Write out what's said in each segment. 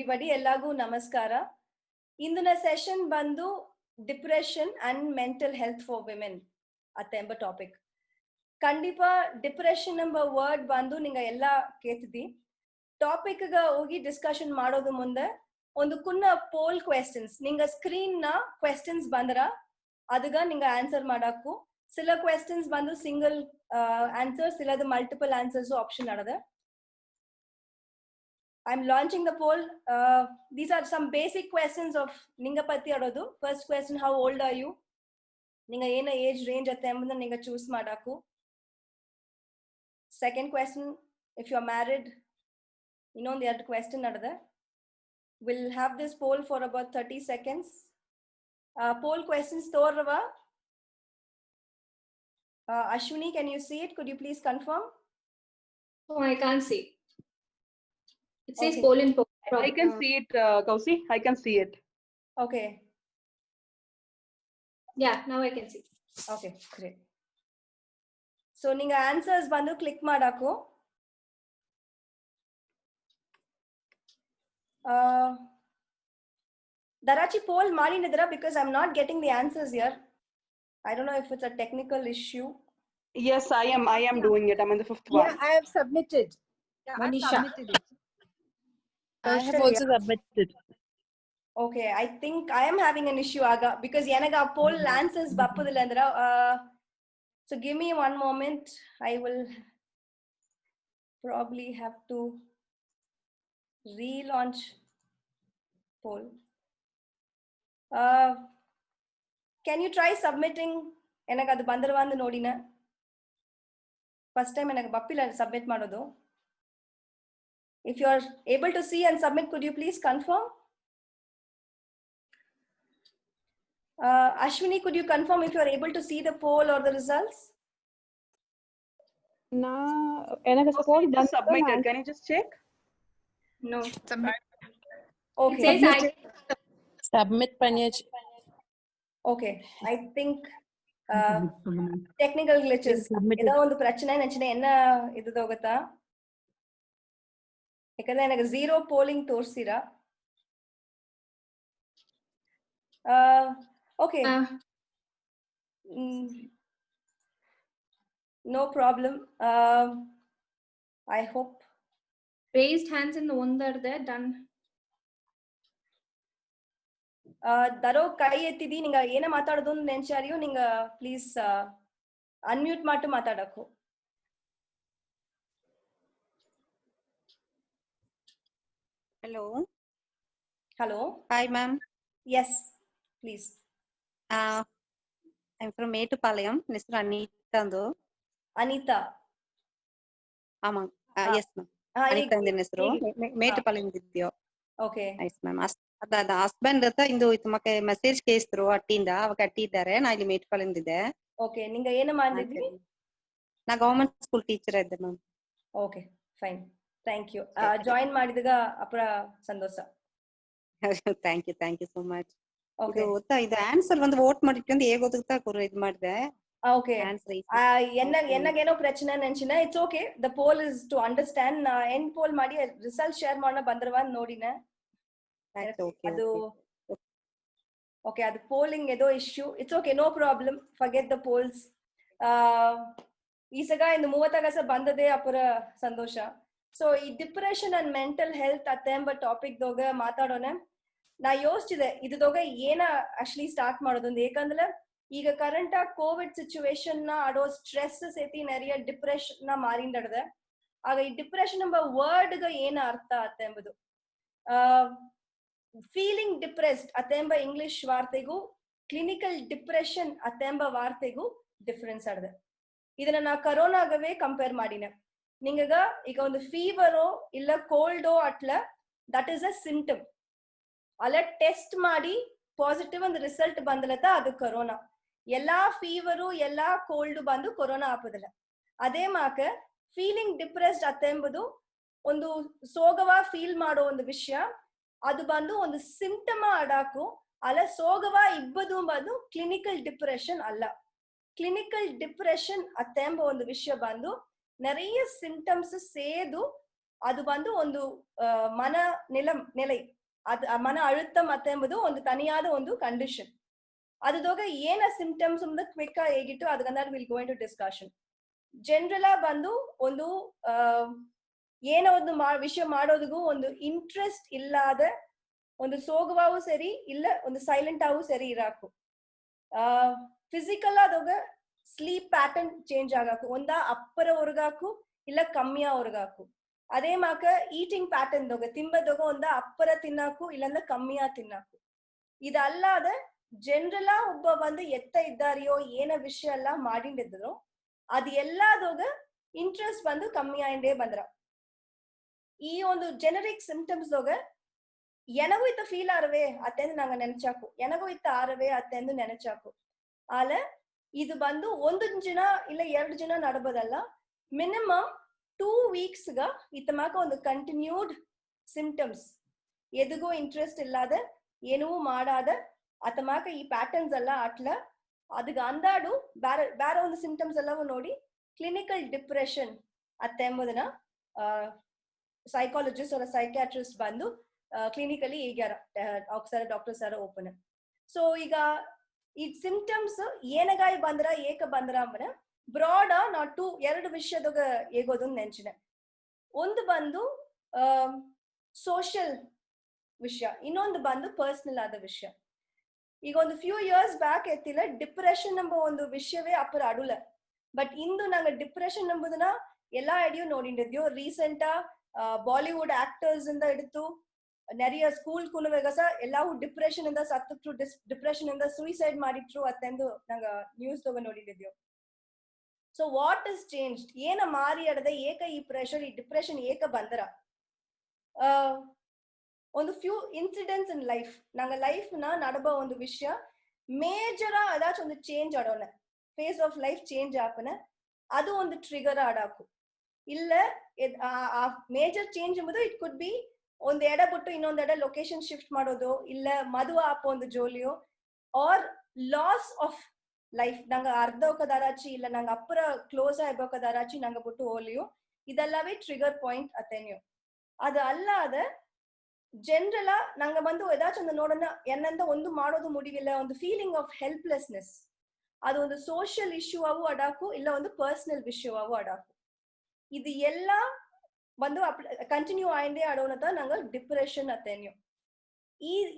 everybody. Ellagu namaskara. Induna session bandu depression and mental health for women atemba topic. Kandipa depression number word bandu ninga ella ketidi. Topic ga hogi discussion ಮಾಡೋದು ಮುಂದೆ ಒಂದು ಕುನ್ನ poll questions ninga screen na questions bandra aduga ninga answer ಮಾಡಾಕು sila questions bandu single answer sila multiple answers option adada. I'm launching the poll. These are some basic questions of ninga patti adodu. First question, how old are you? Ninga ena age range atte embudna ninga choose madaku. Second question, if you are married, the other question adada. We'll have this poll for about 30 seconds. Poll questions torrava. Ashwini, can you see it? Could you please confirm? Oh, I can't see. It says Okay. poll in I can see it, Kausi. I can see it. Okay. Yeah, now I can see. Okay, great. So ninga answers bandu click ಮಾಡಾಕು. Darachi poll ಮಾಡಿನಿದ್ರಾ because I'm not getting the answers here. I don't know if it's a technical issue. Yes, I am doing it. I'm in the fifth one. Yeah, I have submitted. Yeah, Manisha. I submitted it. I have also submitted. Okay, I think I am having an issue aga because yanaga poll answers bappudilla andra. So give me one moment. I will probably have to relaunch poll. Can you try submitting? Enaga adu bandarvandu nodina. First time enaga bappila submit madodu. If you are able to see and submit, could you please confirm? Ashwini, could you confirm if you are able to see the poll or the results? No, enaga poll Just submitted. Can you just check? No. Submit. Okay. It says Submit பண்ணியாச்சு. Okay. I think technical glitches. Eda ಒಂದು ಪ್ರಶ್ನೆ ನೆನಚಿನೆ ಎನ್ನ ಇದ್ದದ ಹೋಗುತ್ತಾ? ಯಾಕಂದ್ರೆ ನನಗೆ 0 polling ತೋರಿಸಿರಾ. Okay. No problem. I hope. raised hands in one are there done. ದರೋ ಕೈ ಎತ್ತಿದಿ ನಿಂಗ ಏನ ಮಾತಾಡೋದು ನೆನ್ಚಾರಿಯೋ ನಿಂಗ ಪ್ಲೀಸ್ ಅನ್ಮ್ಯೂಟ್ ಮಾಡಿ ಮಾತಾಡಕು. Hello. Hello. Hi, ma'am. Yes, please. I'm from Metupalayam. Mr. Anita ando. Anita. Ama. Yes, ma'am. Anita ande ಹೆಸರು. Metupalayam ಇದ್ದಿಯೋ. Okay. Nice, ma'am. ಅದ husband ಅಂತ ಇಂದು ಮಕ್ಕೆ message ಕೇಳಿದ್ರು ಅಟ್ಟಿಂದ ಅವಾಗ ಅಟ್ಟಿದ್ದಾರೆ. ನಾ ಇಲ್ಲಿ ಮೇಟುಪಾಳ್ಯಂ ಇದ್ದೆ. Okay. ನಿಂಗ ಏನು ಮಾಡಿದ್ವಿ? ನಾ ಗವರ್ನಮೆಂಟ್ ಸ್ಕೂಲ್ ಟೀಚರ್ ಇದ್ದೆ ma'am. Okay, fine. Thank you. Join ಮಾಡಿದಾಗ ಅಪರ ಸಂತೋಷ. Thank you so much. Okay. ಇದು ಆನ್ಸರ್ ಒಂದು ವೋಟ್ ಮಾಡಿಟ್ಕೊಂಡು ಹೇಗೆ ಓದುತ್ತಾ ಕುರು ಇದು ಮಾಡಿದೆ. Okay. ಎನ್ನಗೇನೋ ಪ್ರಶ್ನೆ ನೆನ್ಚಿನ it's okay. The poll is to understand. End poll ಮಾಡಿ ರಿಸಲ್ಟ್ ಶೇರ್ ಮಾಡೋಣ ಬಂದ್ರವ ನೋಡಿನ. ಅದು ಓಕೆ ಅದು ಪೋಲಿಂಗ್ ಏದೋ issue. It's okay, no problem. Forget the polls. ಈ ಸಗ ಇಂದು 30 ಆಗಸ ಬಂದದೆ ಅಪರ ಸಂತೋಷ. ಸೊ ಈ ಡಿಪ್ರೆಷನ್ ಅಂಡ್ ಮೆಂಟಲ್ ಹೆಲ್ತ್ ಅತ್ತೆಂಬ ಟಾಪಿಕ್ ದೋಗ ಮಾತಾಡೋಣ. ನಾ ಯೋಚಿಸಿದೆ ಇದದೋಗ ಏನ ಆಕ್ಚುಲಿ ಸ್ಟಾರ್ಟ್ ಮಾಡೋದು. ಏಕಂದ್ರೆ ಈಗ ಕರೆಂಟ್ ಆ ಕೋವಿಡ್ ಸಿಚುವೇಶನ್ ನ ಆಡೋ ಸ್ಟ್ರೆಸ್ ಸೇತಿ ನೆರೆಯ ಡಿಪ್ರೆಷನ್ ನ ಮಾರಿಂದಡ್ದೆ. ಆಗ ಈ ಡಿಪ್ರೆಷನ್ ಎಂಬ ವರ್ಡ್ ಗ ಏನ ಅರ್ಥ ಅತ್ತ ಎಂಬುದು. ಫೀಲಿಂಗ್ ಡಿಪ್ರೆಸ್ಡ್ ಅತ್ತೆಂಬ ಇಂಗ್ಲಿಷ್ ವಾರ್ತೆಗೂ ಕ್ಲಿನಿಕಲ್ ಡಿಪ್ರೆಷನ್ ಅತ್ತೆಂಬ ವಾರ್ತೆಗೂ ಡಿಫರೆನ್ಸ್ ಆಡ್ದೆ. ಇದನ್ನ ನಾ ಕರೋನಾಗವೇ ಕಂಪೇರ್ ಮಾಡಿನ. ನಿಂಗಗ ಈಗ ಒಂದು ಫೀವರೋ ಇಲ್ಲ ಕೋಲ್ಡೋ ಅಟ್ಲ ದಟ್ ಇಸ್ ಅ ಸಿಂಟಮ್. ಅಲ್ಲ ಟೆಸ್ಟ್ ಮಾಡಿ ಪಾಸಿಟಿವ್ ಒಂದು ರಿಸಲ್ಟ್ ಬಂದಲತ್ತ ಅದು ಕೊರೋನಾ. ಎಲ್ಲಾ ಫೀವರು ಎಲ್ಲಾ ಕೋಲ್ಡ್ ಬಂದು ಕೊರೋನಾ ಆಪದಿಲ್ಲ. ಅದೇ ಮಾಕ ಫೀಲಿಂಗ್ ಡಿಪ್ರೆಸ್ಡ್ ಅತ್ತೆಂಬುದು ಒಂದು ಸೋಗವ ಫೀಲ್ ಮಾಡೋ ಒಂದು ವಿಷಯ. ಅದು ಬಂದು ಒಂದು ಸಿಂಟಮ ಅಡಾಕು ಅಲ್ಲ ಸೋಗವ ಇಬ್ಬದು ಬಂದು ಕ್ಲಿನಿಕಲ್ ಡಿಪ್ರೆಷನ್ ಅಲ್ಲ. ಕ್ಲಿನಿಕಲ್ ಡಿಪ್ರೆಷನ್ ಅತ್ತೆಂಬ ಒಂದು ವಿಷಯ ಬಂದು நிறைய ಸಿಂಟಮ್ಸ್ ಸೇದು ಅದು ಬಂದು ಒಂದು ಮನ ನಿಲೆ ಅದು ಮನ ಅಳುತ್ತಂ ಅತ್ತೆಂಬುದು ಒಂದು ತನಿಯಾದ ಒಂದು ಕಂಡೀಷನ್. ಅದ್ರದೋಗ ಏನ ಸಿಂಪ್ಟಮ್ಸ್ ಕ್ವಿಕ್ ಆಗಿ ಹೇಗಿಟ್ಟು ಅದನ್ನ will go into discussion. General ಬಂದು ಒಂದು ಏನೋ ಒಂದು ವಿಷಯ ಮಾಡೋದಕ್ಕೂ ಒಂದು ಇಂಟ್ರೆಸ್ಟ್ ಇಲ್ಲದ ಒಂದು ಸೋಗುವಾವು ಸರಿ ಇಲ್ಲ ಒಂದು ಸೈಲೆಂಟ್ ಆವು ಸರಿ ಇರಾಕು. ಫಿಸಿಕಲ್ ಆದಾಗ ಸ್ಲೀಪ್ ಪ್ಯಾಟರ್ನ್ ಚೇಂಜ್ ಆಗಾಕು, ಒಂದ ಅಪ್ಪರ ಹೊರಗಾಕು ಇಲ್ಲ ಕಮ್ಮಿಯ ಹೊರಗಾಕು. ಅದೇ ಮಾಕ ಈಟಿಂಗ್ ಪ್ಯಾಟರ್ನ್ ದೋಗ ತಿಂಬದೋಗ ಒಂದ ಅಪ್ಪರ ತಿನ್ನಾಕು ಇಲ್ಲಂದ ಕಮ್ಮಿಯ ತಿನ್ನಾಕು. ಇದಲ್ಲಾದ ಜನರಲ್ ಒಬ್ಬ ಬಂದು ಎತ್ತ ಇದ್ದಾರಿಯೋ ಏನ ವಿಷಯ ಎಲ್ಲ ಮಾಡಿಂಡಿದ್ರು ಅದು ಎಲ್ಲದೋಗ ಇಂಟ್ರೆಸ್ಟ್ ಬಂದು ಕಮ್ಮಿ ಆಯಿಂಡೇ ಬಂದ್ರ. ಈ ಒಂದು ಜೆನರಿಕ್ ಸಿಂಪ್ಟಮ್ಸ್ ದೋಗ ಎನಗೂ ಇತ್ತ ಫೀಲ್ ಆರವೇ ಅತ್ತೆಂದು ನಂಗ ನೆನಚಾಕು, ಎನಗೂ ಇತ್ತ ಆರವೇ ಅತ್ತೆಂದು ನೆನಚಾಕು. ಆಲ ಇದು ಬಂದು 1 ದಿನ ಇಲ್ಲ 2 ದಿನ ನಡಬೋದಲ್ಲ, ಮಿನಿಮಮ್ 2 weeks ಇತ್ತ ಮಾಕ ಒಂದು ಕಂಟಿನ್ಯೂಡ್ ಸಿಂಪ್ಟಮ್ಸ್ ಎದುಗೋ ಇಂಟ್ರೆಸ್ಟ್ ಇಲ್ಲದ ಏನೂ ಮಾಡಾದ ಅತಮಾಕ ಈ ಪ್ಯಾಟರ್ನ್ಸ್ ಎಲ್ಲ ಅಟ್ಲ ಅದಕ್ಕೆ ಅಂದಾಡು ಬೇರೆ ಒಂದು ಸಿಂಪ್ಟಮ್ಸ್ ಎಲ್ಲವೂ ನೋಡಿ ಕ್ಲಿನಿಕಲ್ ಡಿಪ್ರೆಷನ್ ಅತ್ತೆಂಬುದನ್ನ ಸೈಕಾಲಜಿಸ್ಟ್ ಅವರ ಸೈಕ್ಯಾಟ್ರಿಸ್ಟ್ ಬಂದು ಕ್ಲಿನಿಕಲಿ ಈಗ್ಯಾರ ಸರ ಡಾಕ್ಟರ್ ಸರ ಓಪನ್. ಸೊ ಈಗ ಈ ಸಿಂಪ್ಟಮ್ಸ್ ಏನಗಾಯಿ ಬಂದ್ರ ಏಕ ಬಂದ್ರ ಅಂಬನ ಬ್ರಾಡ್ ನಾ 2 ವಿಷಯದಾಗ ಹೇಗೋದು ನೆಂಚಿನ. ಒಂದು ಬಂದು ಸೋಷಿಯಲ್ ವಿಷಯ, ಇನ್ನೊಂದು ಬಂದು ಪರ್ಸನಲ್ ಆದ ವಿಷಯ. ಈಗ ಒಂದು ಫ್ಯೂ ಇಯರ್ಸ್ ಬ್ಯಾಕ್ ಎತ್ತಿಲ್ಲ ಡಿಪ್ರೆಷನ್ ಎಂಬ ಒಂದು ವಿಷಯವೇ ಅಪ್ಪರ ಅಡುಲ. ಬಟ್ ಇಂದು ನಂಗೆ ಡಿಪ್ರೆಷನ್ ಎಂಬುದನ್ನ ಎಲ್ಲಾ ಎಡಿಯೂ ನೋಡಿದ್ಯೋ. ರೀಸೆಂಟಾ ಬಾಲಿವುಡ್ ಆಕ್ಟರ್ಸ್ ಇಂದ ಹಿಡಿದು ನೆರೆಯ ಸ್ಕೂಲ್ ಕುಲುವೆಗಸ ಎಲ್ಲಾವು ಡಿಪ್ರೆಷನ್ ಇಂದ ಸತ್ತು, ಡಿಪ್ರೆಷನ್ ಇಂದ ಸೂಯಿಸೈಡ್ ಮಾಡಿಟ್ರು ಅತ್ತೆಂದು ನಂಗ ನ್ಯೂಸ್ ತಗೋ ನೋಡಿದ್ಯೋ. ಸೊ ವಾಟ್ ಇಸ್ ಚೇಂಜ್, ಏನ ಮಾರಿ ಅಡದೆ ಏಕ ಈ ಪ್ರೆಷರ್ ಈ ಡಿಪ್ರೆಷನ್ ಏಕ ಬಂದರ ಒಂದು ಫ್ಯೂ ಇನ್ಸಿಡೆಂಟ್ಸ್ ಇನ್ ಲೈಫ್ ನಂಗ ಲೈಫ್ ನ ನಡಬ ಒಂದು ವಿಷಯ ಮೇಜರ ಅದಾಚ ಒಂದು ಚೇಂಜ್ ಆಡೋಣ, ಫೇಸ್ ಆಫ್ ಲೈಫ್ ಚೇಂಜ್ ಆಪನ ಅದು ಒಂದು ಟ್ರಿಗರ್ ಆಡಾಕು. ಇಲ್ಲ ಆ ಮೇಜರ್ ಚೇಂಜ್ ಎಂಬುದು ಇಟ್ ಕುಡ್ ಬಿ ಒಂದ್ ಎಡ ಬಿಟ್ಟು ಇನ್ನೊಂದ್ ಎಡ ಲೊಕೇಶನ್ ಶಿಫ್ಟ್ ಮಾಡೋದು, ಇಲ್ಲ ಮದುವೆ ಆಪ ಒಂದು ಜೋಲಿಯೋ, ಆರ್ ಲಾಸ್ ಆಫ್ ಲೈಫ್ ನಂಗ ಅರ್ಧ ಹೋಗದಾರಾಚಿ ಇಲ್ಲ ನಂಗ ಅಪ್ಪರ ಕ್ಲೋಸ್ ಆಗ್ಬೇಕದಾರಾಚಿ ನಂಗ ಬಿಟ್ಟು ಹೋಲಿಯೋ, ಇದೆಲ್ಲವೇ ಟ್ರಿಗರ್ ಪಾಯಿಂಟ್ ಅತ್ತೇನ್ಯೋ. ಅದು ಅಲ್ಲಾದ ಜನರಲ್ ನಂಗ ಬಂದು ಎದಾಚೊಂದು ನೋಡೋಣ ಎನ್ನಂತ ಒಂದು ಮಾಡೋದು ಮುಡಿವಿಲ್ಲ, ಒಂದು ಫೀಲಿಂಗ್ ಆಫ್ ಹೆಲ್ಪ್ಲೆಸ್ನೆಸ್, ಅದು ಒಂದು ಸೋಷಿಯಲ್ ಇಶ್ಯೂ ಅವು ಅಡಾಕು ಇಲ್ಲ ಒಂದು ಪರ್ಸನಲ್ ವಿಷಯ ಅವು ಅಡಾಕು. ಇದು ಎಲ್ಲ ಬಂದು ಕಂಟಿನ್ಯೂ ಆಯಿಂಡೇ ಆಡೋಣತ ನಂಗ ಡಿಪ್ರೆಷನ್ ಅತ್ತೇನ್ಯೋ.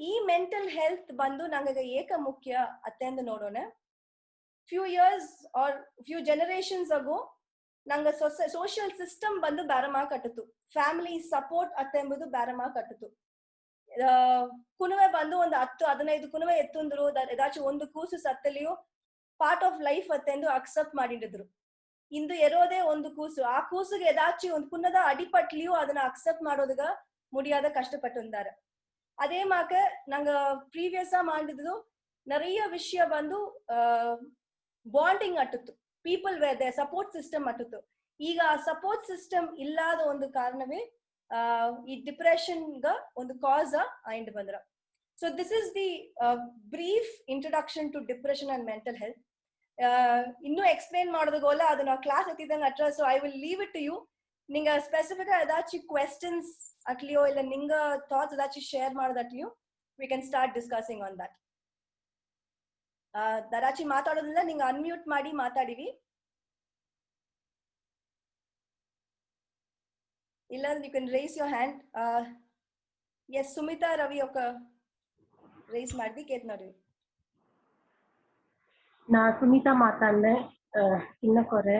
ಈ ಮೆಂಟಲ್ ಹೆಲ್ತ್ ಬಂದು ನಂಗ ಏಕ ಮುಖ್ಯ ಅತ್ತೆಂದು ನೋಡೋಣ. Few years are few generations ಆಗೋ ನಂಗ ಸೋಷಿಯಲ್ ಸಿಸ್ಟಮ್ ಬಂದು ಬ್ಯಾರಮಾ ಕಟ್ಟಿತು, ಫ್ಯಾಮಿಲಿ ಸಪೋರ್ಟ್ ಅತ್ತೆಂಬುದು ಬ್ಯಾರಮಾ ಕಟ್ಟಿತು. ಕುನುವೆ ಬಂದು ಒಂದು 10-15 ಕುನುವೆ ಎತ್ತಂದ್ರು ಎದಾಚು ಒಂದು ಕೂಸು ಸತ್ತಲಿಯೋ ಪಾರ್ಟ್ ಆಫ್ ಲೈಫ್ ಅತ್ತೆಂದು ಅಕ್ಸೆಪ್ಟ್ ಮಾಡಿದ್ರು. ಇಂದು ಎರೋದೇ ಒಂದು ಕೂಸು, ಆ ಕೂಸುಗೆ ಎದಾಚಿ ಒಂದು ಕುನ್ನದ ಅಡಿಪಟ್ಲಿಯೋ ಅದನ್ನ ಅಕ್ಸೆಪ್ಟ್ ಮಾಡೋದಗ ಮುಡಿಯಾದ ಕಷ್ಟಪಟ್ಟಿದ್ದಾರೆ. ಅದೇ ಮಾಕ ನಂಗ ಪ್ರೀವಿಯಸ್ ಮಾಡಿದ್ದು நிறைய ವಿಷಯ ಬಂದು ಬಾಂಡಿಂಗ್ ಅಟ್ಟಿತ್ತು, people where they support system ಅಟ್ಟಿತ್ತು. ಈಗ ಆ ಸಪೋರ್ಟ್ ಸಿಸ್ಟಮ್ ಇಲ್ಲದ ಒಂದು ಕಾರಣವೇ ಈ ಡಿಪ್ರೆಷನ್ ಗ ಒಂದು ಕಾಸ್ ಆಯಿಂಡ್ ಬಂದ್ರ. So this is the brief introduction to depression and mental health. ಇನ್ನೂ ಎಕ್ಸ್ಪ್ಲೇನ್ ಮಾಡೋದಲ್ಲ, ಅದು ನಾವು ಕ್ಲಾಸ್ ಎತ್ತಿದಂಗ ಅಟ್ರ. So I will leave it to you. ನಿಂಗ ಸ್ಪೆಸಿಫಿಕ್ ಏದಾಚಿ ಕ್ವೆಶ್ಚನ್ಸ್ ಅಟ್ಲಿಯೋ ಇಲ್ಲ ನಿಂಗ ಥಾಟ್ಸ್ ಏದಾಚಿ ಶೇರ್ ಮಾಡೋದಟ್ಲಿಯೋ we can start discussing on that. ದರಾಚಿ ಮಾತಾಡೋದಿಲ್ಲ, ನಿಂಗ ಅನ್ಮ್ಯೂಟ್ ಮಾಡಿ ಮಾತಾಡಿವಿ. ಇಲ್ಲ you can raise your hand. Yes Sumitha Ravi ఒక ರೇಸ್ ಮಾಡಿ ಕೇತ್ ನೋಡ್ರಿ. ನಾ ಸುನೀತಾ ಮಾತಾಡ್ದೆ ಇನ್ನಕೊರೆ.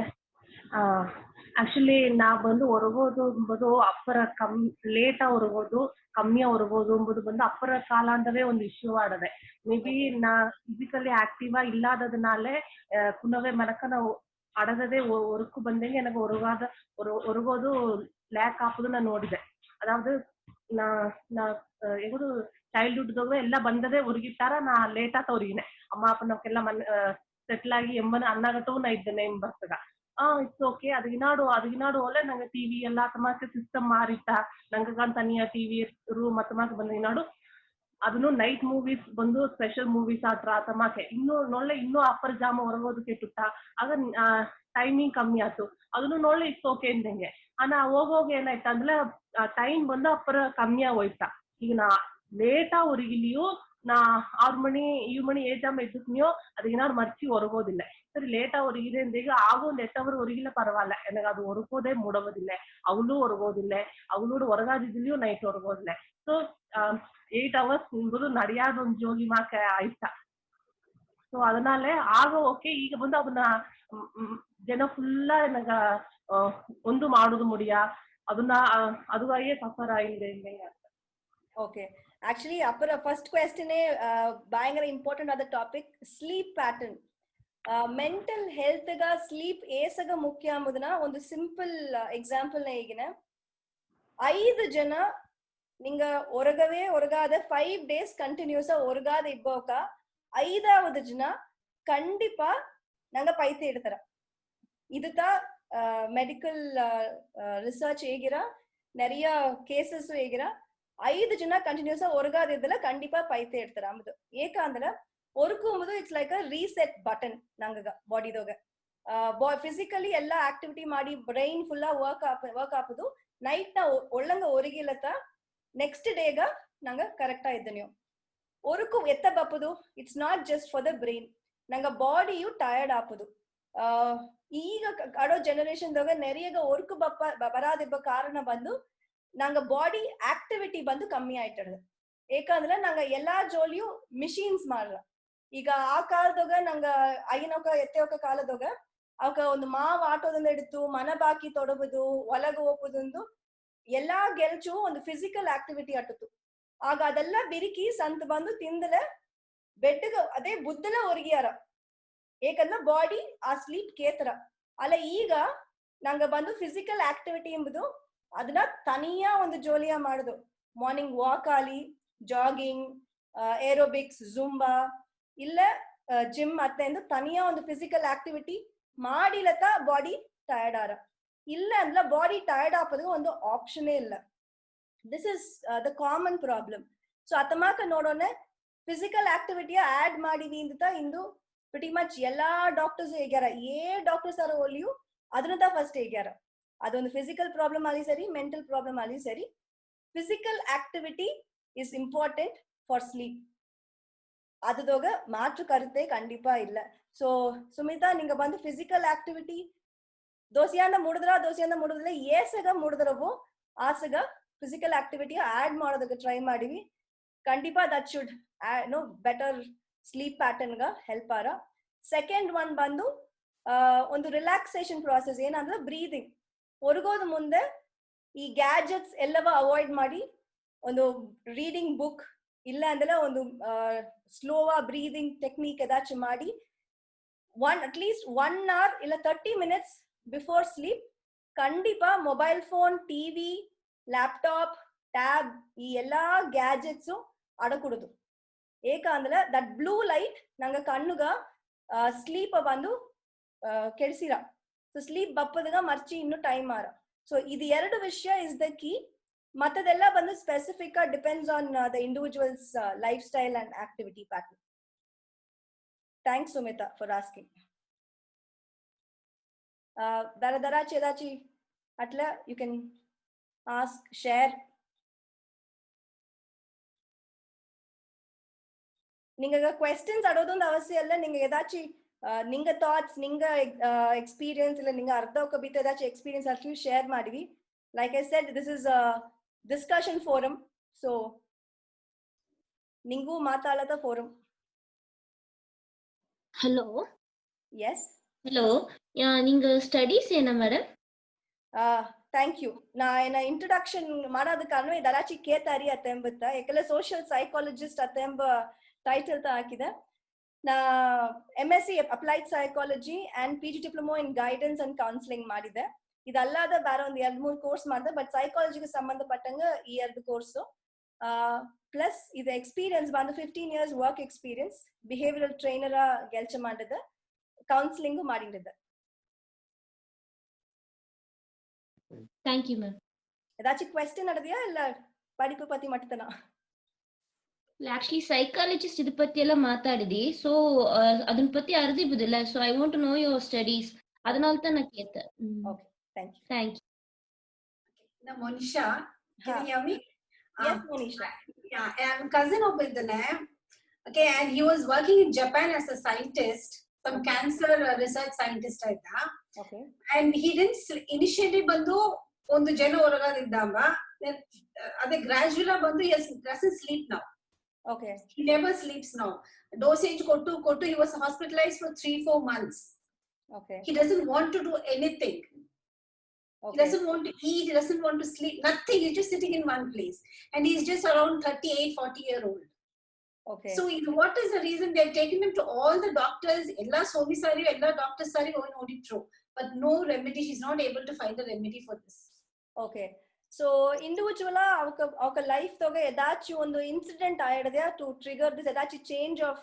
ಆಕ್ಚುಲಿ ನಾ ಬಂದು ಹೊರಗೋದು ಎಂಬುದು ಅಪ್ಪರ ಲೇಟಾ ಹೊರಗೋದು ಕಮ್ಮಿಯ ಹೊರಗೋದು ಎಂಬುದು ಬಂದು ಅಪ್ಪರ ಕಾಲಾಂತರೇ ಒಂದು ಇಶ್ಯೂ ಆಡದೆ. ಮೇ ಬಿ ನಾ ಫಿಸಿಕಲಿ ಆಕ್ಟಿವ್ ಇಲ್ಲಾದದನಾಲೆ ಪುನವೇ ಮನಕ ನಾವು ಅಡಗದೆ ಹೊರಕು ಬಂದಂಗೆ எனக்கு ಹೊರಗೋದು ಲ್ಯಾಕ್ ಆಪದು ನಾ ನೋಡಿದೆ. ಅದಾவது ನಾ ಎಗುಡು ಚೈಲ್ಡ್ಹುಡ್ ಎಲ್ಲ ಬಂದದೇ ಹೊರಗಿಟ್ಟಾರ, ನಾ ಲೇಟ್ ಆತ ಹೊರಗಿನೆ. ಅಮ್ಮ ಅಪ್ಪನಕ್ಕೆಲ್ಲ ಸೆಟ್ಲ್ ಆಗಿ ಎಂಬನ ಅನ್ನಗಟ್ಟವು ನಾ ಇದ್ದೇನೆ ಎಂಬರ್ತಗ. It's okay. ಅದಗಿನಾಡು ಒಲೆ ನಂಗೆ ಟಿವಿ ಎಲ್ಲ ತಮಾಕೆ ಸಿಸ್ಟಮ್ ಮಾರಿಟ್ಟ ನಂಗೆ ತನಿಯ ಟಿವಿ ರೂಮ್ ತಮಾಕೆ ಬಂದಿನಾಡು ಅದನ್ನು ನೈಟ್ ಮೂವೀಸ್ ಬಂದು ಸ್ಪೆಷಲ್ ಮೂವೀಸ್ ಆತ್ರ ತಮಾಕೆ ಇನ್ನೂ ಅಪ್ಪರ್ ಜಾಮ ಹೊರಗೋದು ಕೆಟ್ಟುಟ್ಟ. ಆಗ ಟೈಮಿಂಗ್ ಕಮ್ಮಿ ಆಯ್ತು, ಅದನ್ನು ನೋಡ್ಲೆ ಇಟ್ಸ್ ಓಕೆ ಅಂದಂಗೆ. ಹೋಗೋಗ ಏನಾಯ್ತ ಅಂದ್ರೆ ಟೈಮ್ ಬಂದು ಅಪ್ಪರ ಕಮ್ಮಿ ಹೋಯ್ತಾ. ಈಗ ನಾ ಲೇಟಾ ಒರಗಿಲಿಯೋ ನಾ 6 ಮಣಿ 7 ಮಣಿ ಏಜಾಮ ಎದ್ದುಕ್ನಿಯೋ ಅದಕ್ಕೆ ನಾನು ಮರ್ಚಿ ಒರಗೋದಿಲ್ಲ ಸರಿ ಲೇಟಾ ಒರಗಿದೆ ಅಂದೀಗ ಆಗ ಒಂದು 8 அவர் ஒருகில பரவாயில்ல எனக்கு அது ஒருபோதே மூடவதில்லை அவளும் ஒருபோதில்லை அவளோட ஒரகாதிதிலையோ நைட் ஒருபோதில்லை ஸோ 8 hours என்பது ನಡೆಯಾದ ಒಂದು ಜೋಗಿ ಮಾಕ ಆಯ್ತಾ ಸೊ ಅದನಾல ಆಗ ಓಕೆ ಈಗ ಬಂದು ಅದನ್ನ ಜನ ಫುಲ್ಲ ನನಗ ಒಂದು ಮಾಡುದು ಮುಡಿಯ ಅದನ್ನ ಅದುವಾಗೇ ಸಫರ್ ಆಗಿದೆ Okay. Actually, upper first question பயங்கர important ಆದ topic sleep pattern. Mental health ಗ ಸ್ಲೀಪ್ ಏಸಗ ಮುಖ್ಯ ಅಂಬುದನ್ನ ಒಂದು ಸಿಂಪಲ್ ಎಕ್ಸಾಂಪಲ್ ನ ಈಗಿನ 5 ಜನ ನಿಂಗ ಒರಗಾದ 5 days ಕಂಟಿನ್ಯೂಸ್ ಒರಗಾದ ಇಬ್ಬೋಕ 5வது ಜನ கண்டிப்பா நாங்க பைத்து எடுத்துற இதுதான் மெடிக்கல் ரிசர்ச் ஏகிரா நிறைய கேಸಸ್ ஏகிரா 5 ಜನ ಕಂಟಿನ್ಯೂಸ್ ಒರಗಾದಿದ್ದಲ್ಲ ಕಂಡಿಪಾ ಪೈತೆ ಇಡ್ತಾರ ಅಂಬುದು ಏಕಂದ್ರೆ ಒರ್ಕುಂಬುದು it's like a reset button ನಂಗಗ ಬಾಡಿದೋಗ ಫಿಸಿಕಲಿ ಎಲ್ಲಾ ಆಕ್ಟಿವಿಟಿ ಮಾಡಿ ಬ್ರೈನ್ ಫುಲ್ಲ ವರ್ಕ್ ಆಪುದು ನೈಟ್ ನ ಒಳ್ಳಂಗ ಒರಗಿಲತ್ತ ನೆಕ್ಸ್ಟ್ ಡೇಗ ನಂಗ ಕರೆಕ್ಟಾ ಇದ್ದ ನೀವು ಒರುಕು ಎತ್ತ ಬಪ್ಪುದು it's not just for the brain ನಂಗ ಬಾಡಿಯು ಟಯರ್ಡ್ ಆಪುದು ಈಗ ಆಡೋ ಜನರೇಷನ್ ದಾಗ ನೆರಿಯಗ ಒರ್ಕು ಬರಾದಿಬ್ಬ ಕಾರಣ ಬಂದು நாங்க பாடி ஆக்டிவிட்டி வந்து கம்மி ஆயிட்டது ஏக்கಂದ್ರೆ நாங்க எல்லா ஜோலியೂ ಮಿಷಿನ್ಸ್ ಮಾಡ್ರ ಈಗ ಆ ಕಾಲದಾಗ ನಂಗ ಐನೋಕ ಎತ್ತೆಯೋಕ ಕಾಲದಾಗ ಅವಕ ಒಂದು ಮಾವು ಆಟೋದಿಂದ ಹಿಡಿತು ಮನ ಬಾಕಿ ತೊಡಬುದು ಒಳಗ ಹೋಗುದು ಎಲ್ಲಾ ಗೆಲ್ಚು ಒಂದು ಫಿಸಿಕಲ್ ಆಕ್ಟಿವಿಟಿ ಅಟ್ಟಿತು ಆಗ ಅದೆಲ್ಲ ಬಿರಿಕಿ ಸಂತ ಬಂದು ತಿಂದಲೆ ಬೆಡ್ಗ ಅದೇ ಬುದ್ದಲ ಒರಗಿಯಾರ ಏಕಂದ್ರೆ ಬಾಡಿ ಆ ಸ್ಲೀಪ್ ಕೇತರ ಅಲ್ಲ ಈಗ ನಂಗ ಬಂದು ಫಿಸಿಕಲ್ ಆಕ್ಟಿವಿಟಿ ಎಂಬುದು ಅದನ್ನ ತನಿಯಾ ಒಂದು ಜೋಲಿಯಾ ಮಾಡುದು ಮಾರ್ನಿಂಗ್ ವಾಕ್ ಆಲಿ ಜಾಗಿಂಗ್ ಏರೋಬಿಕ್ಸ್ ಜುಂಬಾ ಇಲ್ಲ ಜಿಮ್ ಮತ್ತೆ ಎಂದು ತನಿಯಾ ಒಂದು ಫಿಸಿಕಲ್ ಆಕ್ಟಿವಿಟಿ ಮಾಡಿಲತ್ತ ಬಾಡಿ ಟಯರ್ಡ್ ಆರ ಇಲ್ಲ ಅಂದ್ರ ಬಾಡಿ ಟಯರ್ಡ್ ಆಪೋದು ಒಂದು ಆಪ್ಷನೇ ಇಲ್ಲ this is the common problem so ಅತಮಾಕ ನೋಡೋಣ ಫಿಸಿಕಲ್ ಆಕ್ಟಿವಿಟಿಯ ಆಡ್ ಮಾಡಿವಿ ಅಂತ ಇಂದು ಪ್ರಿಟಿ ಮಚ್ ಎಲ್ಲಾ ಡಾಕ್ಟರ್ಸ್ ಹೇಗ್ಯಾರ ಡಾಕ್ಟರ್ಸ್ ಆರ ಒಲಿಯು ಅದನ್ನ ಫಸ್ಟ್ ಹೇಗ್ಯಾರ ಅದೊಂದು ಫಿಸಿಕಲ್ ಪ್ರಾಬ್ಲಮ್ ಆಗಲಿ ಸರಿ ಮೆಂಟಲ್ ಪ್ರಾಬ್ಲಮ್ ಆಗಲಿ ಸರಿ physical activity is important for sleep ಅದದೋಗ ಮಾற்று கருத்தே கண்டிப்பா இல்ல ಸೊ ಸುಮಿತಾ ನಿಂಗ ಬಂದು ಫಿಸಿಕಲ್ ಆಕ್ಟಿವಿಟಿ ದೋಸಿಯಾಂದ ಮುಡಿದ್ರೆ ಏಸಗ ಮುಡಿದ್ರವು ಆಸಗ ಫಿಸಿಕಲ್ ಆಕ್ಟಿವಿಟಿ ಆಡ್ ಮಾಡೋದಕ್ಕೆ ಟ್ರೈ ಮಾಡಿವಿ ಕಂಡಿಪಾ that should no better sleep pattern ಗ ಹೆಲ್ಪ್ ಆರ ಸೆಕೆಂಡ್ ಒನ್ ಬಂದು ಒಂದು ರಿಲ್ಯಾಕ್ಸೇಷನ್ ಪ್ರಾಸೆಸ್ ಏನಂದ್ರೆ ಬ್ರೀದಿಂಗ್ ಒರಗೋದು ಮುಂದೆ ಈ ಗ್ಯಾಜೆಟ್ಸ್ ಎಲ್ಲವ ಅವಾಯ್ಡ್ ಮಾಡಿ ಒಂದು ರೀಡಿಂಗ್ ಬುಕ್ ಇಲ್ಲ ಅಂದ್ರೆ ಒಂದು ಸ್ಲೋವಾ ಬ್ರೀದಿಂಗ್ ಟೆಕ್ನಿಕ್ ಏದಾಚು ಮಾಡಿ ಅಟ್ಲೀಸ್ಟ್ 1 hour ಇಲ್ಲ 30 minutes ಬಿಫೋರ್ ಸ್ಲೀಪ್ ಕಂಡಿಪಾ mobile phone TV laptop tab ಈ ಎಲ್ಲಾ ಗ್ಯಾಜೆಟ್ಸು ಅಡಕೂಡುದು ಏಕಂದ್ರೆ ದಟ್ ಬ್ಲೂ ಲೈಟ್ ನಂಗ ಕಣ್ಣುಗ ಸ್ಲೀಪ್ ಬಂದು ಕೆಡಿಸಿರ ಸೊ ಸ್ಲೀಪ್ ಬಪ್ಪದಾಗ ಮರ್ಚಿ ಇನ್ನು ಟೈಮ್ ಆರ ಸೊ ಇದು 2 ವಿಷಯ ಇಸ್ ದ ಕೀ ಮತ್ತದೆಲ್ಲ ಬಂದು specific depends on the individuals life style and activity pattern thanks Sumitha for asking ದರಾಚಿ ಏದಾಚಿ ಅಟ್ಲ ಯು ಕ್ಯಾನ್ ಆಸ್ಕ್ ಶೇರ್ ನಿಂಗ ಕ್ವೆಶ್ಚನ್ಸ್ ಅಡೋದೊಂದು ಅವಶ್ಯ ಅಲ್ಲ ನಿಂಗ ಏದಾಚಿ ನಿಂಗ ಥಾಟ್ಸ್ ನಿಂಗ ಎಕ್ಸ್ಪೀರಿಯನ್ಸ್ ಇಲ್ಲ ನಿಂಗ ಅರ್ಧ ಕಬಿತ ಏದಾಚಿ ಎಕ್ಸ್ಪೀರಿಯನ್ಸ್ ಅಷ್ಟು ಶೇರ್ ಮಾಡಿವಿ like I said this is a discussion forum so ನಿಂಗೂ ಮಾತಾಡದ ಫೋರಮ್ ஹலோ ಎಸ್ ஹலோ நீங்க ஸ்டடீஸ் என்ன மேடம் ಥ್ಯಾಂಕ್ ಯು ನಾ ಏನ ಇಂಟ್ರೊಡಕ್ಷನ್ ಮಾಡೋದ ಕಾರಣ ಇದರಾಚಿ ಕೇತಾರಿ ಅತ್ತೆಂಬತ್ತ ಯಾಕಂದ್ರೆ ಸೋಷಿಯಲ್ ಸೈಕಾಲಜಿಸ್ಟ್ ಅತ್ತೆಂಬ ಟೈಟಲ್ ಹಾಕಿದೆ ನಾ MSc applied psychology and PG diploma in guidance and counselling ಮಾಡಿದೆ ಇದಲ್ಲದ ಬೇರೆ ಒಂದು 2-3 ಕೋರ್ಸ್ ಮಾಡಿದೆ ಬಟ್ ಸೈಕಾಲಜಿಗೆ ಸಂಬಂಧಪಟ್ಟಂಗ ಈ 2 ಕೋರ್ಸು ಪ್ಲಸ್ ಇದು ಎಕ್ಸ್ಪೀರಿಯನ್ಸ್ ಬಂದು 15 years work experience behavioural trainer ಕೆಲಸ ಮಾಡಿದೆ ಕೌನ್ಸಿಲಿಂಗು ಮಾಡಿದೆ ಥ್ಯಾಂಕ್ ಯು ಮ್ಯಾಮ್ ஏதாச்சும் क्वेश्चन ನಡೆದಿಯಾ ಇಲ್ಲ படிப்பு பத்தி மட்டும்தானா ಆಕ್ಚುಲಿ ಸೈಕಾಲಜಿಸ್ಟ್ ಇದ್ರ ಪத்தி ಎಲ್ಲ ಮಾತಾಡಿದಿ ಸೊ ಅದನ್ನ ಪத்தி ಅರ್ದಿಬೋದಿಲ್ಲ so I want to know your studies ಅದನ್ನಾಲ ತಾನ ಕೇಳ್ತೆ okay thank you thank you Now, Monisha, can you hear me? Yes, Monisha. cousin ಒಬ್ಬಿದ್ದಾನೆ. Okay, and he was working in Japan as a scientist, some cancer research scientist ಆಯ್ತಾ. Okay. And he didn't initially ಬಂದು ಒಂದು ಜನ ಹೊರಗದಿದ್ದಾಮ, ಅದೇ gradually ಬಂದು he doesn't sleep now. Okay. He never sleeps now. Dosage ಕೊಟ್ಟು he was hospitalized for 3-4 months. Okay. He doesn't want to do anything. Okay. He doesn't want to eat, he doesn't want to sleep, nothing. He's just sitting in one place. And he's just around 38-40 year old. Okay. So what is the reason? They've taken him to all the doctors, ella somisari, ella doctors sari going noditru, but no remedy. She's not able to find a remedy for this. Okay. So individual avaka life toge edachi ondu incident ayidadya to trigger this edachi change of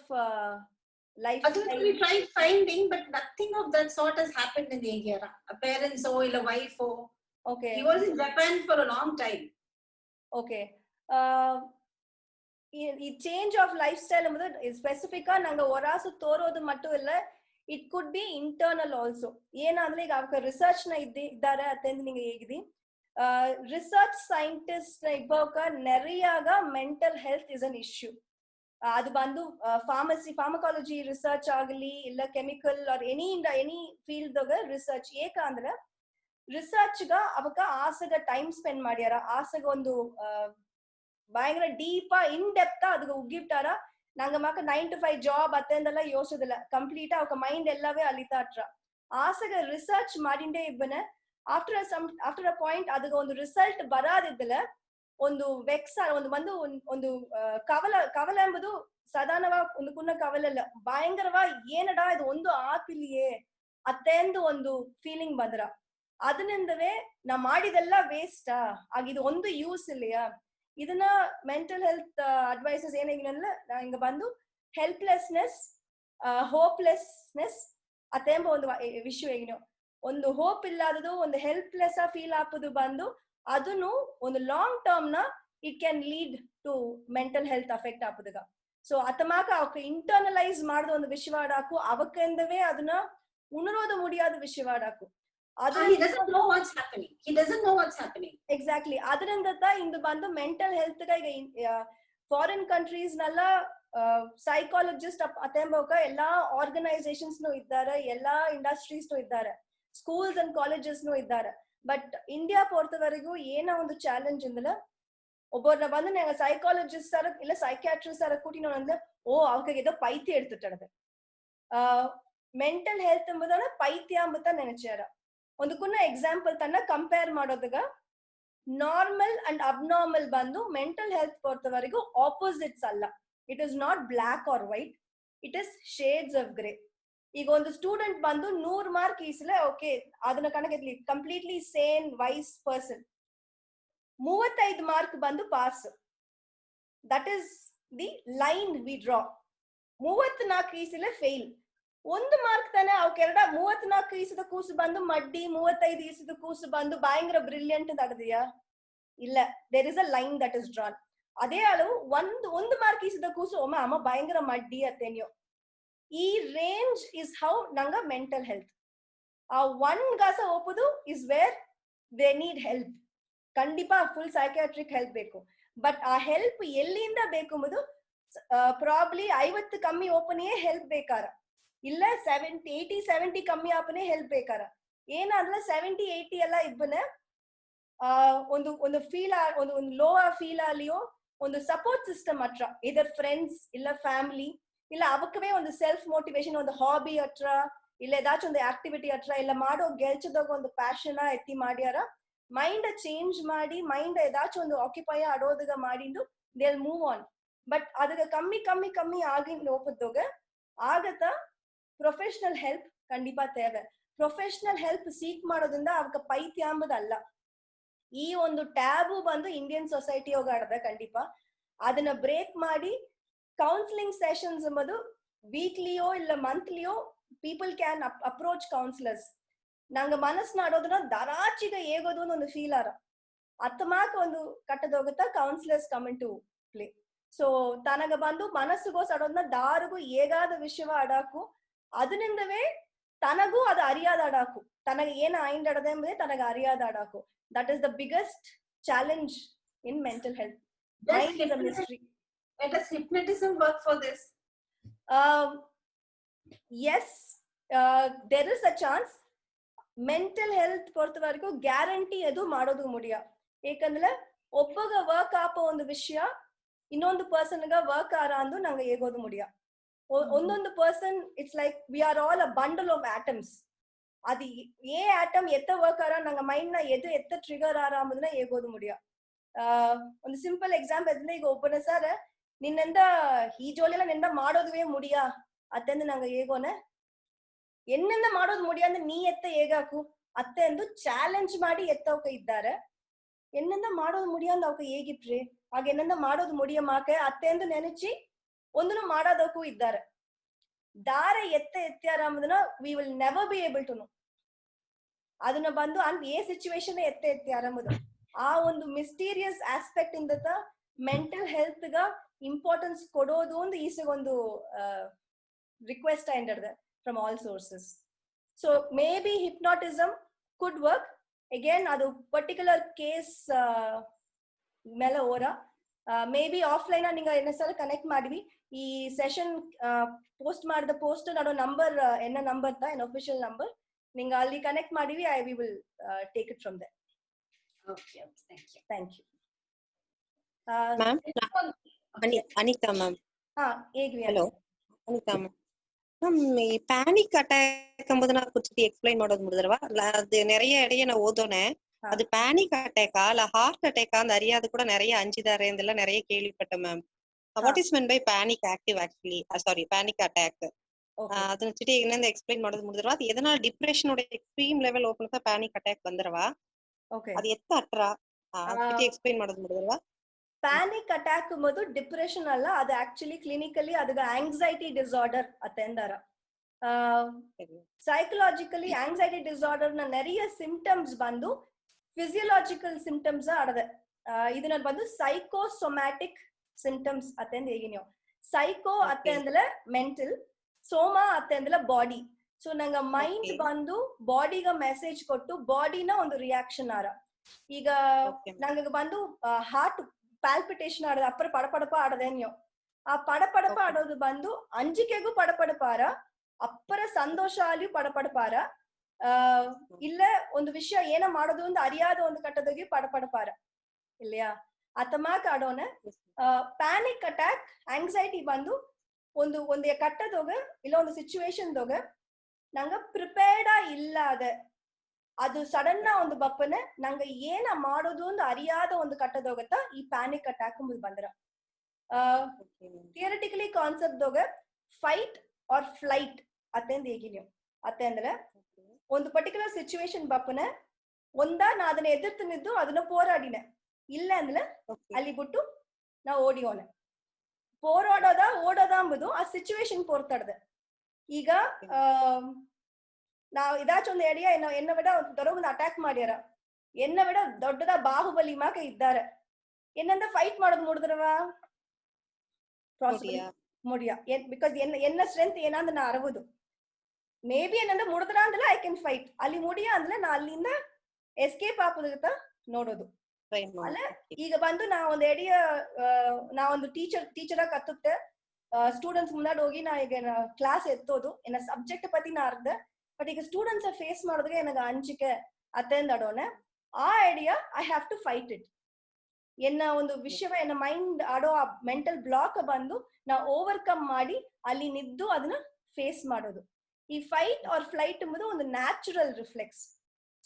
life. We tried finding, but nothing of that sort has happened in the area. A parents or a wife or. Okay. He was in Japan for a long time. Okay. ಈ change of life style ಎಂಬುದು specific ನಂಗೆ ಹೊರಾಸು ತೋರೋದು ಮಟ್ಟು ಇಲ್ಲ, it could be internal also. ಏನಂದ್ರೆ ಈಗ ಅವಕ್ಕೆ ರಿಸರ್ಚ್ ನ ಇದ್ದಾರೆ ಅತ್ತೆಂದು ನಿಂಗೆ ಹೇಗಿದೆ ರಿಸರ್ಚ್ ಸೈಂಟಿಸ್ಟ್ ಇಬ್ಬಾಗ ನೆರೆಯಾಗ mental health is an issue. ಅದು ಬಂದು ಫಾರ್ಮಕಾಲಜಿ ರಿಸರ್ಚ್ ಆಗಲಿ ಇಲ್ಲ chemical or any field research. ಏಕಂದ್ರೆ ರಿಸರ್ಚ್ಗ ಅವಕ್ಕ ಆಸಗ ಟೈಮ್ ಸ್ಪೆಂಡ್ ಮಾಡ್ಯಾರ, ಆಸಗ ಒಂದು பயங்கர டீப்பா இன்டெப்தா அதுக்கு உக்கிட்டாரா. நாங்க மாக்க 9 to 5 ஜாப் அத்தேந்தெಲ್ಲ ಯೋಸದಿಲ್ಲ, ಕಂಪ್ಲೀಟ್ ಅವಕ ಮೈಂಡ್ ಎಲ್ಲವೇ ಅಲಿತಾಟ್ರ. ಆಸಗ ರಿಸರ್ಚ್ ಮಾಡಿಂಡೆ ಇಬ್ಬನೆ ಆಫ್ಟರ್ ಅ ಪಾಯಿಂಟ್ ಅದಕ್ಕೆ ಒಂದು ರಿಸಲ್ಟ್ ಬರಾದಿದ್ದಲ ಒಂದು ವೆಕ್ಸ ಒಂದು ಕವಲ ಎಂಬುದು ಸಾಧಾರಣವಾ ಒಂದು ಕುನ್ನ ಕವಲಲ್ಲ, ಭಯಂಕರವಾ ಏನಡಾ ಇದು ಒಂದು ಆಪಿಲಿಯೇ ಅತ್ತೆಂದು ಒಂದು ಫೀಲಿಂಗ್ ಬಂದ್ರ. ಅದರಿಂದವೇ ನಾ ಮಾಡಿದೆಲ್ಲ ವೇಸ್ಟಾ ಆಗಿದು ಒಂದು ಯೂಸ್ ಇಲ್ಲಿಯಾ. ಇದನ್ನ ಮೆಂಟಲ್ ಹೆಲ್ತ್ ಅಡ್ವೈಸಸ್ ಏನಾಗಿನಲ್ಲ ಹಿಂಗ ಬಂದು ಹೆಲ್ಪ್ಲೆಸ್ನೆಸ್, ಹೋಪ್ಲೆಸ್ನೆಸ್ ಅತ್ತೆಂಬ ಒಂದು ವಿಷಯ ಹೇಗಿನೋ ಒಂದು ಹೋಪ್ ಇಲ್ಲದದು ಒಂದು ಹೆಲ್ಪ್ಲೆಸ್ ಫೀಲ್ ಆಪದು ಬಂದು ಅದನ್ನು ಒಂದು ಲಾಂಗ್ ಟರ್ಮ್ ನ it can lead to mental health affect ಆಪದಗ. ಸೊ ಅತಮಾಕ ಅವಕ್ಕೆ ಇಂಟರ್ನಲೈಸ್ ಮಾಡಿದ ಒಂದು ವಿಷಯವಾಡಾಕು ಅವಕ್ಕೆಂದವೇ ಅದನ್ನ ಉಣರೋದು ಮುಡಿಯಾದ ವಿಷಯವಾಡಾಕು. He doesn't know what's happening. He doesn't know what's happening. Exactly. ಅದರಿಂದ ಇಂದು ಬಂದು ಮೆಂಟಲ್ ಹೆಲ್ತ್ ಈಗ ಫಾರಿನ್ ಕಂಟ್ರೀಸ್ ನೆಲ್ಲ ಸೈಕಾಲಜಿಸ್ಟ್ ಅತೆಂಬೋಕ ಎಲ್ಲಾ ಆರ್ಗನೈಸೇಷನ್ಸ್ ಇದ್ದಾರೆ, ಎಲ್ಲಾ ಇಂಡಸ್ಟ್ರೀಸ್ ಇದ್ದಾರೆ, ಸ್ಕೂಲ್ಸ್ ಅಂಡ್ ಕಾಲೇಜಸ್ ಇದ್ದಾರೆ. ಬಟ್ ಇಂಡಿಯಾ ಪೊರ್ತವರೆಗೂ ಏನ ಒಂದು ಚಾಲೆಂಜ್ ಅಂದಲ್ಲ, ಒಬ್ಬರನ್ನ ಬಂದು ನಾங்க ಸೈಕಾಲಜಿಸ್ಟ್ ಸರ ಇಲ್ಲ ಸೈಕ್ಯಾಟ್ರಿಸ್ಟ್ ಸರ ಕೂಟಿನೋ ಅಂದ್ರೆ ಅವಕ್ಕೆ ஏதோ பைத்தியம் எடுத்துட்டது. ಮೆಂಟಲ್ ಹೆಲ್ತ್ ಎಂಬುದನ್ನ ಪೈತ್ಯ ಅಂಬುತ್ತ ನೆನಚಾರ. ಒಂದಕ್ಕೂನ ಎಕ್ಸಾಂಪಲ್ ತನ್ನ ಕಂಪೇರ್ ಮಾಡೋದಾಗ ನಾರ್ಮಲ್ ಅಂಡ್ ಅಬ್ನಾರ್ಮಲ್ ಬಂದು ಮೆಂಟಲ್ ಹೆಲ್ತ್ ಪೊರ್ತವರೆಗೂ ಆಪೋಸಿಟ್ಸ್ ಅಲ್ಲ. It is not black or white, it is shades of grey. ಈಗ ಒಂದು ಸ್ಟೂಡೆಂಟ್ ಬಂದು 100 ಮಾರ್ಕ್ ಈಸಲ ಓಕೆ ಅದನ್ನ ಕಣಕ್ಕೆ completely sane wise person, 35 mark ಬಂದು pass. That is the line we draw. 34 ಈಸಲ ಫೇಲ್. 1 ಮಾರ್ಕ್ ತಾನೆ ಅವಕ್ಕೆರಡ 34 ಈಸದ ಕೂಸು ಬಂದು ಮಡ್ಡಿ, 35 ಈಸದ ಕೂಸು ಬಂದು ಭಯಂಕರ ಬ್ರಿಲಿಯಂಟ್ ಆಗದೆಯಾ? ಇಲ್ಲ, there is a line that is drawn. ಅದೇ ಅಳವು ಒಂದು ಮಾರ್ಕ್ ಈಸದ ಕೂಸು ಒಮ್ಮೆ ಅಮ್ಮ ಭಯಂಕರ ಮಡ್ಡಿ ಅತ್ತೇನಿಯೋ. ಈ ರೇಂಜ್ ಇಸ್ ಹೌ ನಂಗ ಮೆಂಟಲ್ ಹೆಲ್ತ್. ಆ 1 ಗಾಸ ಒಪ್ಪುದು is where they need help. ಖಂಡಿತ ಫುಲ್ ಸೈಕ್ಯಾಟ್ರಿಕ್ ಹೆಲ್ಪ್ ಬೇಕು. ಬಟ್ ಆ ಹೆಲ್ಪ್ ಎಲ್ಲಿಂದ ಬೇಕು ಎಂಬುದು ಪ್ರಾಬ್ಲಿ 50 ಕಮ್ಮಿ ಓಪನಿಯೇ ಹೆಲ್ಪ್ ಬೇಕಾರ, ಇಲ್ಲ 80-70 ಕಮ್ಮಿ ಆಪನೆ ಹೆಲ್ಪ್ ಬೇಕಾರ. ಏನಾದ್ರೆ 70-80 ಎಲ್ಲ ಇಬ್ಬನೆ ಒಂದು ಫೀಲ್ ಒಂದು ಲೋ ಫೀಲ್ ಅಲ್ಲಿಯೋ ಒಂದು ಸಪೋರ್ಟ್ ಸಿಸ್ಟಮ್ ಹತ್ರ, ಇದರ್ ಫ್ರೆಂಡ್ಸ್ ಇಲ್ಲ ಫ್ಯಾಮಿಲಿ ಇಲ್ಲ ಅವಕ್ಕವೇ ಒಂದು ಸೆಲ್ಫ್ ಮೋಟಿವೇಶನ್, ಒಂದು ಹಾಬಿ ಹತ್ರ ಇಲ್ಲ ಏದಾச்சும் ಒಂದು ಆಕ್ಟಿವಿಟಿ ಹತ್ರ ಇಲ್ಲ ಮಾಡೋ ಗೆಲ್ಚದಾಗ ಒಂದು ಪ್ಯಾಷನ್ ಎತ್ತಿ ಮಾಡ್ಯಾರ ಮೈಂಡ್ ಚೇಂಜ್ ಮಾಡಿ ಮೈಂಡ್ ಏದಾச்சும் ಒಂದು ಆಕ್ಯುಪೈ ಆಡೋದಾಗ ಮಾಡಿಂದು they will move on. But ಅದಕ್ಕೆ ಕಮ್ಮಿ ಆಗಿಂದ ಒಪ್ಪದಾಗ ಆಗತ್ತ ಪ್ರೊಫೆಷನಲ್ ಹೆಲ್ಪ್ ಖಂಡಿತ ತೇವೆ. ಪ್ರೊಫೆಷನಲ್ ಹೆಲ್ಪ್ ಸೀಕ್ ಮಾಡೋದ್ರಿಂದ ಅವಕ್ಕೆ ಪೈತ್ಯ ಅಂಬುದಲ್ಲ. ಈ ಒಂದು ಟ್ಯಾಬು ಬಂದು ಇಂಡಿಯನ್ ಸೊಸೈಟಿ ಹೋಗಾಡದ ಖಂಡಿತ ಅದನ್ನ ಬ್ರೇಕ್ ಮಾಡಿ ಕೌನ್ಸಿಲಿಂಗ್ ಸೆಷನ್ಸ್ ಎಂಬುದು ವೀಕ್ಲಿಯೋ ಇಲ್ಲ ಮಂತ್ಲಿಯೋ ಪೀಪಲ್ ಕ್ಯಾನ್ ಅಪ್ರೋಚ್ ಕೌನ್ಸಿಲರ್ಸ್. ನಂಗ ಮನಸ್ಸು ನಾಡೋದನ್ನ ದರಾಚಿಗ ಹೇಗೋದು ಒಂದು ಫೀಲ್ ಆರ ಅತ್ತಮಾಕ ಒಂದು ಕಟ್ಟದೋಗುತ್ತಾ counsellors come into play. So ತನಗ ಬಂದು ಮನಸ್ಸುಗೋ ಸಡೋದನ್ನ ದಾರಿಗೂ ಹೇಗಾದ ವಿಷಯವ ಆಡಾಕು, ಅದರಿಂದವೇ ತನಗೂ ಅದು ಅರಿಯಾದ ಆಡಾಕು, ತನಗ ಏನ ಐಂಡ್ ಆಡದೆ ಎಂಬುದೇ ತನಗ ಅರಿಯಾದ ಆಡಾಕು. That is the biggest challenge in mental health. Mind is a mystery. Does hypnotism work for this? Yes, there is a chance. Mental health ಪೊರ್ತವರೆಗೂ ಗ್ಯಾರಂಟಿ ಅದು ಮಾಡೋದು ಮುಡಿಯ. ಏಕಂದ್ರೆ ಒಬ್ಬಗ ವರ್ಕ್ ಆಪೋ ಒಂದು ವಿಷಯ ಇನ್ನೊಂದು ಪರ್ಸನ್ಗ ವರ್ಕ್ ಆರ ಅಂದು ನಂಗೆ ಹೇಗೋದು ಮುಡಿಯ. ಒಂದೊಂದು person it's like we are all a bundle of atoms. ಅದು ಏ ಆಟಮ್ ಎತ್ತ ವರ್ಕ್ ಆರ ನಂಗೆ ಮೈಂಡ್ ನ ಎತ್ತ ಟ್ರಿಗರ್ ಆರ ಅಂಬುದನ್ನ ಹೇಗೋದು ಮುಡಿಯ. ಒಂದು ಸಿಂಪಲ್ ಎಕ್ಸಾಂಪಲ್ ಅಂದ್ರೆ ಈಗ ಒಬ್ಬನ ಸರ್ ನಿನ್ನಿಂದ ಈ ಜೋಲಿಯೆಲ್ಲ ನಿಂದ ಮಾಡೋದುವೇ ಮುಡಿಯ ಅತ್ತೆಂದು ನಂಗೆ ಹೇಗೋನೆ ಎನ್ನಿಂದ ಮಾಡೋದು ಮುಡಿಯ ಅಂದ್ರೆ ನೀ ಎತ್ತ ಹೇಗಾಕು ಅತ್ತೆ ಎಂದು ಚಾಲೆಂಜ್ ಮಾಡಿ ಎತ್ತವಕ ಇದ್ದಾರೆ. ಎನ್ನಿಂದ ಮಾಡೋದು ಮುಡಿಯ ಅಂದ್ ಅವಕ ಹೇಗಿಟ್ರಿ ಆಗ ಎನ್ನಿಂದ ಮಾಡೋದು ಮುಡಿಯ ಮಾಕೆ ಅತ್ತೆ ಎಂದು ನೆನಚಿ ಒಂದನ್ನು ಮಾಡೋದಕ್ಕೂ ಇದ್ದಾರೆ. ದಾರ ಎತ್ಯಾರ ಅಂಬುದನ್ನ we will never be able to know. ಅದನ್ನ ಬಂದು ಅಂದ್ ಏ ಸಿಚುವೇಶನ್ ಎತ್ಯಾರ ಅಂಬುದು ಆ ಒಂದು ಮಿಸ್ಟೀರಿಯಸ್ ಆಸ್ಪೆಕ್ಟ್ ಇಂದ ಮೆಂಟಲ್ ಹೆಲ್ತ್ ಗ ಇಂಪಾರ್ಟೆನ್ಸ್ ಕೊಡೋದು ಒಂದು ಈಸಗೊಂದು ರಿಕ್ವೆಸ್ಟ್ ಆಯ್ತದೆ from all sources. So maybe hypnotism could work. Again, adu particular case mela ora. Maybe offline ninga enna connect madvi. Ee session post madida post nado number enna number ta an official number. Ninga alli connect madvi. We will take it from there. Okay, thank you. Thank you. Ma'am, Anita ma'am. Egvi. Hello. Anita ma'am. ಈ panic attack ಎಂಬುದನ್ನ ಕುರಿತು explain ಮಾಡೋದು ಮುಡಿದ್ರವಾ ಅದು நிறைய இடையே நான் ஓதோனேன். அது பேனிக் அட்டாக்கா இல்ல ஹார்ட் அட்டாக்கா அந்த அறியாது கூட நிறைய அஞ்சிதாரு இதெல்லாம் நிறைய கேள்விப்பட்டேன் ma'am. What is meant by panic active actually sorry panic attack ಅದನ್ನ ಚಿಟಿ ಇನ್ನೊಂದು ಎಕ್ಸ್ಪ್ಲೈನ್ ಮಾಡೋದು ಮುಡಿದ್ರವಾ ಅದು ಎದನಾல ಡಿಪ್ರೆಷನ್ ಎಕ್ಸ್ಟ್ರೀಮ್ ಲೆವೆಲ್ ಹೋಗ್ತಾ ಪ್ಯಾನಿಕ್ ಅಟ್ಯಾಕ್ ಬಂದ್ರವಾ ಅದು ಎತ್ತ ಅಟ್ರಾ ಚಿಟಿ ಎಕ್ಸ್ಪ್ಲೈನ್ ಮಾಡೋದು ಮುಡಿದ್ರವಾ. ಪ್ಯಾನಿಕ್ ಅಟ್ಯಾಕ್ ಎಂಬುದು ಡಿಪ್ರೆಷನ್ ಅಲ್ಲ, ಅದು ಆಕ್ಚುಲಿ ಕ್ಲಿನಿಕಲಿ ಅದಕ್ಕೆ ಆಂಗ್ಸೈಟಿ ಡಿಸಾರ್ಡರ್ ಅತ್ತೆಂದಾರ. ಸೈಕಲಾಜಿಕಲಿ ಆಂಗ್ಸೈಟಿ ಡಿಸಾರ್ಡರ್ ನ நிறைய ಸಿಂಪ್ಟಮ್ಸ್ ಬಂದು ಫಿಸಿಯೋಲಾಜಿಕಲ್ ಸಿಂಪ್ಟಮ್ಸ್ ಆಡದೆ. ಇದನ್ನ ಬಂದು ಸೈಕೋಸೊಮ್ಯಾಟಿಕ್ ಸಿಂಪ್ಟಮ್ಸ್ ಅತ್ತೆಂದು ಹೇಗಿ ನೀವು ಸೈಕೋ ಅತ್ತೆ ಅಂದ್ರೆ ಮೆಂಟಲ್, ಸೋಮಾ ಅತ್ತೆ ಅಂದ್ರೆ ಬಾಡಿ. ಸೊ ನಂಗೆ ಮೈಂಡ್ ಬಂದು ಬಾಡಿಗ ಮೆಸೇಜ್ ಕೊಟ್ಟು ಬಾಡಿನ ಒಂದು ರಿಯಾಕ್ಷನ್ ಆರ. ಈಗ ನಂಗೆ ಬಂದು ಹಾರ್ಟ್ ಪಾಲ್ಪಿಟೇಷನ್ ಆಡೋದು ಅಪ್ಪರ ಪಡಪಡಪ ಆಡದೇನ್ಯೋ ಆ ಪಡಪಡಪ ಆಡೋದು ಬಂದು ಅಂಜಿಕೆಗೂ ಪಡಪಡಪಾರ ಅಪ್ಪರ ಸಂತೋಷ ಅಲ್ಲಿಯೂ ಪಡಪಡಪಾರ. ಇಲ್ಲ ಒಂದು ವಿಷಯ ಏನ ಮಾಡೋದು ಒಂದು ಅರಿಯಾದ ಒಂದು ಕಟ್ಟದೋಗಿ ಪಡಪಡಪಾರ ಇಲ್ಲಯಾ ಅತಮಾಕ ಆಡೋನ. ಪ್ಯಾನಿಕ್ ಅಟ್ಯಾಕ್ ಆಂಗ್ಸೈಟಿ ಬಂದು ಒಂದು ಕಟ್ಟದೋಗ ಇಲ್ಲ ಒಂದು ಸಿಚುವೇಶನ್ದೋಗ ನಂಗ ಪ್ರಿಪೇರ್ಡ ಇಲ್ಲದ ಅದು ಸಡನ್ ಒಂದು ಬಪ್ಪನ ನಂಗೆ ಏನ ಮಾಡೋದು ಒಂದು ಅರಿಯಾದ ಒಂದು ಕಟ್ಟದೋಗತ್ತ ಈ ಪ್ಯಾನಿಕ್ ಅಟ್ಯಾಕ್ ಬಂದ್ರ. ಥಿಯರಿಟಿಕಲಿ ಕಾನ್ಸೆಪ್ಟ್ ದೋಗ ಫೈಟ್ ಆರ್ ಫ್ಲೈಟ್ ಅತ್ತೆಂದು ಹೇಗಿ ನೀವು ಅತ್ತೆ ಅಂದ್ರೆ ಒಂದು ಪರ್ಟಿಕ್ಯುಲರ್ ಸಿಚುವೇಶನ್ ಬಪ್ಪನ ನಾ ಅದನ್ನ ಎದುರ್ತು ನಿದ್ದು ಅದನ್ನ ಹೋರಾಡಿನ ಇಲ್ಲ ಅಂದ್ರೆ ಅಲ್ಲಿ ಬಿಟ್ಟು ನಾ ಓಡಿಯೋನ. ಓಡೋದ ಅಂಬುದು ಆ ಸಿಚುವೇಶನ್ ಪೋರ್ತಾಡ್ದೆ. ಈಗ ನಾವು ಇದಾಚ ಒಂದು ಏರಿಯಾ ಎನ್ನ ವಿಡ ದೊರೊಂದು ಅಟ್ಯಾಕ್ ಮಾಡ್ಯಾರ, ಎನ್ನ ವಿಡ ದೊಡ್ಡದ ಬಾಹುಬಲಿ ಮಾಕ ಇದ್ದಾರೆ, ಎನ್ನಂದ ಫೈಟ್ ಮಾಡೋದು ಮುಡಿದ್ರವಾ ಮುಡಿಯ. ಬಿಕಾಸ್ ಎನ್ನ ಸ್ಟ್ರೆಂತ್ ಏನಂದ್ರೆ ನಾ ಅರವುದು ಮೇ ಬಿ ಏನಂದ್ರೆ ಮುಡಿದ್ರ ಅಂದ್ರೆ ಐ ಕ್ಯಾನ್ ಫೈಟ್. ಅಲ್ಲಿ ಮುಡಿಯ ಅಂದ್ರೆ ನಾ ಅಲ್ಲಿಂದ ಎಸ್ಕೇಪ್ ಆಗೋದತ್ತ ನೋಡೋದು ಅಲ್ಲ. ಈಗ ಬಂದು ನಾ ಒಂದು ಏರಿಯಾ ನಾ ಒಂದು ಟೀಚರ್ ಕತ್ತುತ್ತೆ ಸ್ಟೂಡೆಂಟ್ಸ್ ಮುನ್ನಾಡಿ ಹೋಗಿ ನಾ ಈಗ ಕ್ಲಾಸ್ ಎತ್ತೋದು ಎನ್ನ ಸಬ್ಜೆಕ್ಟ್ ಪತಿ ನಾ ಅರ್ಧ. ಬಟ್ ಈಗ ಸ್ಟೂಡೆಂಟ್ಸ್ ಫೇಸ್ ಮಾಡೋದಕ್ಕೆ ನನಗೆ ಅಂಜಿಕೆ ಅತ್ತೆಂದು ಆಡೋಣ. ಆ idea I have to fight it. ಎನ್ನ ಒಂದು ವಿಷಯವ ಎನ್ನ ಮೈಂಡ್ ಆಡೋ ಆ ಮೆಂಟಲ್ ಬ್ಲಾಕ್ ಬಂದು ನಾ ಓವರ್ಕಮ್ ಮಾಡಿ ಅಲ್ಲಿ ನಿದ್ದು ಅದನ್ನ ಫೇಸ್ ಮಾಡೋದು. ಈ ಫೈಟ್ ಆರ್ ಫ್ಲೈಟ್ ಎಂಬುದು ಒಂದು natural reflex.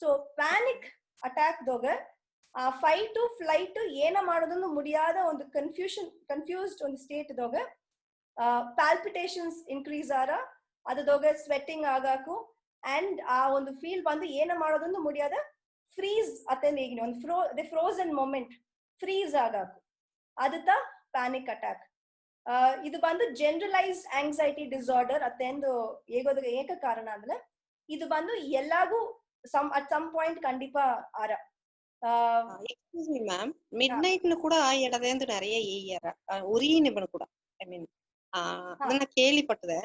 So panic attack ದೋಗ ಆ ಫೈಟು ಫ್ಲೈಟ್ ಏನ ಮಾಡೋದನ್ನು ಮುಡಿಯಾದ ಒಂದು ಕನ್ಫ್ಯೂಸ್ಡ್ ಒಂದು ಸ್ಟೇಟ್ ದೋಗ ಪಾಲ್ಪಿಟೇಷನ್ಸ್ ಇನ್ಕ್ರೀಸ್ ಆರ, ಅದದೋಗ ಸ್ವೆಟ್ಟಿಂಗ್ ಆಗಾಕು ಅಂಡ್ ಆ ಒಂದು ಫೀಲ್ ಬಂದು ಏನ ಮಾಡೋದನ್ನು ಮುಡಿಯಾದ ಫ್ರೀಸ್ ಅತ್ತೆಂದು ಹೇಗಿನ ಒಂದು ಫ್ರೋಸನ್ ಮೊಮೆಂಟ್ ಫ್ರೀಸ್ ಆಗಾಕು ಅದತ್ತ ಪ್ಯಾನಿಕ್ ಅಟ್ಯಾಕ್. ಇದು ಬಂದು ಜನರಲೈಸ್ಡ್ ಆಂಗ್ಸೈಟಿ ಡಿಸಾರ್ಡರ್ ಅತ್ತೆಂದು ಹೇಗೋದ ಏಕ ಕಾರಣ ಅಂದ್ರೆ ಇದು ಬಂದು ಎಲ್ಲಾಗೂ ಅಟ್ ಸಮ್ ಪಾಯಿಂಟ್ ಖಂಡಿತ ಆರ. எக்ஸ்கியூஸ் மீ மேம், மிட் நைட்ல கூட ஆயிடதேந்து நிறைய ஏய்யார ಉರಿಯಿನ ಕೂಡ ಐ ಮೀನ್ ಅದನ್ನ ಕೇಳಿಪಟ್ಟದೆ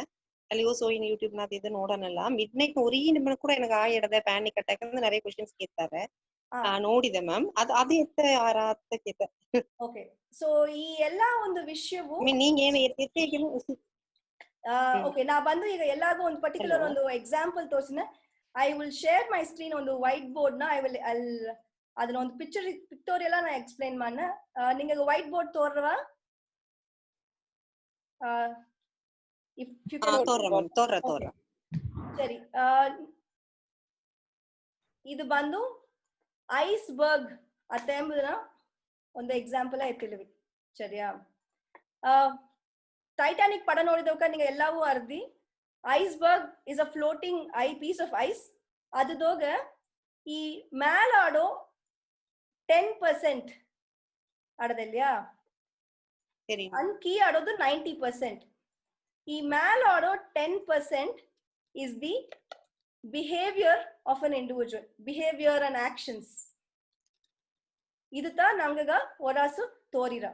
ಅಲ್ಲಿ ಸೋಯಿನ ಯೂಟ್ಯೂಬ್ ನಾದ ಇದು ನೋಡೋಣಲ್ಲ. ಮಿಡ್ ನೈಟ್ ಉರಿಯಿನ ಕೂಡ ನನಗೆ ಆಯಿಡದೆ ಪ್ಯಾನಿಕ್ ಅಟ್ಯಾಕ್ ಅಂದ್ರೆ நிறைய ಕ್ವೆಶ್ಚನ್ಸ್ ಕೇಳ್ತಾರೆ. ನೋಡಿದೆ ಮ್ಯಾಮ್. ಅದು ಎತ್ತೆ ಅರ್ಥಕ್ಕೆ ಓಕೆ. ಸೊ ಈ ಎಲ್ಲ ಒಂದು ವಿಷಯವು ನೀವೇನು ಓಕೆ, ನಾ ಬಂದು ಈಗ ಎಲ್ಲಾರ್ಗು ಒಂದು ಪರ್ಟಿಕ್ಯುಲರ್ ಒಂದು ಎಕ್ಸಾಂಪಲ್ ತೋರಿಸಿನ. I will share my screen ಒಂದು ವೈಟ್ ಬೋರ್ಡ್ ನ. ಅದನ್ನ ಒಂದು ಪಿಕ್ಟೋರಿಯಲ್ ನಾ ಎಕ್ಸ್ಪ್ಲೈನ್ ಮಾಡ್ನ. ನಿಂಗೆ ವೈಟ್ ಬೋರ್ಡ್ ತೋರ್ವಾ? ಇಫ್ ಯು ಕ್ಯಾನ್ ತೋರ. ಸರಿ. ಇದು ಬಂದು ಐಸ್ಬರ್ಗ್ ಅತ್ತ ಎಂಬುದನ್ನ ಒಂದು ಎಕ್ಸಾಂಪಲ್ ಎತ್ತಿಲ್ವಿ. ಸರಿಯಾ? ಟೈಟಾನಿಕ್ ಪಡ ನೋಡಿದವಕ ನಿಂಗೆ ಎಲ್ಲವೂ ಅರ್ದಿ. Iceberg is a floating piece of ice. ಅದದೋಗ ಈ ಮ್ಯಾಲ ಆಡೋ 10% ಆಡದಲ್ಯಾ, ಅನ್ಕಿ ಆಡೋದು 90%. ಈ ಮ್ಯಾಲ ಆಡೋ 10% is the behavior of an individual, behavior and actions. ಇದುತ್ತ ನಂಗಗ ಒರಾಸು ತೋರಿರ.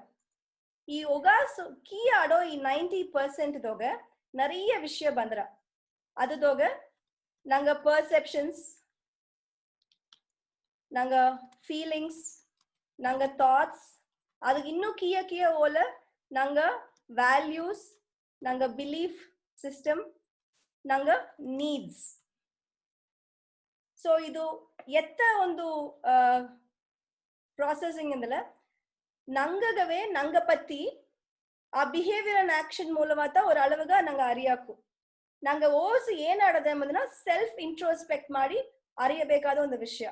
ಈ ಒಗಾಸು ಕೀ ಆಡೋ ಈ 90% ದೋಗ ನರಿಯ ವಿಷಯ ಬಂದ್ರ. ಅದದೋಗ ನಂಗ ಪರ್ಸೆಪ್ಷನ್ಸ್, ನಂಗ ಫೀಲಿಂಗ್ಸ್, ನಂಗ ಥಾಟ್ಸ್, ಅದು ಇನ್ನೂ ಕಿಯ ಓಲ ನಂಗ ವ್ಯಾಲ್ಯೂಸ್, ನಂಗ ಬಿಲೀಫ್ ಸಿಸ್ಟಮ್, ನಂಗ ನೀಡ್ಸ್. ಸೊ ಇದು ಎತ್ತ ಒಂದು ப்ராசஸிங் இதுல நங்ககவே நங்க பத்தி ಆ ಬಿಹೇವಿಯರ್ ಅಂಡ್ ಆಕ್ಷನ್ ಮೂಲವಾತ ஒரு அளவுಗ ನಂಗ ಅರಿಯಾಕು. ನಂಗ ಓಸು ಏನಾಡದೆ ಎಂಬುದನ್ನ ಸೆಲ್ಫ್ ಇಂಟ್ರೋಸ್ಪೆಕ್ಟ್ ಮಾಡಿ ಅರಿಯಬೇಕಾದ ಒಂದು ವಿಷಯ.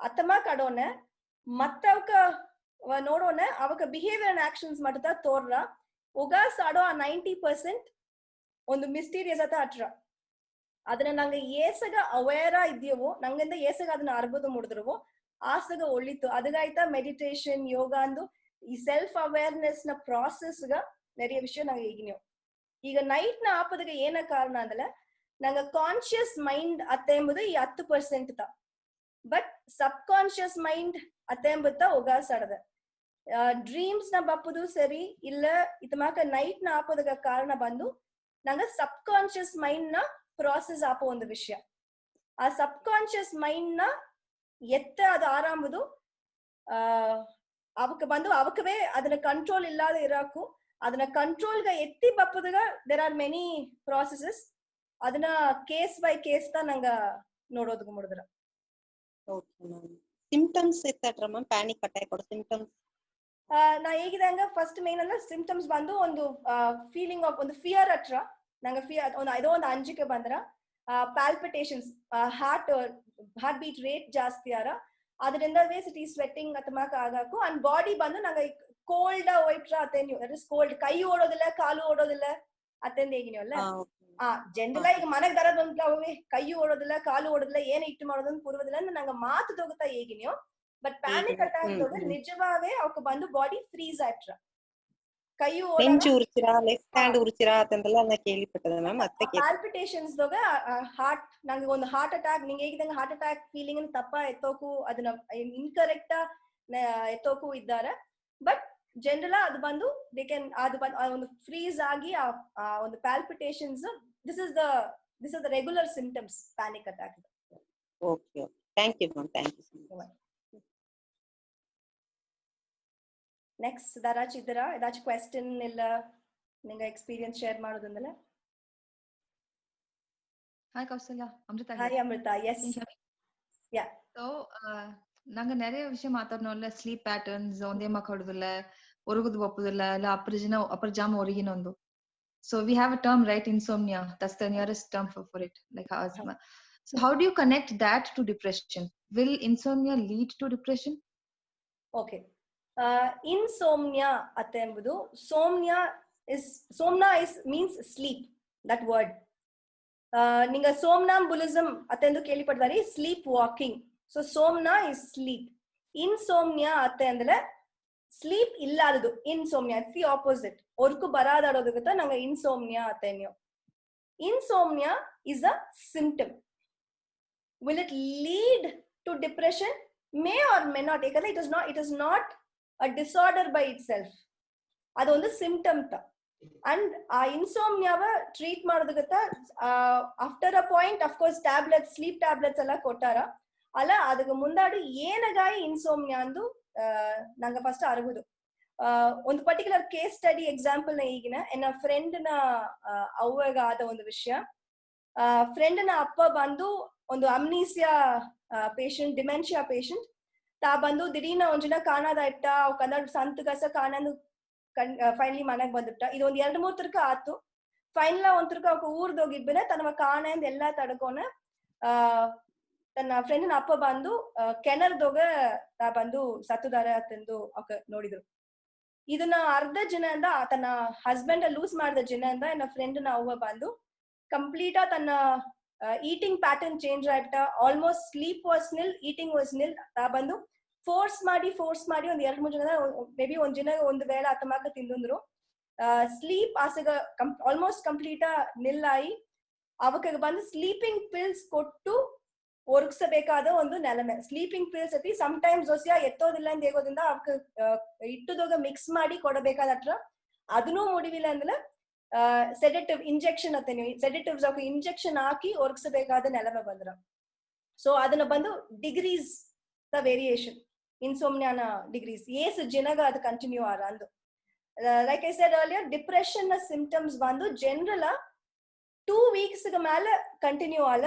ಅತ್ತಮ ಕಡೋನ ಮತ್ತವಕ ನೋಡೋಣ ಅವಕ ಬಿಹೇವಿಯರ್ ಅಂಡ್ ಆಕ್ಷನ್ಸ್ ಮಟ್ಟದ ತೋರ್ರ ಒಗಾಸ್ ಆಡೋ ಆ 90% ಒಂದು ಮಿಸ್ಟೀರಿಯಸ್ ಆತ ಅಟ್ರ. ಅದನ್ನ ನಂಗೆ ಏಸಗ ಅವೇರ ಇದೆಯವೋ, ನಂಗಿಂದ ಏಸಗ ಅದನ್ನ ಅರ್ಬೋದು ಮುಡಿದ್ರವೋ ಆಸಗ ಒಳ್ಳಿತ್ತು. ಅದಗಾಯ್ತಾ ಮೆಡಿಟೇಷನ್ ಯೋಗ ಅಂದು ಈ ಸೆಲ್ಫ್ ಅವೇರ್ನೆಸ್ ನ ಪ್ರಾಸೆಸ್ಗ நிறைய விஷயம் நாங்க ಈಗಿನೋ. ಈಗ ನೈಟ್ ನ ಆಪದಗೆ ಏನ ಕಾರಣ ಅಂದ್ರೆ ನಂಗ ಕಾನ್ಶಿಯಸ್ ಮೈಂಡ್ ಅತ್ತ ಎಂಬುದು ಈ 10% ತ. ಬಟ್ ಸಬ್ ಕಾನ್ಶಿಯಸ್ ಮೈಂಡ್ ಅತ್ತ ಎಂಬುತ್ತ ಒಗಾಸ್ ಆಡದ. ಡ್ರೀಮ್ಸ್ ನ ಬಪ್ಪುದು ಸರಿ ಇಲ್ಲ ಇತಮಾಕ ನೈಟ್ ನ ಆಪದಗ ಕಾರಣ ಬಂದು ನಂಗ ಸಬ್ ಕಾನ್ಶಿಯಸ್ ಮೈಂಡ್ ನ ಪ್ರಾಸೆಸ್ ಆಪೋ ಒಂದು ವಿಷಯ. ಆ ಸಬ್ ಕಾನ್ಶಿಯಸ್ ಮೈಂಡ್ ನ ಎತ್ತ ಅದು ಆರಂಭದು ಅವಕ್ಕೆ ಬಂದು ಅವಕವೇ ಅದನ್ನ ಕಂಟ್ರೋಲ್ ಇಲ್ಲದೆ ಇರಾಕು. ಅದನ್ನ ಕಂಟ್ರೋಲ್ಗ ಎತ್ತಿ ಬಪ್ಪದಾಗ ದೇರ್ ಆರ್ ಮೆನಿ ಪ್ರಾಸೆಸಸ್. ಅದನ್ನ ಕೇಸ್ ಬೈ ಕೇಸ್ ತ ನಂಗ ನೋಡೋದಕ್ಕೆ ಮುಡಿದ್ರ. ಸಿಂಪ್ಟಮ್ಸ್ ಇತ್ತಟ್ರ ಮ್ಯಾಮ್ ಪ್ಯಾನಿಕ್ ಅಟ್ಯಾಕ್ ಕೊಡೋ ಸಿಂಪ್ಟಮ್ಸ್ ನಾ ಹೇಗಿದಂಗ ಫಸ್ಟ್ ಮೇನ್ ಅಂದ್ರೆ ಸಿಂಪ್ಟಮ್ಸ್ ಬಂದು ಒಂದು ಫೀಲಿಂಗ್ ಆಫ್ ಒಂದು ಫಿಯರ್ ಅಟ್ರ. ನಂಗೆ ಫಿಯರ್ ಇದೋ ಒಂದು ಅಂಜಿಕೆ ಬಂದ್ರ, ಪಾಲ್ಪಿಟೇಷನ್ಸ್, ಹಾರ್ಟ್ ಬೀಟ್ ರೇಟ್ ಜಾಸ್ತಿ ಆರ, ಅದರಿಂದ ವೇಸಿಟಿ ಸ್ವೆಟ್ಟಿಂಗ್ ಅಥವಾ ಆಗಾಕು. ಅಂಡ್ ಬಾಡಿ ಬಂದು ನಂಗೆ ಕೋಲ್ಡ್ ಹೋಯ್ಟ್ರ ಅತ್ತೇನು ದಟ್ ಇಸ್ ಕೋಲ್ಡ್. ಕೈ ಓಡೋದಿಲ್ಲ, ಕಾಲು ಓಡೋದಿಲ್ಲ ಅತ್ತೆಂದು ಹೇಗಿನೋ ಅಲ್ಲ. ಜನರಲ್ ಈಗ ಮನೆಗ್ ದರದ ಬಂದ್ಲ ಅವೇ ಕೈ ಓಡೋದಿಲ್ಲ, ಕಾಲು ಓಡೋದಿಲ್ಲ, ಏನ್ ಇಟ್ಟು ಮಾಡೋದನ್ನ ಪೂರ್ವದಿಲ್ಲ ಅಂದ್ರೆ ನಂಗೆ ಮಾತು ತಗೋತಾ ಹೇಗಿನೋ. ಬಟ್ ಪ್ಯಾನಿಕ್ ಅಟ್ಯಾಕ್ ತೋಗ ನಿಜವಾವೇ ಅವಕ್ಕೆ ಬಂದು ಬಾಡಿ ಫ್ರೀಸ್ ಆಟ್ರ. ಕೈ ನೆಂಚು ಉರ್ಚಿರಾ, ಲೆಫ್ಟ್ ಹ್ಯಾಂಡ್ ಉರ್ಚಿರಾ ಅಂತಂದೆಲ್ಲ ನಾ ಕೇಳಿಪಟ್ಟದ ಮ್ಯಾಮ್. ಪಾಲ್ಪಿಟೇಷನ್ಸ್ ದೋಗ ಹಾರ್ಟ್ ನಂಗೆ ಒಂದು ಹಾರ್ಟ್ ಅಟ್ಯಾಕ್ ನಿಂಗೆ ಹೇಗಿದಂಗ ಹಾರ್ಟ್ ಅಟ್ಯಾಕ್ ಫೀಲಿಂಗ್ ತಪ್ಪ ಎತ್ತೋಕು ಅದನ್ನ ಇನ್ಕರೆಕ್ಟ್ ಎತ್ತೋಕು ಇದ್ದಾರೆ. ಬಟ್ ಜನರಲ್ ಅದು ಬಂದು ದೇ ಕ್ಯಾನ್ ಅದು ಒಂದು ಫ್ರೀಸ್ ಆಗಿ ಆ ಒಂದು palpitations this is the regular symptoms panic attack. Okay, thank you ma'am, thank you so much. Next ದಾರಾಚಿ ಇದ್ದೀರಾ? ಏದಾச்சும் ಕ್ವೆಶ್ಚನ್ ಇಲ್ಲ ನಿಂಗ ಎಕ್ಸ್ಪೀರಿಯನ್ಸ್ ಶೇರ್ ಮಾಡೋದಂದ್ರೆ? Hi Kausalya, Amrita. Hi Amrita. Yes yeah. So நாங்க நிறைய விஷயம் ಮಾತಾಡೋಲ್ಲ. ಸ್ಲೀಪ್ ಪ್ಯಾಟರ್ನ್ಸ್ ಒಂದೇ ಮಾತಾಡೋದಿಲ್ಲ, ಒರಗುದು ಒಪ್ಪುದಿಲ್ಲ, ಇಲ್ಲ ಅಪರಜಾಮ ಒರಗಿನೊಂದು. So we have a term, right? Insomnia. That's the nearest term for it, like asthma. So how do you connect that to depression? Will insomnia lead to depression? Okay. Insomnia ಅತ್ತೆ ಎಂಬುದು somnia is means sleep, that word. ನಿಂಗ somnambulism ಅತ್ತೆಂದು ಕೇಳಿಪಟ್ಟಿದ್ದಾರೆ, sleep walking. So somna is sleep. Insomnia ಅತ್ತೆ ಅಂದ್ರೆ sleep ಇಲ್ಲದದು insomnia. It's the opposite. ಒರ್ಕು ಬರಾದಾಡೋದಕ್ಕೆ ನಂಗೆ insomnia ಅತ್ತೆನ್ಯೋ. Insomnia is a symptom. Will it lead to depression? May or may not. ಯಾಕಂದ್ರೆ it is not a disorder by itself. ಅದೊಂದು symptom ತ. ಅಂಡ್ ಆ ಇನ್ಸೋಮ್ನಿಯಾವ ಟ್ರೀಟ್ ಮಾಡೋದಕ್ಕ after a point of course tablets, sleep tablets ಎಲ್ಲ ಕೊಟ್ಟಾರ. ಅಲ್ಲ ಅದಕ್ಕೆ ಮುಂದಾಡು ಏನಗಾಯಿ ಇನ್ಸೋಮ್ನಿಯಾ ಅಂದು ನಂಗೆ ಫಸ್ಟ್ ಅರಗುದು. ಒಂದು ಪರ್ಟಿಕ್ಯುಲರ್ ಕೇಸ್ ಸ್ಟಡಿ ಎಕ್ಸಾಂಪಲ್ ನ ಈಗಿನ ಎನ್ನ ಫ್ರೆಂಡ್ ನ ಅವ್ವಗ ಆದ ಒಂದು ವಿಷಯ. ಫ್ರೆಂಡ್ ನ ಅಪ್ಪ ಬಂದು ಒಂದು ಅಮ್ನೀಸಿಯಾ ಪೇಷಂಟ್, ಡಿಮೆನ್ಷಿಯಾ ಪೇಷಂಟ್. ತಾ ಬಂದು ದಿಢೀರ್ನ ಒಂದಿನ ಕಾಣಾದ ಇಟ್ಟ ಅವ್ ಕನ್ನಡ ಸಂತಗಸ ಕಾಣಂದು ಫೈನಲಿ ಮನೆಗ್ ಬಂದಿಟ್ಟ. ಇದು ಒಂದ್ 2-3 ತರ್ಕ ಆತು. ಫೈನಲ್ ಒಂದ್ ತರ್ಕ ಅವ್ಕ ಊರ್ದೋಗಿಬ್ಬನ ತನ್ನ ಕಾಣಂದ್ ಎಲ್ಲಾ ತಡ್ಕೊನ ತನ್ನ ಫ್ರೆಂಡ್ ನ ಅಪ್ಪ ಬಂದು ಕೆನರ್ದೋಗ ತಾ ಬಂದು ಸತ್ತುದಾರ ಅಂತಂದು ಅವಕ ನೋಡಿದ್ರು. ಇದನ್ನ ಅರ್ಧ ಜನದಿಂದ ತನ್ನ ಹಸ್ಬೆಂಡ್ ಲೂಸ್ ಮಾಡಿದ ಜನದಿಂದ ನನ್ನ ಫ್ರೆಂಡ್ ನ ಅವ್ವ ಬಂದು ಕಂಪ್ಲೀಟಾ ತನ್ನ ಈಟಿಂಗ್ ಪ್ಯಾಟರ್ನ್ ಚೇಂಜ್ ಆಯ್ತಾ. Almost sleep was nil, eating was nil. ತಾ ಬಂದು ಫೋರ್ಸ್ ಮಾಡಿ ಒಂದ್ 2-3 ಜನ ಮೇ ಬಿ ಒಂದ್ ಜನ ಒಂದು ವೇಳೆ ಆತಮಾಕ ತಿಂದ್ರು. ಸ್ಲೀಪ್ ಆಸೆಗ ಆಲ್ಮೋಸ್ಟ್ ಕಂಪ್ಲೀಟಾ ನಿಲ್ಲಾಯಿ. ಅವಕ್ಕೆ ಬಂದು ಸ್ಲೀಪಿಂಗ್ ಪಿಲ್ಸ್ ಕೊಟ್ಟು ಒರ್ಗಿಸಬೇಕಾದ ಒಂದು ನೆಲಮೆ. ಸ್ಲೀಪಿಂಗ್ ಪಿಲ್ಸ್ ಐತಿ ಸಮ್ಟೈಮ್ಸ್ ಹೊಸ ಎತ್ತೋದಿಲ್ಲ ಅಂತ ಹೇಗೋದ್ರಿಂದ ಅವಕ್ಕೆ ಇಟ್ಟದೋಗ ಮಿಕ್ಸ್ ಮಾಡಿ ಕೊಡಬೇಕಾದಟ್ರ ಅದನ್ನೂ ಮುಡಿವಿಲ್ಲ ಅಂದ್ರೆ ಸೆಡೆಟಿವ್ ಇಂಜೆಕ್ಷನ್ ಅತ್ತೆ ನೀವು ಸೆಡೆಟಿವ್ಸ್ ಅವಕ್ಕೆ ಇಂಜೆಕ್ಷನ್ ಹಾಕಿ ಒರ್ಗಿಸಬೇಕಾದ ನೆಲಮೆ ಬಂದ್ರ. ಸೊ ಅದನ್ನ ಬಂದು ಡಿಗ್ರೀಸ್ ದ ವೇರಿಯೇಷನ್ ಇನ್ಸೋಮ್ನಿಯಾನ ಡಿಗ್ರೀಸ್ ಏಸ್ ಜನಗ ಅದು ಕಂಟಿನ್ಯೂ ಆರ ಅಂದು. Like I said earlier, depression ನ ಸಿಂಪ್ಟಮ್ಸ್ ಬಂದು ಜನರಲ್ 2 weeks ಮೇಲೆ ಕಂಟಿನ್ಯೂ ಆಲ.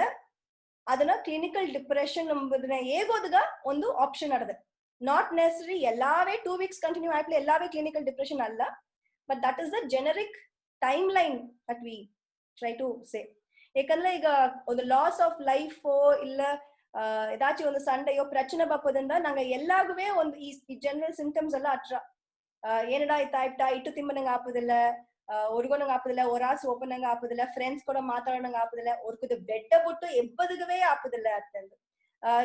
ಅದನ್ನ ಕ್ಲಿನಿಕಲ್ ಡಿಪ್ರೆಷನ್ ಎಂಬುದನ್ನ ಹೇಗೋದ್ಗ ಒಂದು ಆಪ್ಷನ್ ಅಡದೆ. ನಾಟ್ ನೆಸರಿ ಎಲ್ಲಾವೇ 2 weeks ಕಂಟಿನ್ಯೂ ಆಯ್ತು ಎಲ್ಲಾವೇ ಕ್ಲಿನಿಕಲ್ ಡಿಪ್ರೆಷನ್ ಅಲ್ಲ. But that is the generic timeline that we try to say. ಯಾಕಂದ್ರೆ ಈಗ ಒಂದು ಲಾಸ್ ಆಫ್ ಲೈಫ್ ಇಲ್ಲ ಏದಾಚಿ ಒಂದು ಸಂಡೆಯೋ ಪ್ರಚನೆ ಬಪ್ಪದಿಂದ ನಂಗೆ ಎಲ್ಲಾಗುವೆ ಒಂದು ಈ ಜನರಲ್ ಸಿಂಪ್ಟಮ್ಸ್ ಎಲ್ಲ ಅಟ್ರ ಏನಡಾ ಇತ್ತ ಇಟ್ಟು ತಿಮ್ಮನಂಗ ಆಪದಿಲ್ಲ, ಒರ್ಗೋನಂಗ ಆಪದಿಲ್ಲ, ಒರಾಸ್ ಓಪನಂಗ ಆಪದಿಲ್ಲ, ಫ್ರೆಂಡ್ಸ್ ಕೂಡ ಮಾತಾಡೋಣಂಗ ಆಪದಿಲ್ಲ, ಒರ್ಕುದು ಬೆಡ್ಡ ಬಿಟ್ಟು ಎಬ್ಬದಗವೇ ಆಪದಿಲ್ಲ ಅಂತಂದು.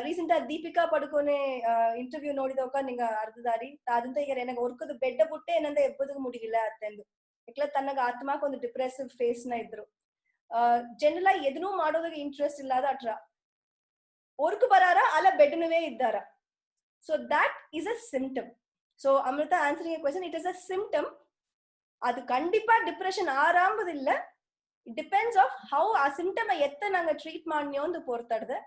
ರೀಸೆಂಟ್ ದೀಪಿಕಾ ಪಡುಕೋನೆ ಇಂಟರ್ವ್ಯೂ ನೋಡಿದವಕ ನಿಂಗ ಅರ್ಧದಾರಿ ಅದಂತ ಈಗ ನನಗೆ ಒರ್ಕುದು ಬೆಡ್ಡ ಬಿಟ್ಟೆ ಏನಂದ ಎಬ್ಬದಗ ಮುಡಿಗಿಲ್ಲ ಅಂತಂದು. ಯಾಕಂದ್ರೆ ತನ್ನಗ ಆತ್ಮಕ್ ಒಂದು ಡಿಪ್ರೆಸಿವ್ ಫೇಸ್ ನ ಇದ್ರು. ಜನರಲ್ ಆಗಿ ಎದನ್ನೂ ಮಾಡೋದಕ್ಕೆ ಇಂಟ್ರೆಸ್ಟ್ ಇಲ್ಲದ ಅಟ್ರ ಒರ್ಕು ಬರಾರ ಅಲ್ಲ ಬೆಡ್ನವೇ ಇದ್ದಾರ. So that is a symptom. So Amrita answering a question, it is a symptom. ಅದು ಖಂಡಿತ ಡಿಪ್ರೆಷನ್ ಆರಂಭದಿಲ್ಲ. ಇಟ್ ಡಿಪೆಂಡ್ಸ್ ಆಫ್ ಹೌ ಆ ಸಿಂಪ್ಟಮ್ ಎತ್ತ ನಂಗೆ ಟ್ರೀಟ್ ಮಾಡಿ ಒಂದು ಪೋರ್ತಾಡ್ದೆ.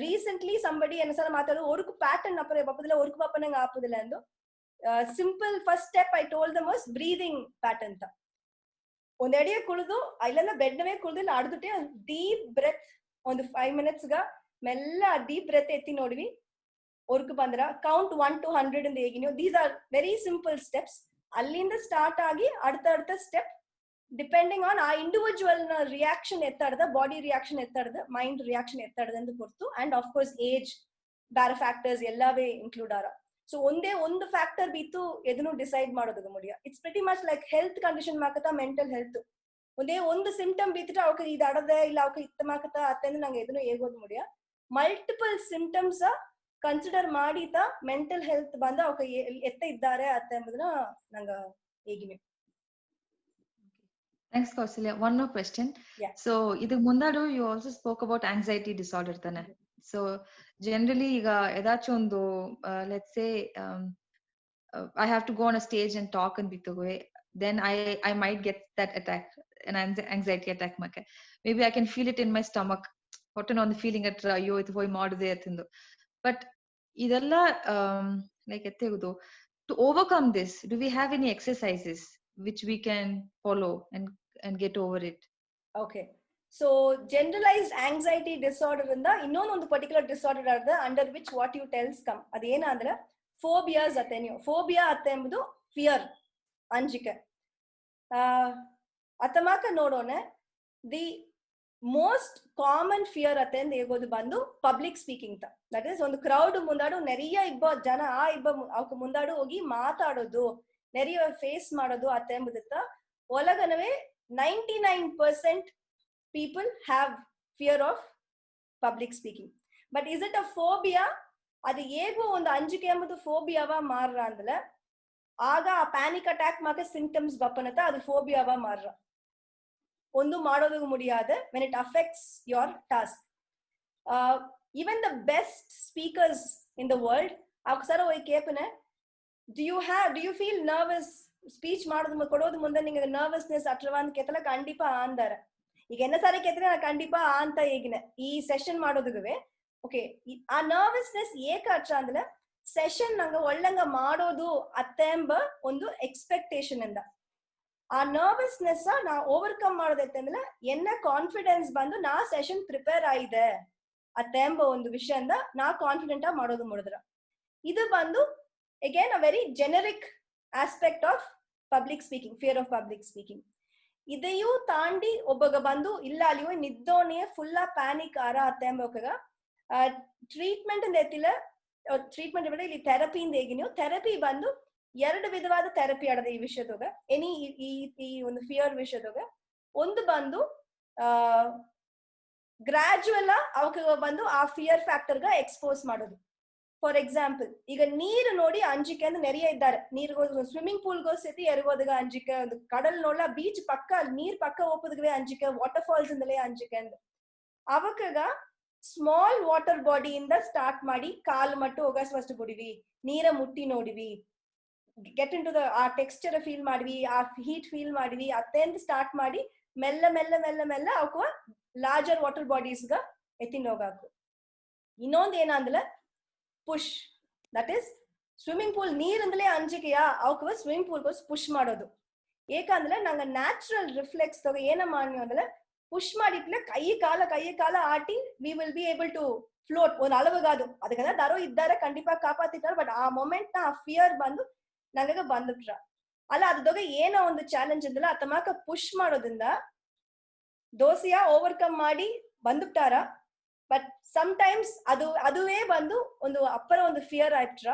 ರೀಸೆಂಟ್ಲಿ ಸಂಬಡಿ ಏನಸಲ ಮಾತಾಡೋದು ಒರ್ಕು ಪ್ಯಾಟರ್ನ್ ಅಪ್ಪರೆ ಬಪ್ಪದಿಲ್ಲ, ಒರ್ಕು ಪಾಪನಂಗೆ ಆಪದಿಲ್ಲ ಅಂದು. Simple first step I told dum was breathing pattern ಅಂತ. ಒಂದ್ ಅಡಿಗೆ ಕುಳಿದು ಇಲ್ಲೆಲ್ಲ ಬೆಡ್ನವೇ ಕುಳಿದಿಲ್ಲ ಆಡ್ದುಟ್ಟೆ ಡೀಪ್ ಬ್ರೆತ್ ಒಂದು 5 minutes ಮೆಲ್ಲ ಡೀಪ್ ಬ್ರೆತ್ ಎತ್ತಿ ನೋಡ್ವಿ. ಒರ್ಕು ಬಂದ್ರ ಕೌಂಟ್ 1 to 100 ಅಂತ ಹೇಗಿ ನೀವು. These are very simple steps. ಅಲ್ಲಿಂದ ಸ್ಟಾರ್ಟ್ ಆಗಿ ಅಡ್ತ ಸ್ಟೆಪ್ ಡಿಪೆಂಡಿಂಗ್ ಆನ್ ಆ ಇಂಡಿವಿಜುವಲ್ ನ ರಿಯಾಕ್ಷನ್ ಎತ್ತಾಡ್ದ, ಬಾಡಿ ರಿಯಾಕ್ಷನ್ ಎತ್ತಾಡ್ದ, ಮೈಂಡ್ ರಿಯಾಕ್ಷನ್ ಎತ್ತಾಡ್ದಂದು ಕೊಡ್ತು. ಅಂಡ್ ಆಫ್ ಕೋರ್ಸ್ ಏಜ್ ಬೇರೆ ಫ್ಯಾಕ್ಟರ್ಸ್ ಎಲ್ಲವೇ ಇನ್ಕ್ಲೂಡ್ ಆರ. ಸೊ ಒಂದೇ ಒಂದು ಫ್ಯಾಕ್ಟರ್ ಬಿತ್ತು ಎದನ್ನು ಡಿಸೈಡ್ ಮಾಡೋದು ಮುಡಿಯ. It's pretty much like health condition ಮಾಕತ್ತ ಮೆಂಟಲ್ ಹೆಲ್ತ್. ಒಂದೇ ಒಂದು ಸಿಂಪ್ಟಮ್ ಬಿತ್ತಿട്ട് ಅವಕ್ಕೆ ಇದು ಅಡದೆ ಇಲ್ಲ ಅವಕ್ಕೆ ಇತ್ತ ಮಾಕತ್ತ ಅತ್ತಂದು ನಂಗೆ ಎದನ್ನು ಹೇಗೋದು ಮುಡಿಯ. ಮಲ್ಟಿಪಲ್ ಸಿಂಪ್ಟಮ್ಸ್ ಕನ್ಸಿಡರ್ ಮಾಡಿತ ಮೆಂಟಲ್ ಹೆಲ್ತ್ ಬಂದ ಅವಕ್ಕೆ ಎತ್ತ ಇದ್ದಾರೆ ಅತ್ತ ಎಂಬುದನ್ನ ನಂಗೆ ಹೇಗಿನಿ. Thanks, Kausalya. One more question. Yeah. So, idak mundadu you also spoke about anxiety disorder tane. So, generally iga edachu ondu let's say I have to go on a stage and talk and bitogwe, then I might get that attack, an anxiety attack make. Maybe I can feel it in my stomach. What on the feeling at ayyo idu hoy madude attindu. But idella like ettegudu, to overcome this, do we have any exercises which we can follow and get over it? Okay. So generalized anxiety disorder inda ಇನ್ನೊಂದು particular disorder ಅದ under which what you tells come. ಅದೇನಂದ್ರೆ phobias ಅತ್ತೆ. ನೀವು phobia ಅತ್ತೆ ಎಂಬುದು fear, ಅಂಜಿಕೆ. ಅತಮಾಕ ನೋಡೋಣ the most common fear ಅತ್ತೆ ಅಂತ ಹೇಗೋದು ಬಂದು ಪಬ್ಲಿಕ್ ಸ್ಪೀಕಿಂಗ್ ತ. ದಟ್ ಇಸ್ ಒಂದು ಕ್ರೌಡ್ ಮುಂದಾಡು ನೆರಿಯ ಜನ ಅವಕ್ಕೆ ಮುಂದಾಡು ಹೋಗಿ ಮಾತಾಡೋದು, ನೆರಿಯ ಫೇಸ್ ಮಾಡೋದು ಅತ್ತೆ ಎಂಬುದತ್ತ ಒಳಗನವೇ 99% people have fear of public speaking. But is it a phobia? ಅದು ಹೇಗೋ ಒಂದು ಅಂಜಿಕೆ ಎಂಬುದು ಫೋಬಿಯಾವ ಮಾರ್ರ ಅಂದಲ ಆಗ ಆ ಪ್ಯಾನಿಕ್ ಅಟ್ಯಾಕ್ ಮಾಕ ಸಿಂಪ್ಟಮ್ಸ್ ಬಪ್ಪನತ ಅದು ಫೋಬಿಯಾವ ಮಾರ್ರ ಒಂದು ಮಾಡೋದು ಮುಡಿಯಾದ when it affects your task. Even the best speakers in the world ಅವಸರ ಹೋಯ್ ಕೇಪನೆ do you feel nervous speech ಮಾಡೋದು ಕೊಡೋದು ಮುಂದೆ ನಿಂಗೆ ನರ್ವಸ್ನೆಸ್ ಅಟ್ರವ ಅಂತ ಕೇತಲ ಖಂಡಿಪ ಅಂದಾರ. ಈಗ ಎನ್ನ ಸಾರಿ ಕೇತನೆ ಖಂಡಿಪ ಅಂತ ಈಗಿನ ಈ ಸೆಷನ್ ಮಾಡೋದುಗುವೆ ಓಕೆ ಆ ನರ್ವಸ್ನೆಸ್ ಏಕಾಚ ಅಂದ್ರೆ ಸೆಷನ್ ನಂಗೆ ಒಳ್ಳಂಗ ಮಾಡೋದು ಅತ್ತೆಂಬ ಒಂದು ಎಕ್ಸ್ಪೆಕ್ಟೇಷನ್ ಇಂದ ಆ ನರ್ವಸ್ನೆಸ್ ನಾ ಓವರ್ಕಮ್ ಮಾಡೋದೈತಂದ್ರೆ ಎನ್ನ ಕಾನ್ಫಿಡೆನ್ಸ್ ಬಂದು ನಾ ಸೆಷನ್ ಪ್ರಿಪೇರ್ ಆಗಿದೆ ಅತ್ತೆಂಬ ಒಂದು ವಿಷಯದಿಂದ ನಾ ಕಾನ್ಫಿಡೆಂಟ್ ಆಗಿ ಮಾಡೋದು ಮಾಡಿದ್ರ ಇದು ಬಂದು again a very generic aspect of public speaking fear of public speaking ಇதையೂ ತಾಂಡಿ ಒಬ್ಬಗ ಬಂದು ಇಲ್ಲ ಅಲ್ಲಿಯೋ ನಿದ್ದೋನೆ ಫುಲ್ಲ ಪ್ಯಾನಿಕ್ ಆರ ಅತ್ತೆಂಬಕ ಟ್ರೀಟ್ಮೆಂಟ್ ಎತ್ತಿಲ್ಲ ಟ್ರೀಟ್ಮೆಂಟ್ ಬಿಡ ಇಲ್ಲಿ ಥೆರಪಿಯಿಂದ ಹೇಗಿನೋ ಥೆರಪಿ ಬಂದು 2 ವಿಧವಾದ ಥೆರಪಿ ಆಡದ ಈ ವಿಷಯದಾಗ ಎನಿ ಈ ಒಂದು ಫಿಯರ್ ವಿಷಯದಾಗ ಒಂದು ಬಂದು ಗ್ರಾಜುವಲ್ ಅವಕ ಬಂದು ಆ ಫಿಯರ್ ಫ್ಯಾಕ್ಟರ್ಗ ಎಕ್ಸ್ಪೋಸ್ ಮಾಡೋದು ಫಾರ್ ಎಕ್ಸಾಂಪಲ್ ಈಗ ನೀರು ನೋಡಿ ಅಂಜಿಕೆ ಅಂದ್ರೆ ನೆರೆಯ ಇದ್ದಾರೆ ನೀರ್ಗೋ ಸ್ವಿಮ್ಮಿಂಗ್ ಪೂಲ್ಗೋ ಸತಿ ಎರಗೋದಾಗ ಅಂಜಿಕೆ ಒಂದು ಕಡಲ್ ನೋಡ್ಲ ಬೀಚ್ ಪಕ್ಕ ನೀರ್ ಪಕ್ಕ ಹೋಗೋದಕ್ಕೆ ಅಂಜಿಕೆ ವಾಟರ್ ಫಾಲ್ಸ್ ಇಂದಲೇ ಅಂಜಿಕೆ ಅಂದ್ರೆ ಅವಕಾಗ ಸ್ಮಾಲ್ ವಾಟರ್ ಬಾಡಿಯಿಂದ ಸ್ಟಾರ್ಟ್ ಮಾಡಿ ಕಾಲು ಮಟ್ಟು ಹೋಗಸ್ ಬಿಡಿವಿ ನೀರ ಮುಟ್ಟಿ ನೋಡಿವಿ ಗೆಟ್ ಇನ್ ಟು ದ ಆ ಟೆಕ್ಸ್ಚರ್ ಫೀಲ್ ಮಾಡಿವಿ ಆ ಹೀಟ್ ಫೀಲ್ ಮಾಡಿವಿ ಅತ್ತೆಂದು ಸ್ಟಾರ್ಟ್ ಮಾಡಿ ಮೆಲ್ಲ ಮೆಲ್ಲ ಮೆಲ್ಲ ಮೆಲ್ಲ ಅವಕ್ಕ ಲಾರ್ಜರ್ ವಾಟರ್ ಬಾಡೀಸ್ಗ ಎತ್ತಿನ ಹೋಗಾಕು ಇನ್ನೊಂದ್ ಏನಂದ್ರೆ push that is swimming pool ನೀರಿಂದಲೇ ಅಂಜಿಕೆಯಾ ಅವಕ್ಕ ಸ್ವಿಮ್ಮಿಂಗ್ ಪೂಲ್ ಪುಷ್ ಮಾಡೋದು ಏಕಂದ್ರೆ ನಂಗೆ ನ್ಯಾಚುರಲ್ ರಿಫ್ಲೆಕ್ಸ್ ತಗೋ ಏನ ಮಾಡಿ ಅಂದ್ರೆ ಪುಷ್ ಮಾಡಿಟ್ಲೆ ಕೈ ಕಾಲ ಆಟಿ we will be able to float ಒಂದ್ ಅಳವಗಾದು ಅದಕ್ಕೆ ದಾರೋ ಇದ್ದಾರೆ ಖಂಡಿತ ಕಾಪಾತಿದ್ದಾರೆ ಬಟ್ ಆ ಮೊಮೆಂಟ್ ನ ಆ ಫಿಯರ್ ಬಂದು ನಂಗ ಬಂದ್ಬಿಟ್ರ ಅಲ್ಲ ಅದಾಗ ಏನೋ ಒಂದು ಚಾಲೆಂಜ್ ಇದ್ದಲ್ಲ ತಮಾಕ ಪುಷ್ ಮಾಡೋದ್ರಿಂದ ದೋಸೆಯ ಓವರ್ಕಮ್ ಮಾಡಿ ಬಂದ್ಬಿಟ್ಟಾರ ಬಟ್ ಸಮ್ಟೈಮ್ಸ್ ಅದುವೇ ಬಂದು ಒಂದು ಅಪ್ಪರ ಒಂದು ಫಿಯರ್ ಆಯ್ತ್ರ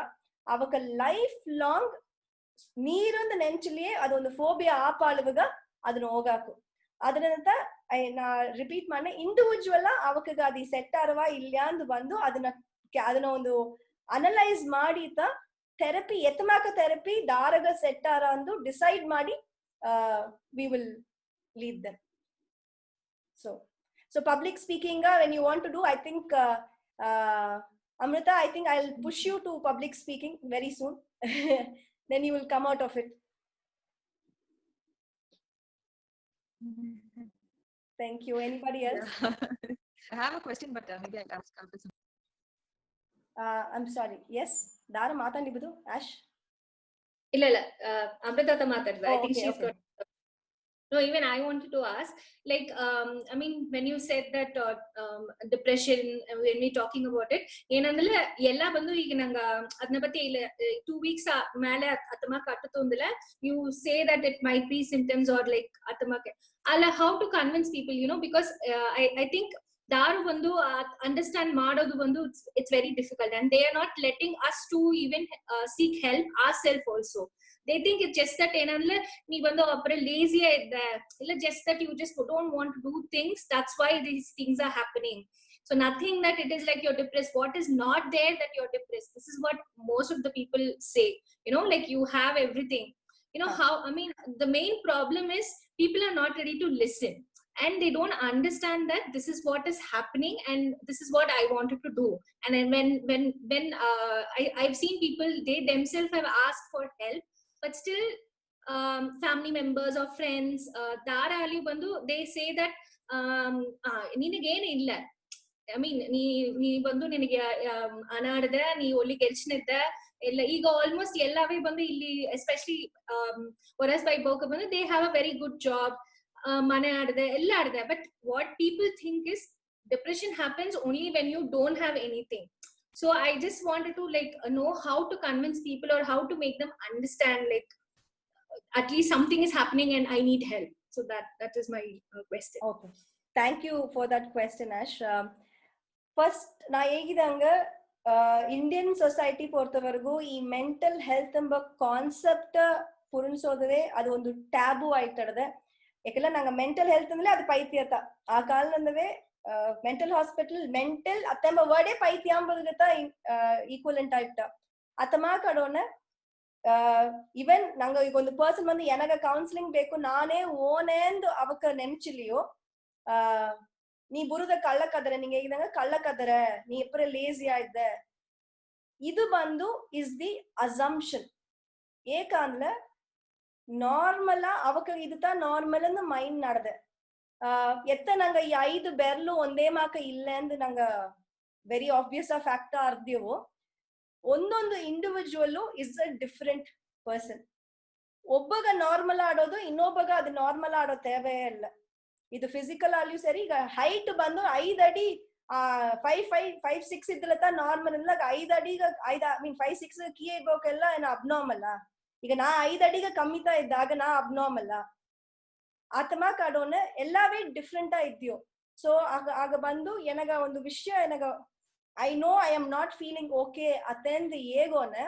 ಅವಕ್ಕ ಲೈಫ್ ಲಾಂಗ್ ನೀರೊಂದು ನೆಂಚಲಿಯೇ ಅದೊಂದು ಫೋಬಿಯಾ ಆಪಾಳುವಾಗ ಅದನ್ನ ಹೋಗಾಕು ಅದರಂತ ನಾ ರಿಪೀಟ್ ಮಾಡಿ ಇಂಡಿವಿಜುವಲ್ ಅವಕಾಗ ಅದು ಸೆಟ್ ಆರವಾ ಇಲ್ಲ ಅಂದು ಬಂದು ಅದನ್ನ ಒಂದು ಅನಲೈಸ್ ಮಾಡಿ ಥೆರಪಿ ಎತ್ತಮಾಕ ಥೆರಪಿ ದಾರಗ ಸೆಟ್ ಆರ ಅಂದು ಡಿಸೈಡ್ ಮಾಡಿ we will lead dum so public speaking when you want to do I think Amrita I think I'll push you to public speaking very soon then you will come out of it. Thank you. Anybody else? I have a question, but maybe I'll ask after some. I'm sorry. Yes, Dara ಮಾತಾಡಿಬಿಡು Ash. ಇಲ್ಲ ಅಮೃತ ಮಾತಾಡಿದ್ರು. I think okay, she's okay. got. No, even I wanted to ask, like, I mean, when you said that depression, when we talking about it, ಏನಂದ್ರೆ ಎಲ್ಲ ಬಂದು ಈಗ ನಂಗ ಅದನ್ನ ಬತ್ತಿ ಇಲ್ಲ 2 weeks ಮೇಲೆ ಅತಮ ಕಟ್ಟುತ್ತಂದಿಲ್ಲ you say that it might be symptoms or like ಅತಮಕ್ಕೆ ಅಲ್ಲ how to convince people, you know, because I think daru bandu understand ಮಾಡೋದು ಬಂದು it's very difficult and they are not letting us to even seek help ourselves also. They think it's just that ಏನಂದ್ರೆ ನೀ ಬಂದು ಅಪ್ಪರ lazy ಇದ್ದೆ ಇಲ್ಲ just that you just don't want to do things, that's why these things are happening. So nothing that it is like you're depressed. What is not there that you're depressed? This is what most of the people say, you know, like you have everything, you know. How, I mean, the main problem is people are not ready to listen and they don't understand that this is what is happening and this is what I wanted to do. And then when I've seen people, they themselves have asked for help, but still family members or friends ದಾರಾಲಿ ಬಂದು they say that ನಿನಗೇನು ಇಲ್ಲ, I mean ನೀ ಬಂದು ನಿನಗೆ ಅನಾಡದೆ ನೀ ಒಳ್ಳೆ ಕೆಲ್ಸನಿದ್ದ ಎಲ್ಲ ಈಗ ಆಲ್ಮೋಸ್ಟ್ ಎಲ್ಲವೇ ಬಂದು ಇಲ್ಲಿ ಎಸ್ಪೆಷಲಿ ಹೊರಸ್ ಬೈ ಬೋಕ ಬಂದು they have a very good job, ಮನೆ ಆಡದೆ ಎಲ್ಲ ಆಡದೆ. But what people think is depression happens only when you don't have anything. So I just wanted to like know how to convince people or how to make them understand like at least something is happening and I need help. So that is my question. Okay, thank you for that question Ash. First ನಾ ಹೇಗಿದಂಗ Indian society ಪೊರ್ತವರೆಗೂ ಈ mental health ಎಂಬ concept ಪುರುಣಿಸೋದೇ ಅದು ಒಂದು tab ಆಯ್ತಡದೆ. ಯಾಕೆಲ್ಲ ನಂಗೆ mental health ಅಂದ್ರೆ ಅದು ಪೈತ್ಯತ ಆ ಕಾಲದಿಂದವೇ mental hospital mental ಅತ್ತೆಂಬ ವರ್ಡೇ ಪೈತಿ ಅಂಬುದಗತ equivalent ಆಯ್ತ ಅತಮ ಕಡೋನ ಇವನ್ ನಂಗ ಈಗ ಒಂದು ಪರ್ಸನ್ ಬಂದು ಎನಗ ಕೌನ್ಸಿಲಿಂಗ್ ಬೇಕು ನಾನೇ ಓನೇಂದು ಅವಕ್ಕ ನೆನ್ಚಿಲಿಯೋ ನೀ ಬುರುದ ಕಳ್ಳಕದ್ರೆ ನಿಂಗೆ ಹೇಗಿದಂಗ ಕಳ್ಳಕದ್ರೆ ನೀ ಎಪ್ಪರ ಲೇಸಿ ಆಯ್ದ ಇದು ಬಂದು ಇಸ್ ದಿ ಅಸಂಪ್ಷನ್. ಏಕಂದ್ರೆ ನಾರ್ಮಲ್ ಅವಕ್ಕ ಇದುತ್ತ ನಾರ್ಮಲ್ ಅಂದು ಮೈಂಡ್ ನಡ್ದೆ ಎತ್ತ ನಂಗ ಈ 5 ಬೆರ್ಲು ಒಂದೇ ಮಾಕ ಇಲ್ಲ ಅಂದ್ ನಂಗ ವೆರಿ ಆಬ್ವಿಯಸ್ ಆ ಫ್ಯಾಕ್ಟ್ ಅರ್ದಿವೋ ಒಂದೊಂದು individual is a different person. ಒಬ್ಬಗ ನಾರ್ಮಲ್ ಆಡೋದು ಇನ್ನೊಬ್ಬಗ ಅದು ನಾರ್ಮಲ್ ಆಡೋ ತೇವೆ ಇಲ್ಲ. ಇದು ಫಿಸಿಕಲ್ ಅಲ್ಲಿಯೂ ಸರಿ. ಈಗ ಹೈಟ್ ಬಂದು 5 ಅಡಿ 5'6" ಇದ್ಲತ್ತ ನಾರ್ಮಲ್ ಇಲ್ಲ. 5 ಅಡಿಗ 5'6" ಕೀ ಇರ್ಬೇಕೆಲ್ಲ ಏನ ಅಬ್ನಾರ್ಮಲ್. ಈಗ ನಾ 5 ಅಡಿಗ ಕಮ್ಮಿತಾ ಇದ್ದಾಗ ನಾ ಅಬ್ನಾರ್ಮಲ್. ಆತಮ ಕಾಡೋನ ಎಲ್ಲಾವೇ ಡಿಫ್ರೆಂಟ್ ಇದ್ಯೋ. ಸೊ ಆಗ ಬಂದು ಎನಗ ಒಂದು ವಿಷಯ ಎನಗ I know I am not feeling okay attend the egone.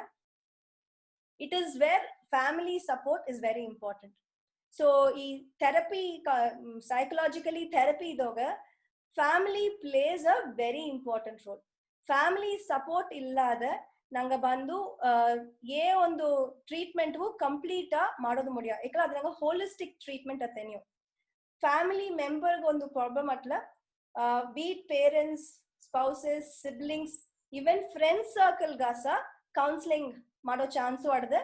It is where family support is very important. So therapy psychologically therapy doga family plays a very important role. Family support illada nanga bandu ye ondu treatment gu complete madodu mudiya. Ekla adraga holistic treatment attenyo. Family member gu ondu problem atla be it parents, spouses, siblings, even friend circle gasa counseling ಮಾಡೋ chance ಆಡದೆ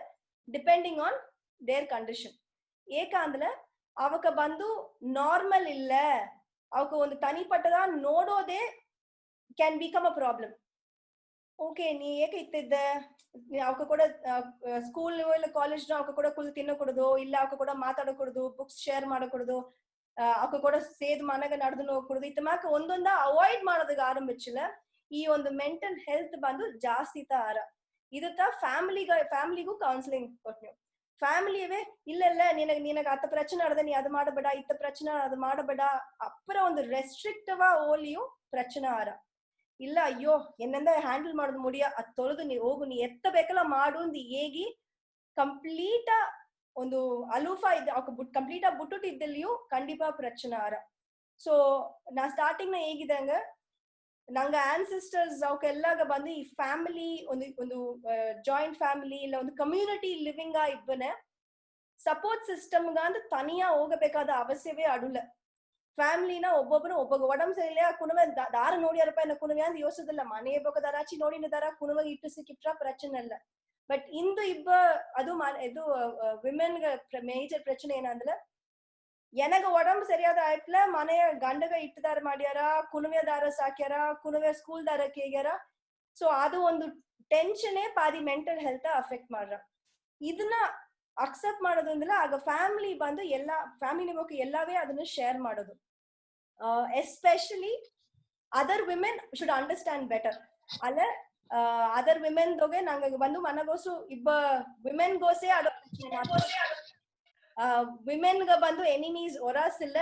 depending on their condition. ಏಕಂದ್ರೆ ಅವಕ ಬಂದು normal ಇಲ್ಲ, ಅವಕ ಒಂದು ತನಿಪಟ್ಟದ ನೋಡೋದೇ can become a problem. Okay ನೀ ಏಕೆ ಇತ್ತಿದ್ದೆ, ಅವಕ ಕೂಡ ಸ್ಕೂಲ್ ಇಲ್ಲ ಕಾಲೇಜ್ ಅವಕ ಕೂಡ ಕುಲ್ ತಿನ್ನಕೊಡುದು, ಇಲ್ಲ ಅವಕ ಕೂಡ ಮಾತಾಡಕೊಡುದು, ಬುಕ್ಸ್ ಶೇರ್ ಮಾಡಕೊಡುದು, ಅವಕ ಕೂಡ ಸೇದ್ ಮನೆಗ ನಡೆದು ನೋಡ್ಕೊಡುದು, ಇತ್ತಮಾಕ ಒಂದೊಂದ ಅವಾಯ್ಡ್ ಮಾಡೋದಕ್ಕೆ ಆರಂಭಿಸಿಲ್ಲ. ಈ ಒಂದು ಮೆಂಟಲ್ ಹೆಲ್ತ್ ಬಂದು ಜಾಸ್ತಿ ಆರ ಇದತ್ತ ಫ್ಯಾಮಿಲಿಗೂ ಕೌನ್ಸಿಲಿಂಗ್ ಕೊಟ್ಟು ಫ್ಯಾಮಿಲಿಯವೇ ಇಲ್ಲ ನಿನಗ ಅತ್ತ ಪ್ರಚನೆ ಆಡದ ನೀ ಅದು ಮಾಡಬೇಡ, ಇತ್ತ ಪ್ರಚನೆ ಅದು ಮಾಡಬೇಡ, ಅಪ್ಪರ ಒಂದು ರೆಸ್ಟ್ರಿಕ್ಟಿವ್ ಓಲಿಯು ಪ್ರಚನೆ ಆರ ಇಲ್ಲ. ಅಯ್ಯೋ ಎನ್ನಂದ ಹ್ಯಾಂಡಲ್ ಮಾಡೋದು ಮುಡಿಯ ಅದ್ ತೊಳೆದು ನೀ ಹೋಗು, ನೀ ಎತ್ತ ಬೇಕಲ್ಲ ಮಾಡು ಅಂದ್ ಹೇಗಿ ಕಂಪ್ಲೀಟ್ ಒಂದು ಅಲೂಫಾ ಇದ್ದ ಕಂಪ್ಲೀಟ್ ಬಿಟ್ಟುಟ್ಟು ಇದ್ದಲ್ಲಿಯೂ ಖಂಡಿತ ಪ್ರಚನೆ ಆರ. ಸೊ ನಾ ಸ್ಟಾರ್ಟಿಂಗ್ ನ ಹೇಗಿದಂಗ ನಂಗ ಆನ್ಸಿಸ್ಟರ್ಸ್ ಅವಕ್ಕೆಲ್ಲಾಗ ಬಂದು ಈ ಫ್ಯಾಮಿಲಿ ಒಂದು ಜಾಯಿಂಟ್ ಫ್ಯಾಮಿಲಿ ಇಲ್ಲ ಒಂದು ಕಮ್ಯುನಿಟಿ ಲಿವಿಂಗ್ ಇಬ್ಬನೆ ಸಪೋರ್ಟ್ ಸಿಸ್ಟಮ್ಗ ಅಂತ ತನಿಯಾ ಹೋಗಬೇಕಾದ ಅವಶ್ಯವೇ ಅಡುಲ್ಲ. ಫ್ಯಾಮಿಲಿನ ಒಬ್ಬೊಬ್ಬರು ಒಡಂಬ ಸರಿಲ್ಲ ಕುಣವೆ ದಾರ ನೋಡಿಯಾರಪ್ಪ ಎನ್ನ ಕುಣವೆ ಅಂತ ಯೋಚಿಸೋದಿಲ್ಲ. ಮನೆ ದಾರಾಚಿ ನೋಡಿನದಾರ ಕುಣವೆ ಇಟ್ಟು ಸಿಕ್ಕಿಟ್ರ ಪ್ರಚನೆ ಇಲ್ಲ. ಬಟ್ ಇಂದು ಅದು ಇದು ವಿಮೆನ್ಗ ಮೇಜರ್ ಪ್ರಚನೆ ಏನಂದ್ರೆ ಎನಗ ಒಡಂಬ ಸರಿಯಾದ ಆಯ್ತಲ ಮನೆಯ ಗಂಡಗ ಇಟ್ಟದಾರ ಮಾಡ್ಯಾರ, ಕುಣವೆ ದಾರ ಸಾಕ್ಯಾರ, ಕುಣವೆ ಸ್ಕೂಲ್ ದಾರ ಕೇಗ್ಯಾರ. ಸೊ ಅದು ಒಂದು ಟೆನ್ಷನ್ ಪಾದಿ ಮೆಂಟಲ್ ಹೆಲ್ತ್ ಅಫೆಕ್ಟ್ ಮಾಡ್ರ. ಇದನ್ನ ಅಕ್ಸೆಪ್ಟ್ ಮಾಡೋದು ಅಂದ್ರೆ ಆಗ ಫ್ಯಾಮಿಲಿ ಬಂದು ಫ್ಯಾಮಿಲಿ ಬಗ್ಗೆ ಎಲ್ಲವೇ ಅದನ್ನ ಶೇರ್ ಮಾಡೋದು. Especially other women should understand better. ಅಲ್ಲ ಅದರ್ ವಿಮೆನ್ ದೊಗೆ ನಂಗೆ ಬಂದು ಮನಗೋಸು ಇಬ್ಬ ವಿಮೆನ್ ಗೋಸೆ ಅಡೋ ವಿಮೆನ್ಗ ಬಂದು ಎನಿಮೀಸ್ ಹೊರಾಸ್ ಇಲ್ಲ,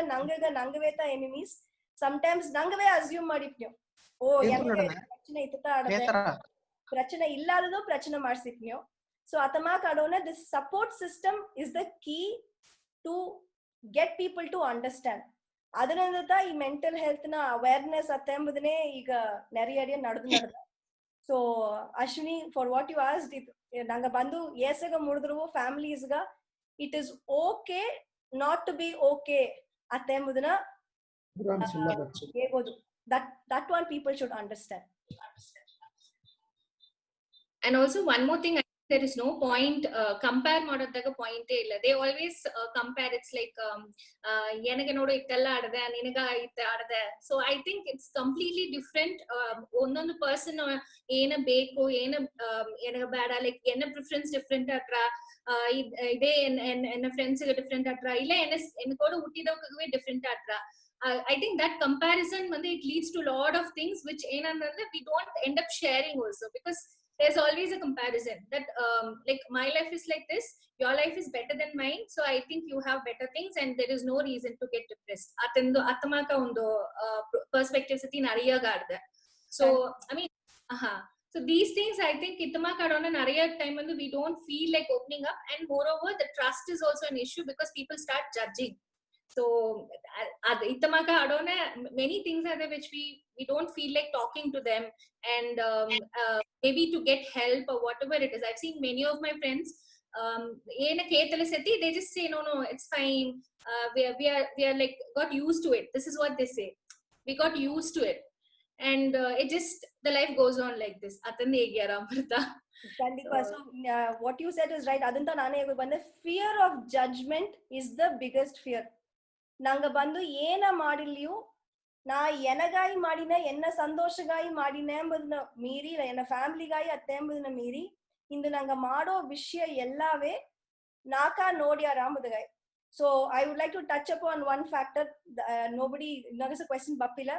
ನಂಗವೇತ ಎನಿಮೀಸ್. ಸಮ್ಟೈಮ್ಸ್ ನಂಗವೇ ಅಸ್ಯೂಮ್ ಮಾಡಿಪ್ನ್ಯೂ, ಓ ಪ್ರಚನೆ ಇತ್ತ ಆಡದೆ ಪ್ರಚನೆ ಇಲ್ಲಾದದು ಪ್ರಚನೆ ಮಾಡ್ಸಿಪ್ನ್ಯೂ. So atama kadona this support system is the key to get people to understand. ಅದರಿಂದ ಈ ಮೆಂಟಲ್ ಹೆಲ್ತ್ ನ ಅವೇರ್ನೆಸ್ ಅತ್ತೆಂಬುದನ್ನೇ ಈಗ ನೆರೆಯಡಿಯ ನಡೆದ. So Ashwini, for what you asked, ನಂಗ ಬಂದು ಏಸಗ ಮುಡಿದ್ರು ಫ್ಯಾಮಿಲೀಸ್ಗ it is okay not to be okay ಅತ್ತೆಂಬುದನ್ನ ಹೇಗೋದು. That one people should understand. And also one more thing, there is no point compare ಮಾಡೋದಾಗ ಪಾಯಿಂಟ್ ಇಲ್ಲ. They always compare. It's like ಏನಗೆ ನೋಡು ಇತ್ತೆಲ್ಲ ಆಡದೆ, ನಿನಗ ಇತ್ತ ಆಡದೆ. So I think it's completely different. ಒಂದೊಂದು ಪರ್ಸನ್ ಏನ ಬೇಕು ಏನ ಬೇಡ, ಲೈಕ್ ಎನ್ನ ಪ್ರಿಫರೆನ್ಸ್ ಡಿಫ್ರೆಂಟ್ ಅಟ್ರ, ಇದೇ ಎನ್ನ ಫ್ರೆಂಡ್ಸ್ ಡಿಫ್ರೆಂಟ್ ಅಟ್ರ, ಇಲ್ಲ ಎನ್ನ ಕೂಡ ಹುಟ್ಟಿದವೇ different ಅಟ್ರ. I think that comparison it leads to lot of things which ಏನಂದ್ರೆ we don't end up sharing also, because there's always a comparison that like my life is like this, your life is better than mine, so I think you have better things and there is no reason to get depressed. Attamaka ondo perspectives ati nariyagadde. So I mean so these things I think ittamaka adona nariya time and we don't feel like opening up, and moreover the trust is also an issue because people start judging. So ittamaka adona many things are there which we don't feel like talking to them, and maybe to get help or whatever it is. I've seen many of my friends they just say no it's fine, we are like got used to it. This is what they say, we got used to it, and it just the life goes on like this. Atande egiyara amrita. So what you said is right. Adanta nane bande fear of judgment is the biggest fear. ನಂಗ ಬಂದು ಏನ ಮಾಡಿಲಿಯೂ நான் எனகாய் மாடின என்ன சந்தோஷகாய் மாடினேம்பதுன மீறி இல்ல என்ன ಫ್ಯಾಮಿಲಿಗಾಯಿ ಅತ್ತೇಂಬುದನ್ನ ಮೀರಿ ಇಂದು ನಂಗ ಮಾಡೋ ವಿಷಯ ಎಲ್ಲಾವೇ ನಾಕಾ ನೋಡ್ಯಾರ ಅಂಬುದಗಾಯ್. So I would like to touch up on one factor. Nobody ನನಗೆ ಕ್ವೆಶ್ಚನ್ ಬಪ್ಪಿಲ್ಲ.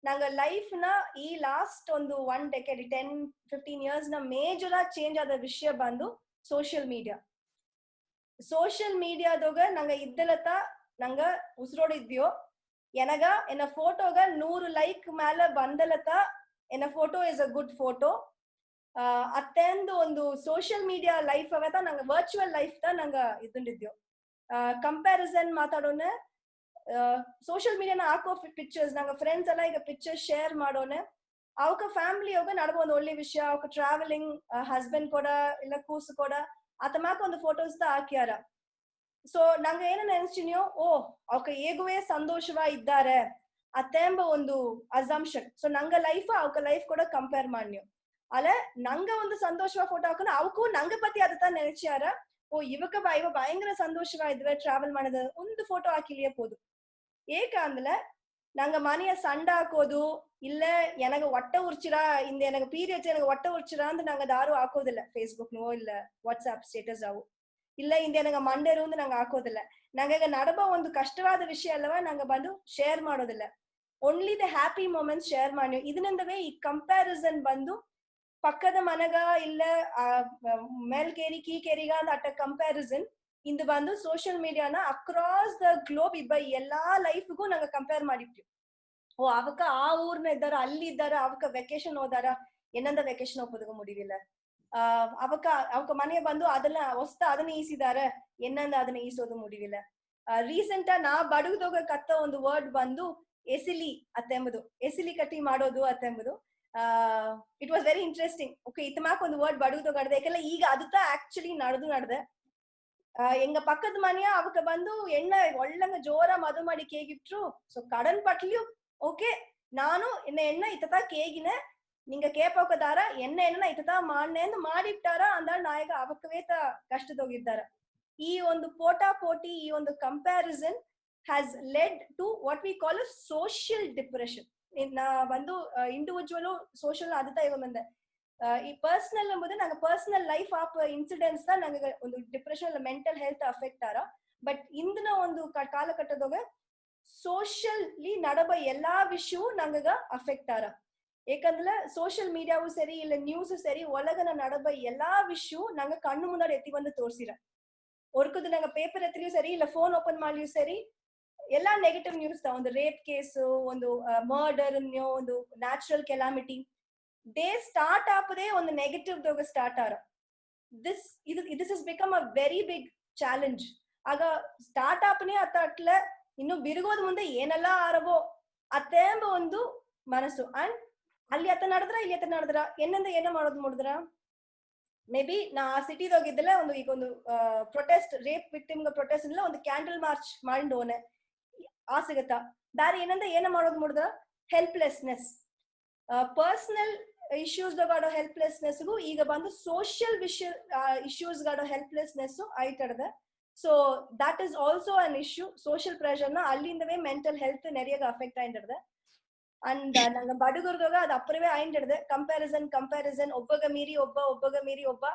ನಂಗ ಲೈಫ್ ನ ಈ ಲಾಸ್ಟ್ ಒಂದು 1 ಡೆಕೆಡ್ 10-15 ಇಯರ್ಸ್ ನ ಮೇಜರ್ ಆಗಿ ಚೇಂಜ್ ಆದ ವಿಷಯ ಬಂದು ಸೋಷಿಯಲ್ ಮೀಡಿಯಾ. ಸೋಷಿಯಲ್ ಮೀಡಿಯಾದಾಗ ನಂಗ ಇದ್ದಲತ್ತ ನಂಗ ಉಸಿರೋಡಿದ್ಯೋ ಎನಗ ಎನ್ನ ಫೋಟೋಗ 100 ಲೈಕ್ ಮೇಲೆ ಬಂದಲತ್ತ ಎನ್ನ photo is a good photo. ಅತ್ತೆಂದು ಒಂದು ಸೋಷಿಯಲ್ ಮೀಡಿಯಾ ಲೈಫ್ ಅವತ್ತ ನಂಗ ವರ್ಚುವಲ್ ಲೈಫ್ ತ ನಂಗ ಇದ್ದಿದ್ಯೋ ಕಂಪ್ಯಾರಿಸನ್ ಮಾತಾಡೋಣ. ಸೋಷಿಯಲ್ ಮೀಡಿಯಾನ ಹಾಕೋ ಪಿಕ್ಚರ್ಸ್ ನಂಗ ಫ್ರೆಂಡ್ಸ್ ಎಲ್ಲ ಈಗ ಪಿಕ್ಚರ್ಸ್ ಶೇರ್ ಮಾಡೋಣ. ಅವಕ ಫ್ಯಾಮಿಲಿ ಹೋಗ ನಡಗ ಒಂದು ಒಳ್ಳೆ ವಿಷಯ ಅವಕ ಟ್ರಾವೆಲಿಂಗ್ ಹಸ್ಬೆಂಡ್ ಕೂಡ ಇಲ್ಲ ಕೂಸು ಕೂಡ ಆತಮಾಕ ಒಂದು ಫೋಟೋಸ್ ತ ಹಾಕ್ಯಾರ. ಸೊ ನಂಗ ಏನ ನೆನ್ಸ್ತೀನಿಯೋ ಅವಕ ಹೇಗುವೆ ಸಂತೋಷವಾ ಇದ್ದಾರೆ ಅತ್ತೆಂಬ ಒಂದು ಅಸಂಪ್ಷನ್. ಸೊ ನಂಗ ಲೈಫ್ ಅವಕ ಲೈಫ್ ಕೂಡ ಕಂಪೇರ್ ಮಾಡ್ನಿಯೋ ಅಲ್ಲ ನಂಗ ಒಂದು ಸಂತೋಷವಾ ಫೋಟೋ ಹಾಕೋಣ ಅವಕ್ಕೂ ನಂಗ ಪತಿ ಅದತ್ತ ನೆನಚಾರ ಇವಕ ಇವ ಭಯಂಕರ ಸಂತೋಷವಾ ಇದ್ವೆ ಟ್ರಾವೆಲ್ ಮಾಡೋದು ಒಂದು ಫೋಟೋ ಹಾಕಿಲಿಯೇ போது. ஏகாந்தல நாங்க மணிய சண்டை ಹಾಕೋದು இல்ல எனக்கு ஒட்ட உரிச்சிரா இந்த எனக்கு பீரியட்ஸ் எனக்கு ஒட்ட உரிச்சிரான்னு நாங்க ದಾರು ಹಾಕೋದಿಲ್ಲ ಫೇಸ್ಬುಕ್ ನೋ ಇಲ್ಲ ವಾಟ್ಸ್ಆಪ್ ಸ್ಟೇಟಸ್ ಅವು ಇಲ್ಲ ಇಂದ ನನಗೆ ಮಂಡೇರು ಅಂತ ನಂಗೆ ಹಾಕೋದಿಲ್ಲ. ನಂಗೆ ನಡಬ ಒಂದು ಕಷ್ಟವಾದ ವಿಷಯ ಅಲ್ಲವ ನಂಗೆ ಬಂದು ಶೇರ್ ಮಾಡೋದಿಲ್ಲ. Only the happy moments share ಮಾಡಿ. ಇದರಿಂದವೇ ಈ ಕಂಪ್ಯಾರಿಸನ್ ಬಂದು ಪಕ್ಕದ ಮನಗ ಇಲ್ಲ ಮೇಲ್ ಕೇರಿ ಕೀ ಕೇರಿಗ ಅಟ್ಟ ಕಂಪ್ಯಾರಿಸನ್ ಇಂದು ಬಂದು ಸೋಷಿಯಲ್ ಮೀಡಿಯಾನ ಅಕ್ರಾಸ್ ದ ಗ್ಲೋಬ್ ಇಬ್ಬ ಎಲ್ಲಾ ಲೈಫ್ಗೂ ನಂಗೆ ಕಂಪೇರ್ ಮಾಡಿರ್ತೀವಿ. ಅವಕ್ಕ ಆ ಊರ್ನ ಇದ್ದಾರ ಅಲ್ಲಿ ಇದ್ದಾರ ಅವಕ್ಕ ವೆಕೇಶನ್ ಹೋದಾರ ಏನಂದ ವೆಕೇಶನ್ ಹೋಗೋದಕ್ಕೆ ಮುಡಿವಿಲ್ಲ. ಅವಕ್ಕ ಮನೆಯ ಬಂದು ಅದನ್ನ ಹೊಸ್ತ ಅದನ್ನ ಈಸಿದಾರ ಏನಂದ ಅದನ್ನ ಈಸೋದು ಮುಡಿವಿಲ್ಲ. ರೀಸೆಂಟ್ ನಾ ಬಡಗದೋಗ ಕತ್ತ ಒಂದು ವರ್ಡ್ ಬಂದು ಎಸಿಲಿ ಅತ್ತೆಂಬುದು ಎಸಿಲಿ ಕಟ್ಟಿ ಮಾಡೋದು ಅತ್ತೆಂಬುದು. It was very interesting. Okay ಇತಮಾಕ ಒಂದು ವರ್ಡ್ ಬಡಗದೋಗ ಆಡ್ದೆ ಯಾಕೆಲ್ಲ ಈಗ ಅದುತ್ತ ಆಕ್ಚುಲಿ ನಡೆದೆ. எங்க பக்கத்து மணியா அவக்கு வந்து என்ன ஒள்ளங்க ஜோரா மது ಮಾಡಿ கேகிட்ரு. சோ கடன் பட்லியும் ஓகே ನಾನು என்ன ಇತತಾ ಕೇಗಿನ ನಿಂಗ ಕೇಪೋಕದಾರ என்ன ಇತತಾ ಮಾಡ್ನೇಂದು ಮಾಡಿಟ್ಟಾರ ಅಂದ ನಾಯಕ ಅವಕವೇತ ಕಷ್ಟದೋಗಿದ್ದಾರ. ಈ ಒಂದು ಪೋಟಿ ಈ ಒಂದು comparison has led to what we call social depression. ನಾ ಬಂದು ಇಂಡಿವಿಜುವಲು ಸೋಷಿಯಲ್ ಅದತಾ ಇವ ಬಂದೆ ಈ ಪರ್ಸನಲ್ ಎಂಬುದು ನಂಗೆ personal life of incidents the ನಂಗೆ ಒಂದು ಡಿಪ್ರೆಷನ್ ಮೆಂಟಲ್ ಹೆಲ್ತ್ ಅಫೆಕ್ಟ್ ಆರ. ಬಟ್ ಇಂದಿನ ಒಂದು ಕಾಲಘಟ್ಟದಾಗ ಸೋಷಿಯಲಿ ನಡಬ ಎಲ್ಲಾ ವಿಷಯವೂ ನಂಗ ಅಫೆಕ್ಟ್ ಆರ. ಏಕಂದ್ರೆ ಸೋಷಿಯಲ್ ಮೀಡಿಯಾವು ಸರಿ ಇಲ್ಲ ನ್ಯೂಸ್ ಸರಿ ಒಳಗನ ನಡಬ ಎಲ್ಲಾ ವಿಷಯವೂ ನಂಗೆ ಕಣ್ಣು ಮುಂದೆ ಎತ್ತಿ ಬಂದು ತೋರ್ಸಿರ. ಒರ್ಕುದು ನಂಗೆ ಪೇಪರ್ ಎತ್ತಲಿಯೂ ಸರಿ ಇಲ್ಲ ಫೋನ್ ಓಪನ್ ಮಾಡ್ಲಿಯೂ ಸರಿ ಎಲ್ಲಾ ನೆಗೆಟಿವ್ ನ್ಯೂಸ್ ದ ಒಂದು ರೇಪ್ ಕೇಸು ಒಂದು ಮರ್ಡರ್ ಒಂದು ನ್ಯಾಚುರಲ್ ಕೆಲಾಮಿಟಿ ದೇ ಸ್ಟಾರ್ಟ್ ಆಪದೇ ಒಂದು ನೆಗೆಟಿವ್ ದೋಗ ಸ್ಟಾರ್ಟ್ ಆರ. This is become a very big challenge. ಆಗ ಸ್ಟಾರ್ಟ್ ಆಪ್ನೇ ಅಟ್ಲ ಇನ್ನು ಬಿರುಗೋದ್ ಮುಂದೆ ಏನೆಲ್ಲಾ ಆರವೋ ಅತ್ತೇಂಬ ಒಂದು ಮನಸ್ಸು. ಅಂಡ್ ಅಲ್ಲಿ ಅತ್ತ ನಡೆದ್ರ ಇಲ್ಲಿ ಅತ್ತ ನಡೆದ್ರ ಏನಂದ ಏನ ಮಾಡೋದು ಮಾಡಿದ್ರ ಮೇ ಬಿ ನಾ ಆ ಸಿಟಿದೋಗಿದ್ದಲ್ಲ ಒಂದು ಈಗ ಒಂದು ಪ್ರೊಟೆಸ್ಟ್ ರೇಪ್ ವಿಕ್ಟಿಮ್ ಪ್ರೊಟೆಸ್ಟ್ ಇಲ್ಲ ಒಂದು ಕ್ಯಾಂಡಲ್ ಮಾರ್ಚ್ ಮಾಡಿಂಡೋನೆ ಆ ಸಿಗತ್ತ ಬೇರೆ ಏನಂದ ಏನ ಮಾಡೋದು ಮಾಡಿದ್ರ ಹೆಲ್ಪ್ಲೆಸ್ನೆಸ್ ಪರ್ಸನಲ್ ಇಶ್ಯೂಸ್ ಗಾಡೋ ಹೆಲ್ಪ್ಲೆಸ್ನೆಸ್ಗೂ ಈಗ ಬಂದು ಸೋಷಿಯಲ್ ಇಶ್ಯೂಸ್ ಗಾಡೋ ಹೆಲ್ಪ್ಲೆಸ್ನೆಸ್ ಆಯ್ತಡ್ದೆ. So that is also an issue. Social ಪ್ರೆಷರ್ನ ಅಲ್ಲಿಂದವೇ ಮೆಂಟಲ್ ಹೆಲ್ತ್ ನೆರೆಯಾಗ ಅಫೆಕ್ಟ್ ಆಯ್ತಡ್ದೆ. ಅಂಡ್ ನಂಗೆ ಬಡಗುರ್ದಾಗ ಅದು ಅಪ್ಪರವೇ ಆಯ್ತಡ್ದೆ. ಕಂಪ್ಯಾರಿಸನ್ ಒಬ್ಬಗ ಮೀರಿ ಒಬ್ಬ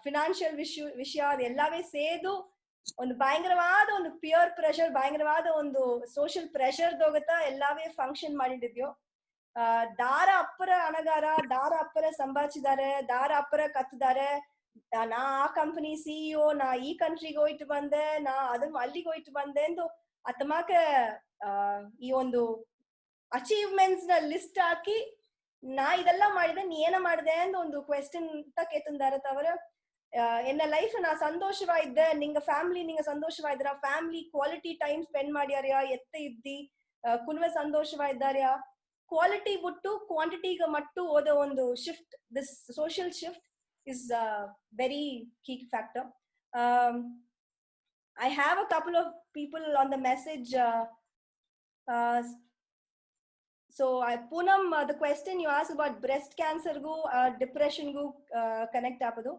ಫಿನಾನ್ಷಿಯಲ್ ವಿಷಯ ಅದೆಲ್ಲವೇ ಸೇದು ಒಂದು ಭಯಂಕರವಾದ ಒಂದು ಪಿಯರ್ ಪ್ರೆಷರ್ ಭಯಂಕರವಾದ ಒಂದು ಸೋಷಿಯಲ್ ಪ್ರೆಷರ್ ದೋಗತ್ತ ಎಲ್ಲವೇ ಫಂಕ್ಷನ್ ಮಾಡಿದ್ಯೋ. ದಾರ ಅಪ್ಪರ ಹಣಗಾರ ದಾರ ಅಪ್ಪರ ಸಂಭಾಚಿದ್ದಾರೆ ದಾರ ಅಪ್ಪರ ಕತ್ತಿದ್ದಾರೆ. ನಾ ಆ ಕಂಪನಿ ಸಿಇಒ ನಾ ಈ ಕಂಟ್ರಿಗೆ ಹೋಯ್ತು ಬಂದೆ ನಾ ಅದನ್ನ ಅಲ್ಲಿಗೆ ಹೋಯ್ತು ಬಂದೆ ಎಂದು ಅತಮಾಕ ಈ ಒಂದು ಅಚೀವ್ಮೆಂಟ್ಸ್ ನ ಲಿಸ್ಟ್ ಹಾಕಿ ನಾ ಇದೆಲ್ಲ ಮಾಡಿದೆ ನೀ ಏನ ಮಾಡಿದೆ ಅಂತ ಒಂದು ಕ್ವೆಶ್ಚನ್ ಕೇತಂದಾರ ತವರ ಎನ್ನ ಲೈಫ್ ನಾ ಸಂತೋಷವಾ ಇದ್ದೆ ನಿಂಗ ಫ್ಯಾಮಿಲಿ ನಿಂಗ ಸಂತೋಷವಾ ಇದ್ರ ಫ್ಯಾಮಿಲಿ ಕ್ವಾಲಿಟಿ ಟೈಮ್ ಸ್ಪೆಂಡ್ ಮಾಡ್ಯಾರ್ಯಾ ಎತ್ತ ಇದ್ದಿ ಕುಲ್ವೆ ಸಂತೋಷವಾ ಇದ್ದಾರ್ಯಾ ಕ್ವಾಲಿಟಿ ಬಿಟ್ಟು ಕ್ವಾಂಟಿಟಿಗೆ ಮಟ್ಟು ಹೋದ ಒಂದು shift this social shift is very key factor. I have a couple of people on the message. So Poonam, the question you asked about breast cancer go depression go connect apadu.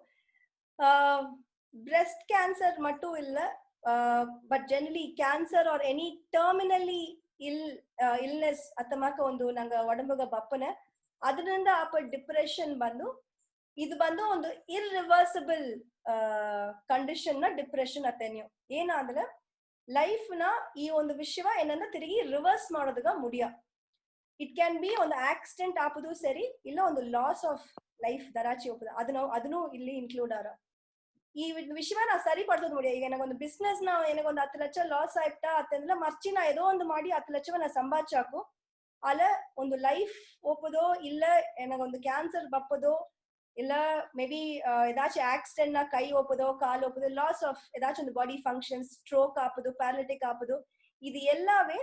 Breast cancer mattu illa, but generally cancer or any terminally illness ಅತ್ತಮಾಕ ಒಂದು ನಂಗ ಒಡಂಬಗ ಬಪ್ಪನೆ ಅದರಿಂದ ಆಪ depression ಬಂದು ಇದು ಬಂದು ಒಂದು irreversible condition ನ depression ಅತ್ತೇನ್ಯೋ ಏನಂದ್ರೆ ಲೈಫ್ ನ ಈ ಒಂದು ವಿಷಯ ಏನನ್ನ ತಿರುಗಿ ರಿವರ್ಸ್ ಮಾಡೋದಗ ಮುಡಿಯ ಇಟ್ ಕ್ಯಾನ್ ಬಿ ಒಂದು ಆಕ್ಸಿಡೆಂಟ್ ಆಪುದು ಸರಿ ಇಲ್ಲ ಒಂದು ಲಾಸ್ ಆಫ್ ಲೈಫ್ ದರಾಚಿ ಹೋಗುದು ಅದನ್ನು ಇಲ್ಲಿ ಇನ್ಕ್ಲೂಡ್ ಆರ ಈ ವಿಷಯ ನಾ ಸರಿಪಡ್ಸೋದು ಮುಡಿಯ ಈಗ ನನಗೊಂದು ಬಿಸ್ನೆಸ್ ನ ಏನಗೊಂದು 10 ಲಕ್ಷ ಲಾಸ್ ಆಯ್ತಾ ಅತ್ತಂದ್ರೆ ಮರ್ಚಿ ನಾ ಏದೋ ಒಂದು ಮಾಡಿ 10 ಲಕ್ಷವ ನಾ ಸಂಪಾದಿಸಾಕು ಅಲ್ಲ ಒಂದು ಲೈಫ್ ಒಪ್ಪದೋ ಇಲ್ಲ ಏನಗೊಂದು ಕ್ಯಾನ್ಸರ್ ಬಪ್ಪದೋ ಇಲ್ಲ ಮೇ ಬಿ ಏದಾச்சும் ಆಕ್ಸಿಡೆಂಟ್ ನ ಕೈ ಒಪ್ಪದೋ ಕಾಲು ಒಪ್ಪದೋ ಲಾಸ್ ಆಫ್ ಏದಾச்சும் ಒಂದು ಬಾಡಿ ಫಂಕ್ಷನ್ ಸ್ಟ್ರೋಕ್ ಆಪದು ಪ್ಯಾರಾಲಿಟಿಕ್ ಆಪದು ಇದು ಎಲ್ಲವೇ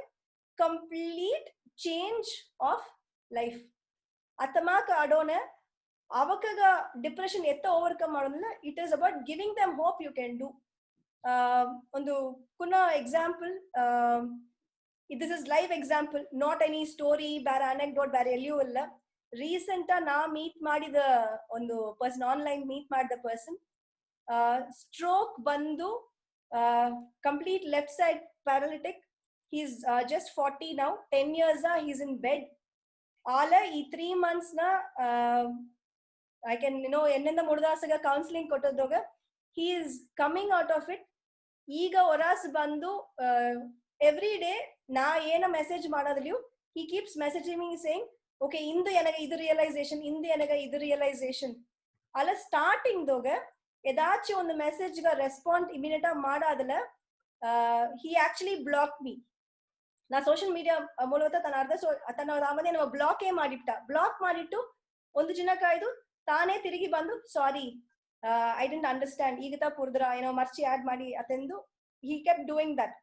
ಕಂಪ್ಲೀಟ್ ಚೇಂಜ್ ಆಫ್ ಲೈಫ್ ಅತ್ತಮಾಕ ಆಡೋನ ಅವಕಾಗ ಡಿಪ್ರೆಷನ್ ಎತ್ತ ಓವರ್ಕಮ್ ಮಾಡೋದಿಲ್ಲ it is about giving them hope you can do ಒಂದು ಪುನಃ example this is live example not any story ಬೇರೆ ಅನೆಕ್ಡೋಟ್ ಬೇರೆ ಎಲ್ಲಿಯೂ ಇಲ್ಲ ರೀಸೆಂಟ್ ನಾ ಮೀಟ್ ಮಾಡಿದ ಒಂದು ಪರ್ಸನ್ ಆನ್ಲೈನ್ ಮೀಟ್ ಮಾಡಿದ ಪರ್ಸನ್ ಸ್ಟ್ರೋಕ್ ಬಂದು complete left side paralytic he's just 40 now 10 years he's in bed ಆಲ ಈ 3 months ನ ಐ ಕ್ಯಾನ್ ಎನ್ನಿಂದ ಮುಡ್ದಾಸಗ ಕೌನ್ಸಿಲಿಂಗ್ ಕೊಟ್ಟದ್ರಾಗ he is coming out of it ಈಗ ಹೊರಾಸ್ ಬಂದು ಎವ್ರಿ ಡೇ ನಾ ಏನ ಮೆಸೇಜ್ ಮಾಡೋದ್ಲಿಯೂ he keeps messaging me saying okay ಇಂದು ಎನಗ ಇದು ರಿಯಲೈಸೇಷನ್ ಅಲ್ಲ ಸ್ಟಾರ್ಟಿಂಗ್ ದೋಗ ಏದಾச்சும் ಒಂದು ಮೆಸೇಜ್ಗ ರೆಸ್ಪಾಂಡ್ ಇಮಿಡಿಯೇಟ್ ಮಾಡಾದಲ್ಲ ಹಿ ಆಕ್ಚುಲಿ ಬ್ಲಾಕ್ ಮೀ ನಾ ಸೋಷಿಯಲ್ ಮೀಡಿಯಾ ಮೂಲಕ ತನ್ನ ಆಮೇಲೆ ನಮ್ಮ ಬ್ಲಾಕೇ ಬ್ಲಾಕ್ ಮಾಡಿಟ್ಟು ಒಂದು ದಿನ ಕಾಯ್ದು ತಾನೇ ತಿರುಗಿ ಬಂದು ಸಾರಿ ಐ ಡಿಂಟ್ ಅಂಡರ್ಸ್ಟ್ಯಾಂಡ್ ಈಗ ಪುರ್ದ್ರ ಏನೋ ಮರ್ಚಿ ಆಡ್ ಮಾಡಿ ಅತೆಂದು he kept doing that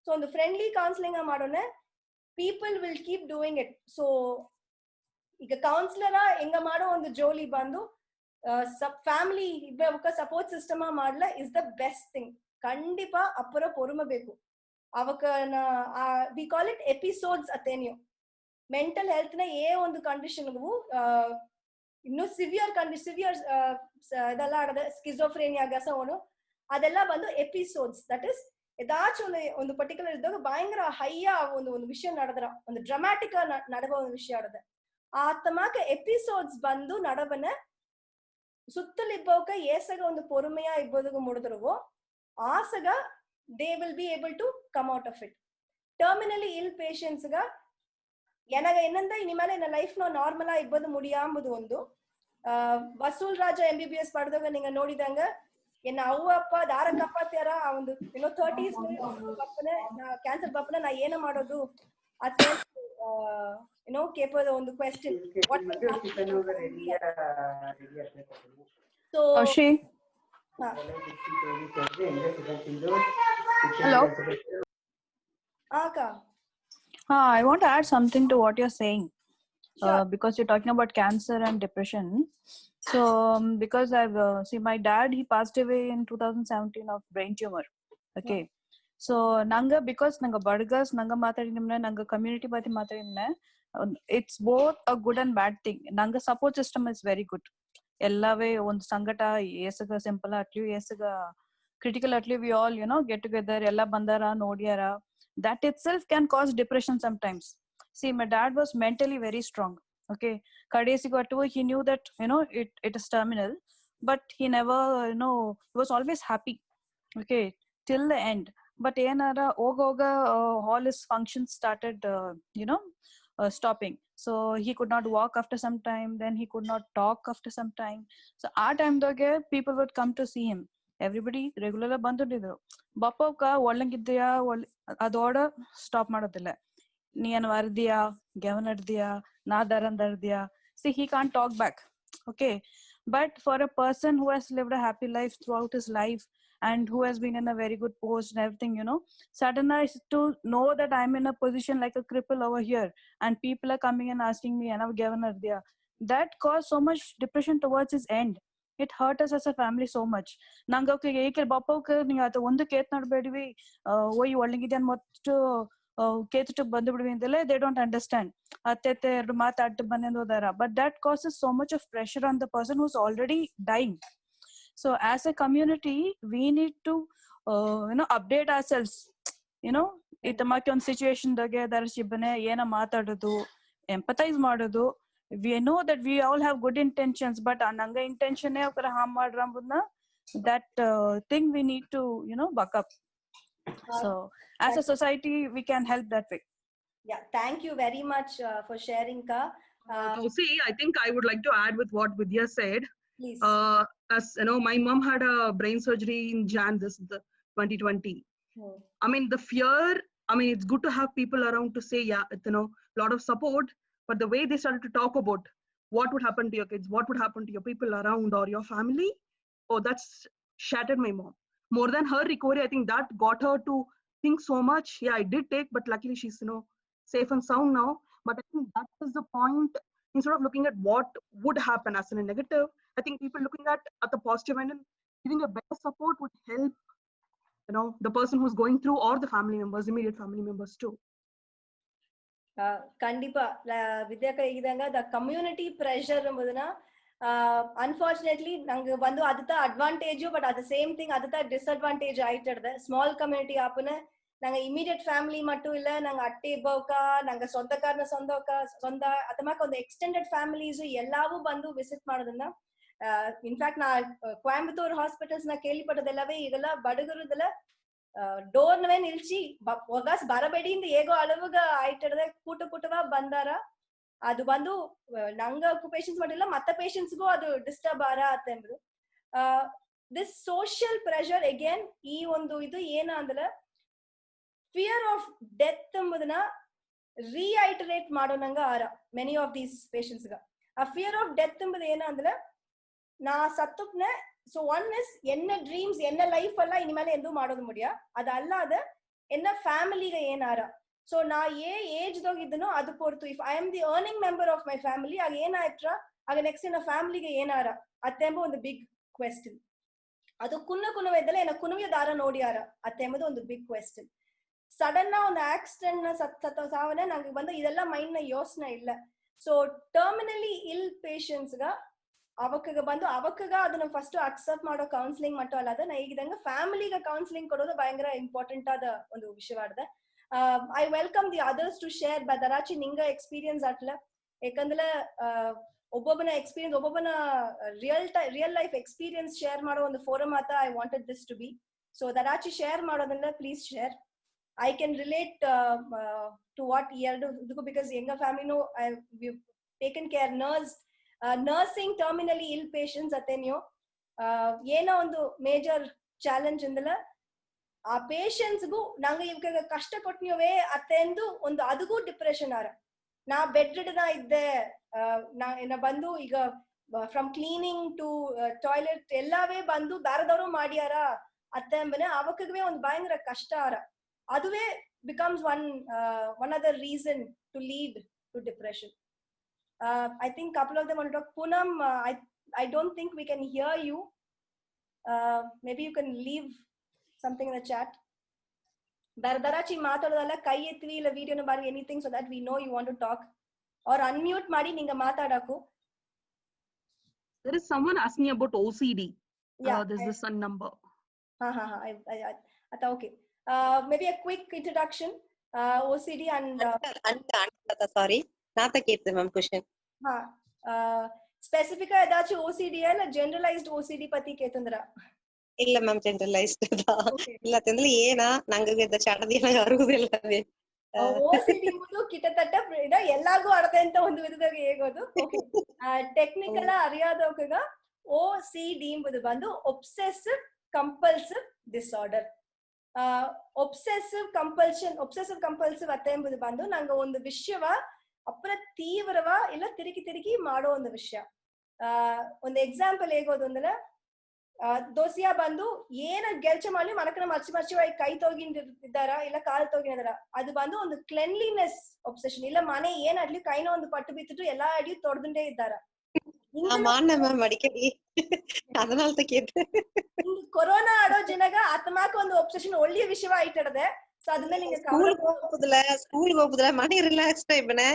so ಒಂದು ಫ್ರೆಂಡ್ಲಿ ಕೌನ್ಸಿಲಿಂಗ್ ಮಾಡೋಣ people will keep doing it so ಈಗ ಕೌನ್ಸಿಲರ ಹೆಂಗ ಮಾಡೋ ಒಂದು ಜೋಲಿ ಬಂದು ಫ್ಯಾಮಿಲಿ ಸಪೋರ್ಟ್ ಸಿಸ್ಟಮ್ ಮಾಡ್ಲ ಇಸ್ ದ ಬೆಸ್ಟ್ ಥಿಂಗ್ ಖಂಡಿತ ಅಪ್ಪರ ಪೊರುಮ ಬೇಕು ಅವಕ ವಿ ಕಾಲ್ ಇಟ್ ಎಪಿಸೋಡ್ಸ್ ಅತ್ತೇನ್ಯೋ ಮೆಂಟಲ್ ಹೆಲ್ತ್ ನ ಒಂದು ಕಂಡೀಷನ್ಗೂ ಇನ್ನು ಸಿವಿಯರ್ ಇದೆಲ್ಲ ಆಡದ ಸ್ಕಿಜೋಫ್ರೇನಿಯಾಗ ಸೋನು ಅದೆಲ್ಲ ಬಂದು ಎಪಿಸೋಡ್ಸ್ ದಟ್ ಇಸ್ ಏದಾச்சும் ಒಂದು ಪರ್ಟಿಕ್ಯುಲರ್ ಇದ್ದಾಗ ಭಯಂಕರ ಹೈಯ ಒಂದು ವಿಷಯ ನಡೆದ್ರ ಒಂದು ಡ್ರಾಮ್ಯಾಟಿಕ್ ನಡೆವ ಒಂದು ವಿಷಯ ಆಡದ ಆ ತಮಾಕ ಎಪಿಸೋಡ್ಸ್ ಬಂದು ನಡವನ ಸುತ್ತಲಿಬ್ಬಕ ಏಸಗ ಒಂದು ಪೊರುಮೆಯ ಇಬ್ಬದಗ ಮುಡಿದ್ರವೋ ಆಸಗ they will be able to come out of it terminally ill ಪೇಷಂಟ್ಸ್ಗ ಎನಗ ಏನಂದ ಇನಿಮೇಲೆ ನನ್ನ ಲೈಫ್ ನ ನಾರ್ಮಲ್ ಇಬ್ಬದು ಮುಡಿಯಾಂಬುದು ಒಂದು ವಸೂಲ್ ರಾಜ MBBS ಪಡೆದಾಗ ನಿಂಗ ನೋಡಿದಂಗ ಎನ್ನ ಅವ್ವ ಅಪ್ಪ ದಾರ ಕಪ್ಪಾತ್ಯಾರ ಆ ಒಂದು 30s ಬಪ್ಪನೆ ಕ್ಯಾನ್ಸರ್ ಬಪ್ಪನ ನಾ ಏನ ಮಾಡೋದು ಅತ್ತೆ ಕೇಪದ ಒಂದು question so Hello. Aka. I want to add something to what you're saying. Sure. Because you're talking about cancer and depression. So, because I've see my dad, he passed away in 2017 of brain tumor. Okay. So, nanga because nanga burgers, nanga matadinamna, nanga community bati matadinamna, it's both a good and bad thing. Nanga support system is very good. Ellave ಒಂದು ಸಂಘಟ ಏಸಗ simple ಅಟ್ಲಿ ಏಸಗ critical atli we all get together ella bandara nodiyara that itself can cause depression sometimes. See, my dad was mentally very strong. Okay, kadesigu attu he knew that it is terminal, but he never he was always happy, okay, till the end. But enara oga all his functions started stopping. So he could not walk after some time, then he could not talk after some time. So our time doge people would come to see him. Everybody regular ಬಂದಿದ್ರು ಬಪ್ಪಕ್ಕ ಒಳ್ಳಂಗಿದ್ದೀಯಾ ಅದೋಡ stop ಮಾಡೋದಿಲ್ಲ. ನೀ ಏನ್ ವರ್ದಿಯಾ ಗೆವನ್ ಅಡ್ದಿಯಾ ನಾ ದರಂದರ್ದಿಯಾ see he can't talk back. Okay, but for a person who has lived a happy life throughout his life and who has been in a very good post and everything, suddenly to know that I'm in a position like a cripple over here and people are coming and asking me and I've given her there, that caused so much depression towards his end. It hurt us as a family so much. ನಂಗೆ ಏಕೆ ಬಪ್ಪಕ್ಕೆ ನೀವು ಅದು ಒಂದು ಕೇತ್ ನೋಡ್ಬೇಡ್ವಿ ಓಯ್ ಒಳ್ಳಂಗಿದೆ ಅನ್ಮಟ್ಟು ಕೇತು ಬಂದು ಬಿಡ್ವಿ ಅಂತೆಲ್ಲ they don't understand. ಅತ್ತೆ ಎರಡು ಮಾತಾಡ್ತು ಬಂದು ಹೋದಾರ, but that causes so much of pressure on the person who's already dying. So as a community we need to update ourselves, ಈ ತಮ್ಮಕ್ಕೆ ಒಂದು ಸಿಚುವೇಶನ್ ದಾಗೆ ದರ್ಶಿಬ್ಬನೆ ಏನ ಮಾತಾಡೋದು, ಎಂಪಥೈಸ್ ಮಾಡೋದು. We know that we all have good intentions, but ananga intention e okara harm madrambudna, that thing we need to buck up. So as a society we can help that way. Yeah, thank you very much for sharing, Ka. Kausi, I think I would like to add with what Vidya said. Please. As you know, my mom had a brain surgery in Jan 2020. I mean, the fear, I mean, it's good to have people around to say, yeah, lot of support, but the way they started to talk about what would happen to your kids, what would happen to your people around or your family, oh, that's shattered my mom. More than her recovery, I think that got her to think so much. Yeah, I did take, but luckily she's, safe and sound now. But I think that is the point. Instead of looking at what would happen as a negative, I think people looking at the positive and giving a better support would help, the person who's going through or the family members, immediate family members too. கண்டிப்பா வித்யாக்கா இதாங்க the community pressure என்பதுனா unfortunately நாங்க வந்து அதுதான் advantage, but at the same thing அதுதான் disadvantage ஆயிட்டது. Small community ஆப்புன்னு நாங்க immediate family மட்டும் இல்ல, நாங்க அட்டை பவுக்கா, நாங்க சொந்தக்காரன சொந்த அதமாக்க ಒಂದು ಎಕ್ಸ್ಟೆಂಡೆಡ್ ಫ್ಯಾಮಿಲೀಸ್ ಎಲ್ಲಾವು ಬಂದು ವಿಸಿಟ್ ಮಾಡೋದನ್ನ ಇನ್ಫ್ಯಾಕ್ಟ್ ನಾ ಕೊಯಂಬತ್ತೂರ್ ಹಾಸ್ಪಿಟಲ್ಸ್ ನ ಕೇಳಿಪಟ್ಟದೆಲ್ಲವೇ ಈಗೆಲ್ಲ ಬಡಗರದಲ್ಲ ಡೋರ್ನವೇ ನಿಲ್ಸಿ ಒಗಾಸ್ ಬರಬೇಡಿ ಇಂದ ಹೇಗೋ ಅಳವುಗ ಆಯ್ತದೆ ಕೂಟವಾ ಬಂದಾರ. ಅದು ಬಂದು ನಂಗ ಪೇಷಂಟ್ಸ್ ಮಾಡಿಲ್ಲ ಮತ್ತ ಪೇಷಂಟ್ಸ್ಗೂ ಅದು ಡಿಸ್ಟರ್ಬ್ ಆರ ಅಂತ ದಿಸ್ ಸೋಷಿಯಲ್ ಪ್ರೆಷರ್ ಅಗೇನ್ ಈ ಒಂದು ಇದು ಏನ ಅಂದ್ರೆ ಫಿಯರ್ ಆಫ್ ಡೆತ್ ಎಂಬುದನ್ನ ರೀಐಟರೇಟ್ ಮಾಡೋನಂಗ ಆರ ಮೆನಿ ಆಫ್ ದೀಸ್ ಪೇಷಂಟ್ಸ್ ಗ. ಆ ಫಿಯರ್ ಆಫ್ ಡೆತ್ ಎಂಬುದು ಏನ ಅಂದ್ರೆ ನಾ ಸತ್ತುಪ್ನ ಸೊ ஒன் இஸ் என்ன ட்ரீம்ஸ் என்ன லைஃப் எல்லாம் இனிமேல எதுவும் ಮಾಡೋದು முடியா, ಅದು ಅಲ್ಲಾದ என்ன ಫ್ಯಾಮಿಲಿಗೆ ಏನಾರ. ಸೊ ನಾ ಏಜ್ ದಾಗ ಇದನೋ ಅದು ಪೊರ್ತು if I am the earning member of my family ಆಗ ಏನಾಯ್ತ್ರ ಆಗ ನೆಕ್ಸ್ಟ್ ನನ್ನ ಫ್ಯಾಮಿಲಿಗೆ ಏನಾರ ಅತ್ತೆಂಬ ಒಂದು ಬಿಗ್ ಕ್ವೆಶ್ಚನ್. ಅದು ಕುನ್ನವೆದ್ದಲ್ಲ ಏನ ಕುನುವಿಯ ದಾರ ನೋಡಿಯಾರ ಅತ್ತೆಂಬುದು ಒಂದು ಬಿಗ್ ಕ್ವೆಶ್ಚನ್. ಸಡನ್ ಒಂದು ಆಕ್ಸಿಡೆಂಟ್ ನ ಸತ್ತ ಸಾವನೆ ನಂಗೆ ಬಂದ ಇದೆಲ್ಲ ಮೈಂಡ್ ನ ಯೋಚನೆ ಇಲ್ಲ. ಸೊ ಟರ್ಮಿನಲಿ ಇಲ್ ಪೇಷಂಟ್ಸ್ ಗ ಅವಕ್ಕಗ ಬಂದು ಅವಕ್ಕಗ ಅದನ್ನ ಫಸ್ಟ್ ಅಕ್ಸೆಪ್ಟ್ ಮಾಡೋ ಕೌನ್ಸಿಲಿಂಗ್ ಮಟ್ಟ ಅಲ್ಲದ ನಾ ಈಗಿದಂಗ ಫ್ಯಾಮಿಲಿಗೆ ಕೌನ್ಸಿಲಿಂಗ್ ಕೊಡೋದು ಭಯಂಕರ ಇಂಪಾರ್ಟೆಂಟ್ ಆದ ಒಂದು ವಿಷಯವಾದ. I welcome the others to share ಬದರಾಚಿ ನಿಂಗ ಎಕ್ಸ್ಪೀರಿಯನ್ಸ್ ಆಟ್ಲ, ಯಾಕಂದ್ರೆ ಒಬ್ಬೊಬ್ಬನ ಎಕ್ಸ್ಪೀರಿಯನ್ಸ್ ಒಬ್ಬೊಬ್ಬನ ರಿಯಲ್ ಲೈಫ್ ಎಕ್ಸ್ಪೀರಿಯನ್ಸ್ ಶೇರ್ ಮಾಡೋ ಒಂದು ಫೋರಮ್ ಆತ I wanted this to be. So ದರಾಚಿ ಶೇರ್ ಮಾಡೋದನ್ನ please share. I can relate to what because yenga family no we've taken care nursing terminally ill patients atenyo ena ondu major challenge indala ಆ patients ಗೂ ನಂಗೆ ಇವಾಗ ಕಷ್ಟ ಕೊಟ್ನಿಯವೇ ಅತ್ತೆಂದು ಒಂದು ಅದಗೂ depression ಆರ. ನಾ ಬೆಡ್ ರಿಡನ್ ಇದ್ದೆ, ನಾ ಬಂದು ಈಗ ಫ್ರಮ್ ಕ್ಲೀನಿಂಗ್ ಟು ಟಾಯ್ಲೆಟ್ ಎಲ್ಲವೇ ಬಂದು ಬೇರೆದವರು ಮಾಡ್ಯಾರ ಅತ್ತೆ ಅಂಬನೆ ಅವಕ್ಕೇ ಒಂದು ಭಯಂಕರ ಕಷ್ಟ ಆರ. ಅದುವೇ becomes one other reason to lead to depression. I think couple of them want to talk. Poonam, I don't think we can hear you. Maybe you can leave something in the chat. Darachi maatadadalla kai etti illa video na bari anything so that we know you want to talk, or unmute ಮಾಡಿ ninga ಮಾತಾಡಕು. There is someone asking about OCD. Yeah, there's this one number. Okay. Maybe a quick introduction. OCD and sorry ನಾತ ಕೇಳ್ತೆ ma'am question. Specific ಏದಾಚು OCD ಅಲ್ಲ generalised OCD ಪತಿ ಕೇತಂದ್ರ? ಇಲ್ಲ ma'am generalised ಇಲ್ಲ ತಂದ್ರೆ ಏನ ನಂಗೆ ಚಡದಿನ ಅರುವುದಿಲ್ಲವೇ. OCD ಎಂಬುದು ಕಿಟತಟ್ಟ ಎಲ್ಲಾರ್ಗೂ ಅರ್ಧ ಅಂತ ಒಂದು ವಿಧದಾಗ ಹೇಗೋದು. ಟೆಕ್ನಿಕಲ್ ಅರಿಯಾದವಾಗ OCD ಎಂಬುದು ಬಂದು obsessive compulsive disorder. Obsessive compulsive ಅತ್ತೆ ಎಂಬುದು ಬಂದು ನಂಗೆ ಒಂದು ವಿಷಯವ ಅಪ್ರ ತೀವ್ರವ ಇಲ್ಲ ತಿರುಗಿ ಮಾಡೋ ಒಂದು ವಿಷಯ. ಒಂದು ಎಕ್ಸಾಂಪಲ್ ಹೇಗೋದು ಅಂದ್ರೆ ದೋಸಿಯಾ ಬಂದು ಏನ ಗೆಲ್ಚ ಮಾಡಿ ಮನಕನ ಮರ್ಚಿ ಕೈ ತೋಗಿದಾರ ಇಲ್ಲ ಕಾಲ್ ತೋಗಿದಾರ, ಅದು ಬಂದು ಒಂದು ಕ್ಲೆನ್ಲಿನೆಸ್ ಒಬ್ಸೆಷನ್. ಇಲ್ಲ ಮನೆ ಏನಾಡ್ಲಿ ಕೈನ ಒಂದು ಪಟ್ಟು ಬಿತ್ತಿಟ್ಟು ಎಲ್ಲಾ ಅಡಿ ತೊಡ್ದುಂಡೇ ಇದ್ದಾರ. ಕೊರೋನಾ ಆಡೋ ಜನಗ ಆತ್ಮಾಕ ಒಂದು ಒಬ್ಸೆಷನ್ ಒಳ್ಳೆಯ ವಿಷಯ ಆಯ್ತದೆ. ಸೊ ಅದನ್ನ நீங்க ಸ್ಕೂಲ್ ಹೋಗುದಿಲ್ಲ ಮನೆ ರಿಲ್ಯಾಕ್ಸ್ ಟೈಮ್ನೆ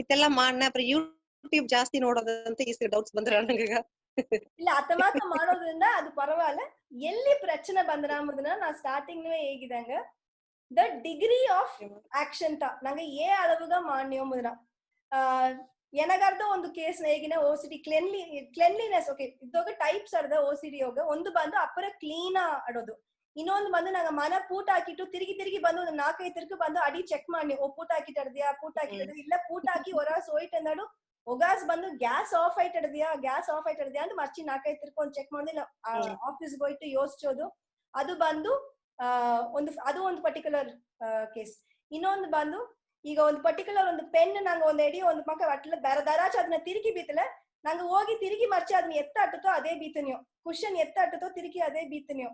ಇದೆಲ್ಲ ಮಾಡ್ನ ಅப்புறம் ಯೂಟ್ಯೂಬ್ ಜಾಸ್ತಿ ನೋಡೋದಂತ ಈಸಿ ಡೌಟ್ಸ್ ಬಂದ್ರೆ ನನಗೆ ಇಲ್ಲ ಆತ್ಮಾಕ ಮಾಡೋದ್ರಿಂದ ಅದು ಪರವಾಗಿಲ್ಲ. ಎಲ್ಲಿ ಪ್ರಚನೆ ಬಂದ್ರ ಅನ್ನೋದನ್ನ ನಾ ಸ್ಟಾರ್ಟಿಂಗ್ ಹೇಗಿದಂಗ ದ ಡಿಗ್ರಿ ಆಫ್ ಆಕ್ಷನ್ ತ ನಂಗೆ ಏ ಅಳವುಗ ಮಾನ್ಯ ಮುದ್ರ ಎನಗರ್ದ ಒಂದು ಕೇಸ್ ಹೇಗಿನ ಓಸಿಡಿ ಕ್ಲೆನ್ಲಿನೆಸ್ ಓಕೆ ಇದ್ದೋಗ ಟೈಪ್ಸ್ ಅರ್ದ ಓಸಿಡಿ ಯೋಗ ಒಂದು ಬಂದು ಅಪ್ಪರ ಕ್ಲೀನ್ ಆಡೋದು, ಇನ್ನೊಂದು ಬಂದು ನಂಗೆ ಮನ ಪೂಟ ಹಾಕಿಟ್ಟು ತಿರುಗಿ ಬಂದು ಒಂದು 4-5 ತಿರ್ಗು ಬಂದು ಅಡಿ ಚೆಕ್ ಮಾಡಿ ಓ ಪೂಟ ಹಾಕಿಟ್ಟಿದ್ಯಾ ಇಲ್ಲ ಪೂಟ ಹಾಕಿ ಹೊರ ಸೋಯ್ಟ್ ಅಂದಾಡು ಒಗಾಸ್ ಬಂದು ಗ್ಯಾಸ್ ಆಫ್ ಆಯ್ತಿದ್ಯಾ ಅಂತ ಮರ್ಚಿ 4-5 ತಿರ್ಗು ಒಂದು ಚೆಕ್ ಮಾಡಿಲ್ಲ ಆಫೀಸ್ಗೆ ಹೋಯ್ತು ಯೋಚಿಸೋದು. ಅದು ಬಂದು ಒಂದು ಪರ್ಟಿಕ್ಯುಲರ್ ಕೇಸ್. ಇನ್ನೊಂದು ಬಂದು ಈಗ ಒಂದು ಪರ್ಟಿಕ್ಯುಲರ್ ಒಂದು ಪೆನ್ ನಂಗೆ ಒಂದ್ ಎಡಿ ಒಂದು ಮಕ್ಕ ಅಟ್ಲ ದರಾಚ್ ಅದನ್ನ ತಿರುಗಿ ಬೀತಲೆ ನಂಗೆ ಹೋಗಿ ತಿರುಗಿ ಮರ್ಚಿ ಅದನ್ನ ಎತ್ತ ಅಟ್ಟತೋ ಅದೇ ಬೀತನ್ಯೋ, ಕುಶನ್ ಎತ್ತ ಅಟ್ಟತೋ ತಿರುಗಿ ಅದೇ ಬೀತನ್ಯೋ.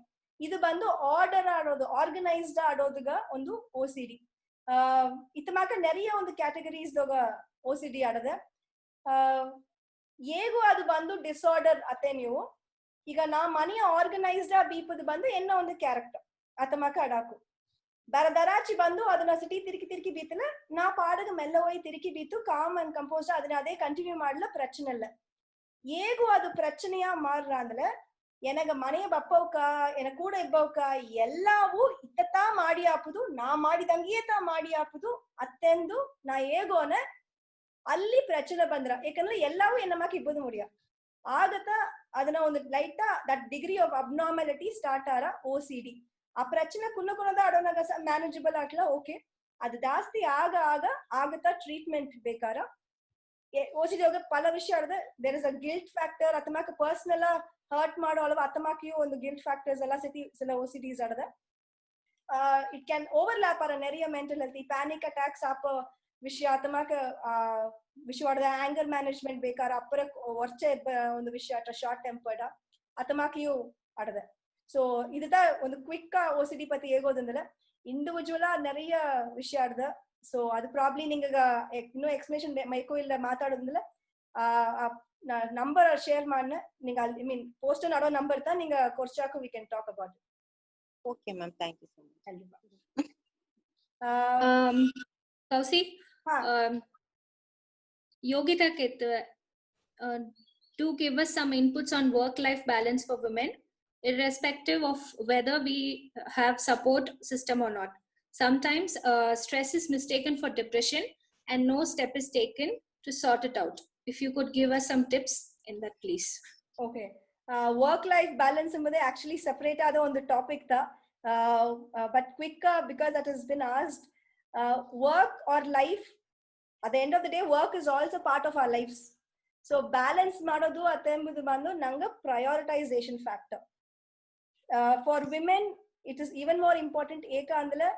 ಇದು ಬಂದು ಆರ್ಡರ್ ಆಡೋದು, ಆರ್ಗನೈಸ್ಡ್ ಆಡೋದುಗ ಒಂದು OCD. ಇತ್ತಮಾಕ ನೆರೆಯ ಒಂದು ಕ್ಯಾಟಗರೀಸ್ OCD ಆಡದೆ. ಹೇಗೂ ಅದು ಬಂದು ಡಿಸಾರ್ಡರ್ ಅತ್ತೆ ನೀವು ಈಗ ನಾ ಮನೆಯ ಆರ್ಗನೈಸ್ಡ್ ಬೀಪದು ಬಂದು ಎನ್ನ ಒಂದು ಕ್ಯಾರೆಕ್ಟರ್ ಅತ್ತಮಾಕ ಅಡಾಕು ದರಾಚಿ ಬಂದು ಅದನ್ನ ಸಿಟಿ ತಿರುಗಿ ಬೀತಲ್ಲ ನಾ ಪಾಡಗ ಮೆಲ್ಲ ಹೋಗಿ ತಿರುಗಿ ಬೀತು ಕಾಮ್ ಅಂಡ್ ಕಂಪೋಸ್ ಅದನ್ನ ಅದೇ ಕಂಟಿನ್ಯೂ ಮಾಡಲ ಪ್ರಚನೆ ಇಲ್ಲ. ಹೇಗೂ ಅದು ಪ್ರಚನೆಯ ಮಾರ್ರ ಅಂದ್ರೆ ಎನಗ ಮನೆಯ ಬಪ್ಪವ್ಕ ಎನ ಕೂಡ ಇಬ್ಬವ್ಕ ಎಲ್ಲವೂ ಇತ್ತತಾ ಮಾಡಿ ಹಾಪುದು, ನಾ ಮಾಡಿದಂಗೆತಾ ಮಾಡಿ ಹಾಪುದು ಅತ್ತೆಂದು ನಾ ಹೇಗೋನೆ ಅಲ್ಲಿ ಪ್ರಚನೆ ಬಂದ್ರ ಯಾಕಂದ್ರೆ ಎಲ್ಲವೂ ಎನ್ನಮಾಕ ಇಬ್ಬದು ಮುಡಿಯ ಆಗತ್ತ ಅದನ್ನ ಒಂದು light that degree of abnormality start ಆರ OCD. ಆ ಪ್ರಚನೆ ಕುನ್ನದ ಆಡೋನಾಗ ಮ್ಯಾನೇಜಬಲ್ ಆಗ್ಲ ಓಕೆ, ಅದು ಜಾಸ್ತಿ ಆಗತ್ತ ಟ್ರೀಟ್ಮೆಂಟ್ ಬೇಕಾರ. OCD ಹೋಗ ಪಲ ವಿಷಯ ಆಡದೆ there is a guilt factor ಅತಮಾಕ ಪರ್ಸನಲ್ ಹರ್ಟ್ ಮಾಡೋ ಅಲ್ವ ಅತಮಾಕಿಯು ಒಂದು ಗಿಲ್ಟ್ ಫ್ಯಾಕ್ಟರ್ಸ್ ಎಲ್ಲ ಸಿಲ OCDs ಆಡದೆ. ಇಟ್ ಕ್ಯಾನ್ ಓವರ್ಲ್ಯಾಪ್ ಆರ ನೆರೆಯ ಮೆಂಟಲ್ ಹೆಲ್ತ್ ಪ್ಯಾನಿಕ್ ಅಟ್ಯಾಕ್ಸ್ ಆಪ ವಿಷಯ ಅತಮಾಕ ವಿಷಯ ಆಡದೆ ಆಂಗರ್ ಮ್ಯಾನೇಜ್ಮೆಂಟ್ ಬೇಕಾರ ಅಪ್ಪರ ವರ್ಚೆ ಒಂದು ವಿಷಯ ಅಟ ಶಾರ್ಟ್ ಟೆಂಪರ್ಡ್ ಅತಮಾಕಿಯು ಆಡದೆ. ಸೊ ಇದ ಒಂದು ಕ್ವಿಕ್ OCD ಪತಿ ಹೇಗೋದಂದ್ರೆ ಇಂಡಿವಿಜುವಲ್ ನೆರೆಯ ವಿಷಯ ಆಡ್ದ. ಸೊ ಅದು ಪ್ರಾಬ್ಲಿ ನಿಂಗ ಇನ್ನೂ ಎಕ್ಸ್ಪ್ಲೇಷನ್ ಮೈಕೋ ಇಲ್ಲ ಮಾತಾಡೋದಂದ್ರೆ ನಂಬರ್ ಶೇರ್ ಮಾಡ್ನ ನಿಂಗ ಐ ಮೀನ್ ಪೋಸ್ಟ್ ಆಡೋ ನಂಬರ್ ತಾ ನಿಂಗ ಕೊರ್ಚಾಕು we can talk about. Okay ma'am, thank you so much. Kausi Yogita Ketwa, to give us some inputs on work-life balance for women, irrespective of whether we have support system or not. Sometimes stress is mistaken for depression and no step is taken to sort it out. If you could give us some tips in that, please. Okay. Work-life balance is actually separate on the topic, but quick because that has been asked. Work or life, at the end of the day, work is also part of our lives. So balance ಮಾಡೋದು ಅತ್ತೆಂಬುದು ಬಂದು ನಂಗೆ prioritization factor. For women, it is even more important. ಏಕ ಅಂದ್ರೆ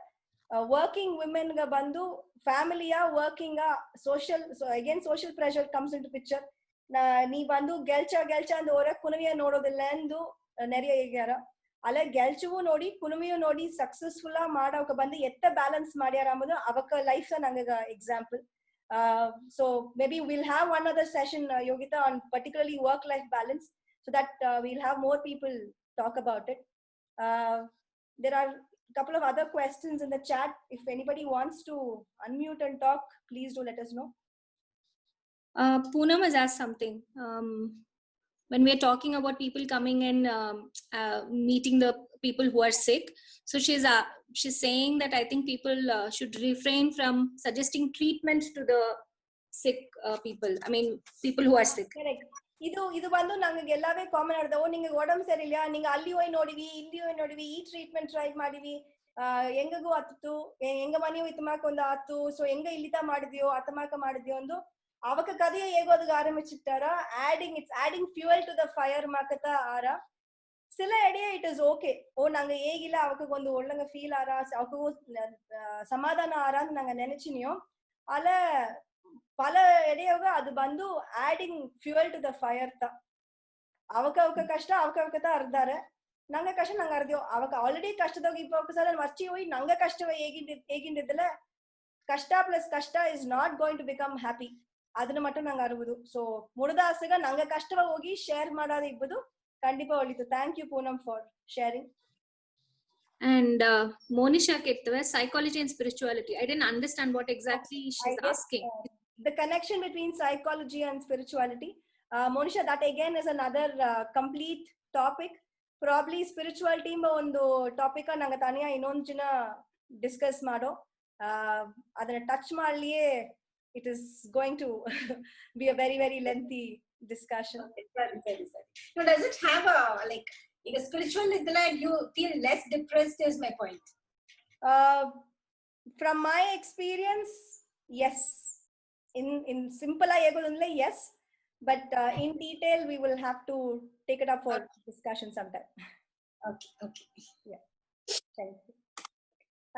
working women ಗ ಬಂದು ಫ್ಯಾಮಿಲಿಯ working social pressure comes into picture. ನೀ ಬಂದು ಗೆಲ್ಚ ಅಂದ್ ಅವರ ಕುನವಿಯ ನೋಡೋದಿಲ್ಲ ಎಂದು ನೆರೆಯ ಹೇಗ್ಯಾರ ಅಲ್ಲ ಗೆಲ್ಚವು ನೋಡಿ ಕುನುಮಿಯು ನೋಡಿ ಸಕ್ಸಸ್ಫುಲ್ ಮಾಡವಕ ಬಂದು ಎತ್ತ ಬ್ಯಾಲೆನ್ಸ್ ಮಾಡ್ಯಾರ ಅಂಬುದು ಅವಕ ಲೈಫ್ ನಂಗ example. So maybe we'll have one other session, Yogita, on particularly work-life balance, so that we'll have more people talk about it. There are a couple of other questions in the chat. If anybody wants to unmute and talk, please do let us know. Poonam has asked something. When we're talking about people coming and meeting the people who are sick, so she's saying that I think people should refrain from suggesting treatment to the sick people. I mean, people who are sick. Correct. ಇದು ಬಂದು ನಂಗೆ ಎಲ್ಲವೇ common ಆಡ್ದ. ಓ ನಿಂಗೆ ಒಡಂಬ ಸರಿ ಇಲ್ಲ, ನಿಂಗೆ ಅಲ್ಲಿ ಹೋಗಿ ನೋಡಿವಿ, ಇಲ್ಲಿ ಹೋಗಿ ನೋಡಿವಿ, ಈ ಟ್ರೀಟ್ಮೆಂಟ್ ಟ್ರೈ ಮಾಡಿವಿ, ಹೆಂಗಗೂ ಆತು, ಹೆಂಗ ಮನೆಯು ಇತ್ತಮಾಕ ಒಂದು ಆತು, ಸೊ ಹೆಂಗ ಇಲ್ಲಿತ ಮಾಡಿದ್ಯೋ ಅತಮಾಕ ಮಾಡಿದ್ಯೋ ಒಂದು ಅವಕ ಕಥೆಯ ಹೇಗೋದಕ್ಕೆ ಆರಂಭಿಸಿಟ್ಟಾರ. It's adding fuel to the fire ಮಾಕತ ಆರ ಸಿಲ ಎಡೆಯ ಇಟ್ ಇಸ್ ಓಕೆ. ಓ ನಂಗೆ ಹೇಗಿಲ್ಲ ಅವಕ್ಕೊಂದು ಒಳ್ಳಂಗ ಫೀಲ್ ಆರ, ಅವಕ್ಕೂ ಸಮಾಧಾನ ಆರ ಅಂತ ನಂಗೆ ನೆನಚಿನಿಯೋ ಅಲ್ಲ ಪಲ ಎಡೆಯೋಗ ಅದು ಬಂದು adding fuel to the fire ತ ಅವಕ ಕಷ್ಟ ಅವಕತ ಅರ್ಧಾರೆ ನಂಗ ಕಷ್ಟ ನಂಗೆ ಅರ್ದ್ಯೋ ಅವಕ ಆಲ್ರೆಡಿ ಕಷ್ಟದಾಗ ಇಪ್ಪ ಸಲ ಮರ್ಚಿ ಹೋಗಿ ನಂಗ ಕಷ್ಟವ ಹೇಗಿಂದಿದ್ದಲ್ಲ ಕಷ್ಟ ಪ್ಲಸ್ ಕಷ್ಟ is not going to become happy. ಅದನ್ನ ಮಟ್ಟ ನಂಗೆ ಅರುವುದು. ಸೊ ಮುಡದಾಸಗ ನಂಗ ಕಷ್ಟವ ಹೋಗಿ ಶೇರ್ ಮಾಡೋದು ಇಬ್ಬದು ಕಂಡಿಪ ಒಳಿತು. Thank you Poonam for sharing. And Monisha Ketwa, psychology and spirituality. I didn't understand what exactly she's asking. The connection between psychology and spirituality. Monisha, that again is another complete topic. Probably spirituality ಒಂದು topic ನಂಗೆ ತಾನಿಯ ಇನ್ನೊಂದು ಜನ discuss ಮಾಡೋ. ಅದನ್ನ touch ಮಾಡ್ಲಿಯೇ it is going to be a very very lengthy discussion. Very, very sorry. Now, does it have a like in a spiritual idla you feel less depressed is my point? From my experience, yes. In simple ayagudunle yes, but in detail we will have to take it up for discussion sometime. Okay. Yeah. Thank you.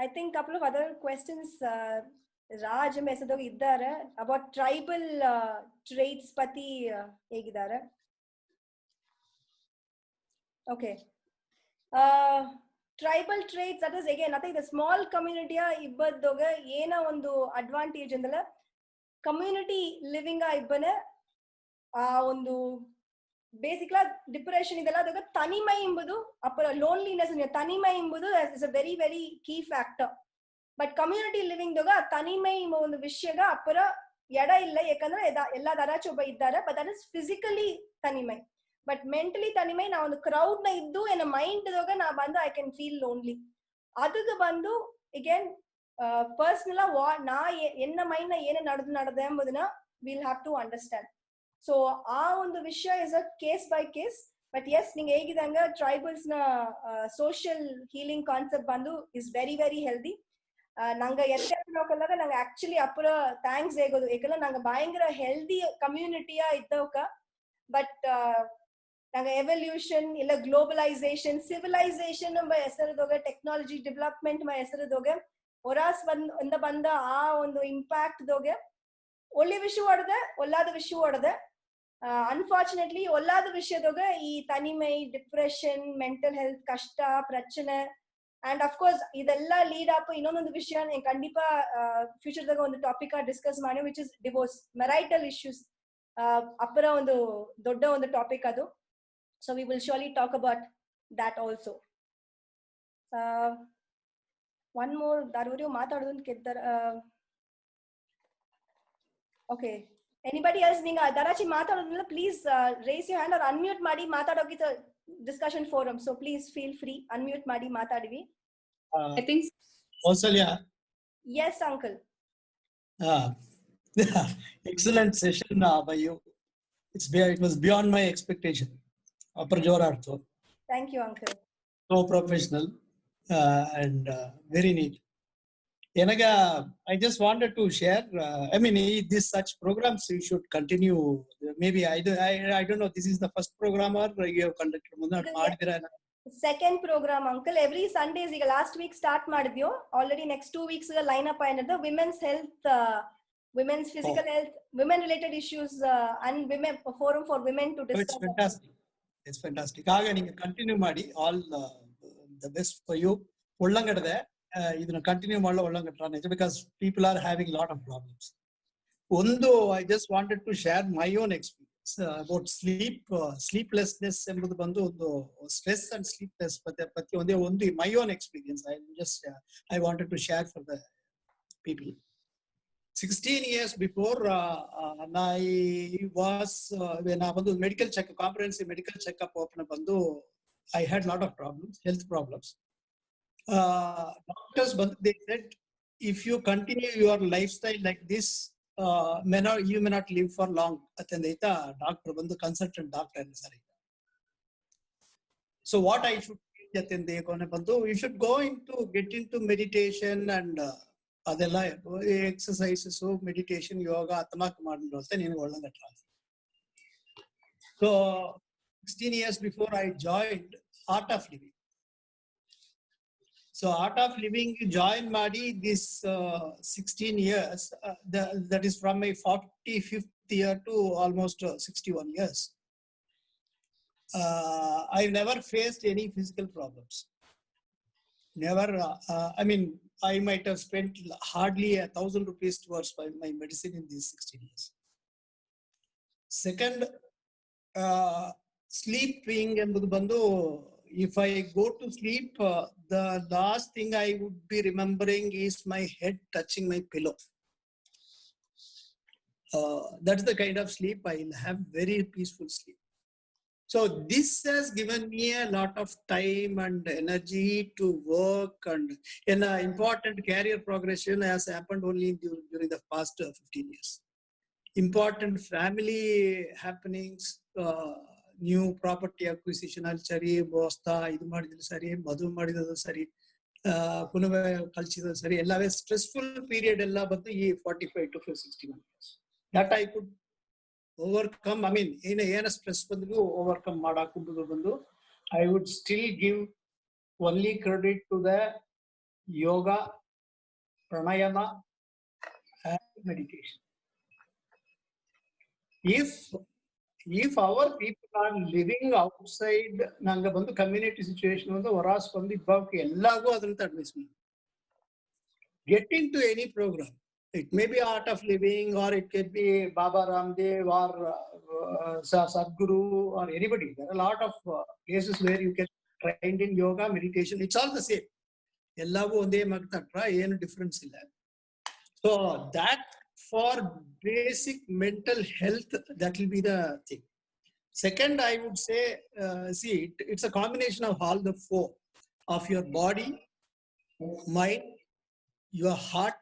I think couple of other questions Raj message ಇದ್ದಾರೆ about tribal traits ಪತಿ ಹೇಗಿದ್ದಾರೆ. Okay. Tribal traits, that is again nothing. The small community ಇಬ್ಬದೋಗ ಏನ ಒಂದು advantage ಅಂದಲ್ಲ, community living ಇಬ್ಬನೆ ಆ ಒಂದು ಬೇಸಿಕ್ಲಾ depression ಇದೆಲ್ಲ ಅದಾಗ ತನಿಮೈ ಎಂಬುದು ಅಪ್ಪರ ಲೋನ್ಲಿನೆಸ್ ತನಿಮೈ ಎಂಬುದು is a very very key factor. But community living ದಾಗ ತನಿಮೈ ಎಂಬ ಒಂದು ವಿಷಯಗ ಅಪ್ಪರ ಎಡ ಇಲ್ಲ, ಯಾಕಂದ್ರೆ ಎಲ್ಲಾ ದರಾಚೆ ಒಬ್ಬ ಇದ್ದಾರೆ, ಬಟ್ ದಟ್ ಇಸ್ ಫಿಸಿಕಲಿ ತನಿಮೈ. ಬಟ್ ಮೆಂಟಲಿ ತನಿಮೈ ನಾ ಒಂದು ಕ್ರೌಡ್ ನ ಇದ್ದು ಏನ ಮೈಂಡ್ ದಾಗ ನಾ ಬಂದು ಐ ಕ್ಯಾನ್ ಫೀಲ್ ಲೋನ್ಲಿ. ಅದಕ್ಕೆ ಬಂದು ಅಗೇನ್ ಪರ್ಸನಲ್ ನಾ ಎನ್ನ ಮೈಂಡ್ ನ ಏನೇ ನಡೆದ ಎಂಬುದನ್ನ will have to understand. So ಆ ಒಂದು ವಿಷಯ is a case by case. But as ನಿಂಗೆ ಹೇಗಿದಂಗ ಟ್ರೈಬಲ್ಸ್ ನ ಸೋಷಿಯಲ್ ಹೀಲಿಂಗ್ ಕಾನ್ಸೆಪ್ಟ್ ಬಂದು ಇಸ್ ವೆರಿ ವೆರಿ ಹೆಲ್ದಿ. ನಂಗೆ ಎತ್ತಲಾಗ ನಂಗೆ ಆಕ್ಚುಲಿ ಅಪ್ಪರ ಥ್ಯಾಂಕ್ಸ್ ಹೇಗೋದು, ಯಾಕಂದ್ರೆ ನಂಗೆ ಭಯಂಕರ ಹೆಲ್ದಿ ಕಮ್ಯುನಿಟಿಯ ಇದ್ದವಕ. ಬಟ್ ನಂಗೆ ಎವಲ್ಯೂಷನ್ ಇಲ್ಲ ಗ್ಲೋಬಲೈಸೇಷನ್ ಸಿವಿಲೈಸೇಷನ್ ಎಂಬ ಹೆಸರದೋಗ ಟೆಕ್ನಾಲಜಿ ಡೆವಲಪ್ಮೆಂಟ್ ಎಂಬ ಹೆಸರದೋಗ ಹೊರಾಸ್ ಬಂದ ಆ ಒಂದು ಇಂಪ್ಯಾಕ್ಟ್ ದೋಗೆ ಒಳ್ಳೆ ವಿಷಯ ಹೊಡೆದೆ, ಒಲ್ಲಾದ ವಿಷಯ ಹೊಡೆದೆ. ಅನ್ಫಾರ್ಚುನೇಟ್ಲಿ ಒಲ್ಲಾದ ವಿಷಯದೋಗ ಈ ತನಿಮೈ, ಡಿಪ್ರೆಷನ್, ಮೆಂಟಲ್ ಹೆಲ್ತ್ ಕಷ್ಟ ಪ್ರಚನೆ ಅಂಡ್ ಅಫ್ಕೋರ್ಸ್ ಇದೆಲ್ಲ ಲೀಡ್ ಅಪ್ ಇನ್ನೊಂದೊಂದು ವಿಷಯ ಖಂಡಿತ ಫ್ಯೂಚರ್ ದಾಗ ಒಂದು ಟಾಪಿಕ್ ಡಿಸ್ಕಸ್ ಮಾಡಿ, which is divorce, marital issues. ಅಪ್ಪರ ಒಂದು ದೊಡ್ಡ ಒಂದು ಟಾಪಿಕ್ ಅದು. So we will surely talk about that also. One more ದಾರವರೆಗೂ ಮಾತಾಡೋದು ಅಂತ ಕೇಳ್ತಾರ. ಓಕೆ, ಎನಿಬಡಿ ಎಲ್ಸ್ ನಿಂಗೆ ದರಾಚಿ ಮಾತಾಡೋದಿಲ್ಲ, please raise you hand or unmute ಮಾಡಿ ಮಾತಾಡೋಕೆ discussion forum. So please feel free, unmute ಮಾಡಿ ಮಾತಾಡಿವಿ. I think Kausalya. Yes, uncle. Excellent session by you. It was beyond my expectation. Upper Jorartho. Thank you, uncle. So professional and very neat. Enaga, I just wanted to share. I mean, this such programs you should continue. Maybe I don't know. This is the first program or you have conducted. Second program, uncle. Every Sundays ಈಗ last week start ಮಾಡಿದ್ಯೋ. Already next 2 weeks line up ಏನಿದೆ, women's health, women's physical health, women related issues and women forum for women to discuss. It's fantastic. ಆಗ ನೀವು continue ಮಾಡಿ. All the best for you. ಒಳ್ಳಂಗಡದೆ ಇದನ್ನ continue ಮಾಡಲು ಒಳ್ಳಂಗಟ್ಟ, because people are having lot of problems. ಒಂದು I just wanted to share my own experience about sleeplessness ಎಂಬುದು ಬಂದು ಒಂದು ಸ್ಟ್ರೆಸ್ ಅಂಡ್ ಸ್ಲೀಪ್ಲೆಸ್ ಪತಿ ಒಂದು my own experience I wanted to share for the people. 16 years before I was when I was medical check, comprehensive medical checkup open bandu, I had lot of problems, health problems. Doctors they said if you continue your lifestyle like this, you may not live for long. Atendita doctor bandu consultant doctor sari. So what I should atende kone bandu, you should get into meditation and ಅದೆಲ್ಲ exercises, meditation, yoga ಅತಮಾಕ್ ಮಾಡಿದ್ರು ಅಂತ ನಿನಗೆ ಒಳ್ಳಂಗಟ್ಟ. So 16 years before I joined Art of Living. So Art of Living join ಮಾಡಿ this 16 years, that is from my 45th year to almost 61 years. I've never faced any physical problems. Never. I mean, I might have spent hardly 1,000 rupees towards my medicine in these 16 years. Second, sleeping ಎಂಬುದು ಬಂದು, if I go to sleep, the last thing I would be remembering is my head touching my pillow. That's the kind of sleep I'll have, very peaceful sleep. So this has given me a lot of time and energy to work, and an important career progression has happened only during the past 15 years. Important family happenings, new property acquisition ಅಲ್ಲಿ ಸರಿ, ಬೋಸ್ತಾ ಇದು ಮಾಡಿದ್ರು ಸರಿ, ಮದುವೆ ಮಾಡಿದ್ರು ಸರಿ, ಪುನಃ ಕಳಿಸಿದ್ರು ಸರಿ, ಎಲ್ಲವೇ ಸ್ಟ್ರೆಸ್ಫುಲ್ ಪೀರಿಯಡ್ ಎಲ್ಲ ಬಂದು ಈ 45 to 61 years. That I could overcome. I mean, ಏನ ಸ್ಟ್ರೆಸ್ ಬಂದ್ರು ಓವರ್ಕಮ್ ಮಾಡಾಕೊಂಡು ಬಂದು, I would still give only credit to the yoga, pranayama and meditation. If our people are living outside nanga bandu community situation vandu horas bandu ibbavke ellagu adanta advice ಮಾಡಿ, get into any program. It may be Art of Living, or it could be Baba Ramdev, or Sadhguru, or anybody. There are a lot of places where you can trained in yoga, meditation. It's all the same. Ellavu onde magtatra, ಏನು difference illa. So that for basic mental health, that will be the thing. Second, I would say, see, it's a combination of all the four of your body, mind, your heart,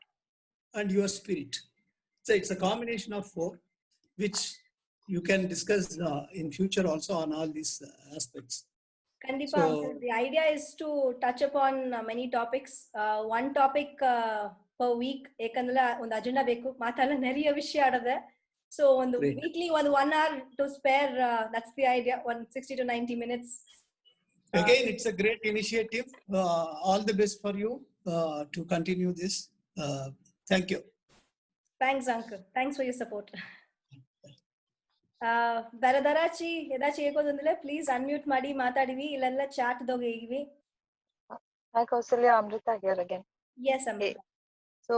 and your spirit. So it's a combination of four, which you can discuss in future also on all these aspects. Kandipa, the idea is to touch upon many topics. One topic per week. Ekandala ಒಂದು agenda ಬೇಕು, ಮಾತಾಡಲು நிறைய ವಿಷಯ ಆಡದೆ. So ಒಂದು weekly ಒಂದು 1 hour to spare. That's the idea. 60 to 90 minutes. Again, it's a great initiative. All the best for you to continue this. Thank you. Thanks, uncle. Thanks for your support. Varadarachi, edachi ಹೇಗೋದಂದ್ರೆ please unmute ಮಾಡಿ ಮಾತಾಡಿವಿ, ಇಲ್ಲೆಲ್ಲ chat ದೋಗೆ ಈಗಿವಿ. Hi Kausalya, Amrita here again. Yes, Amrita. So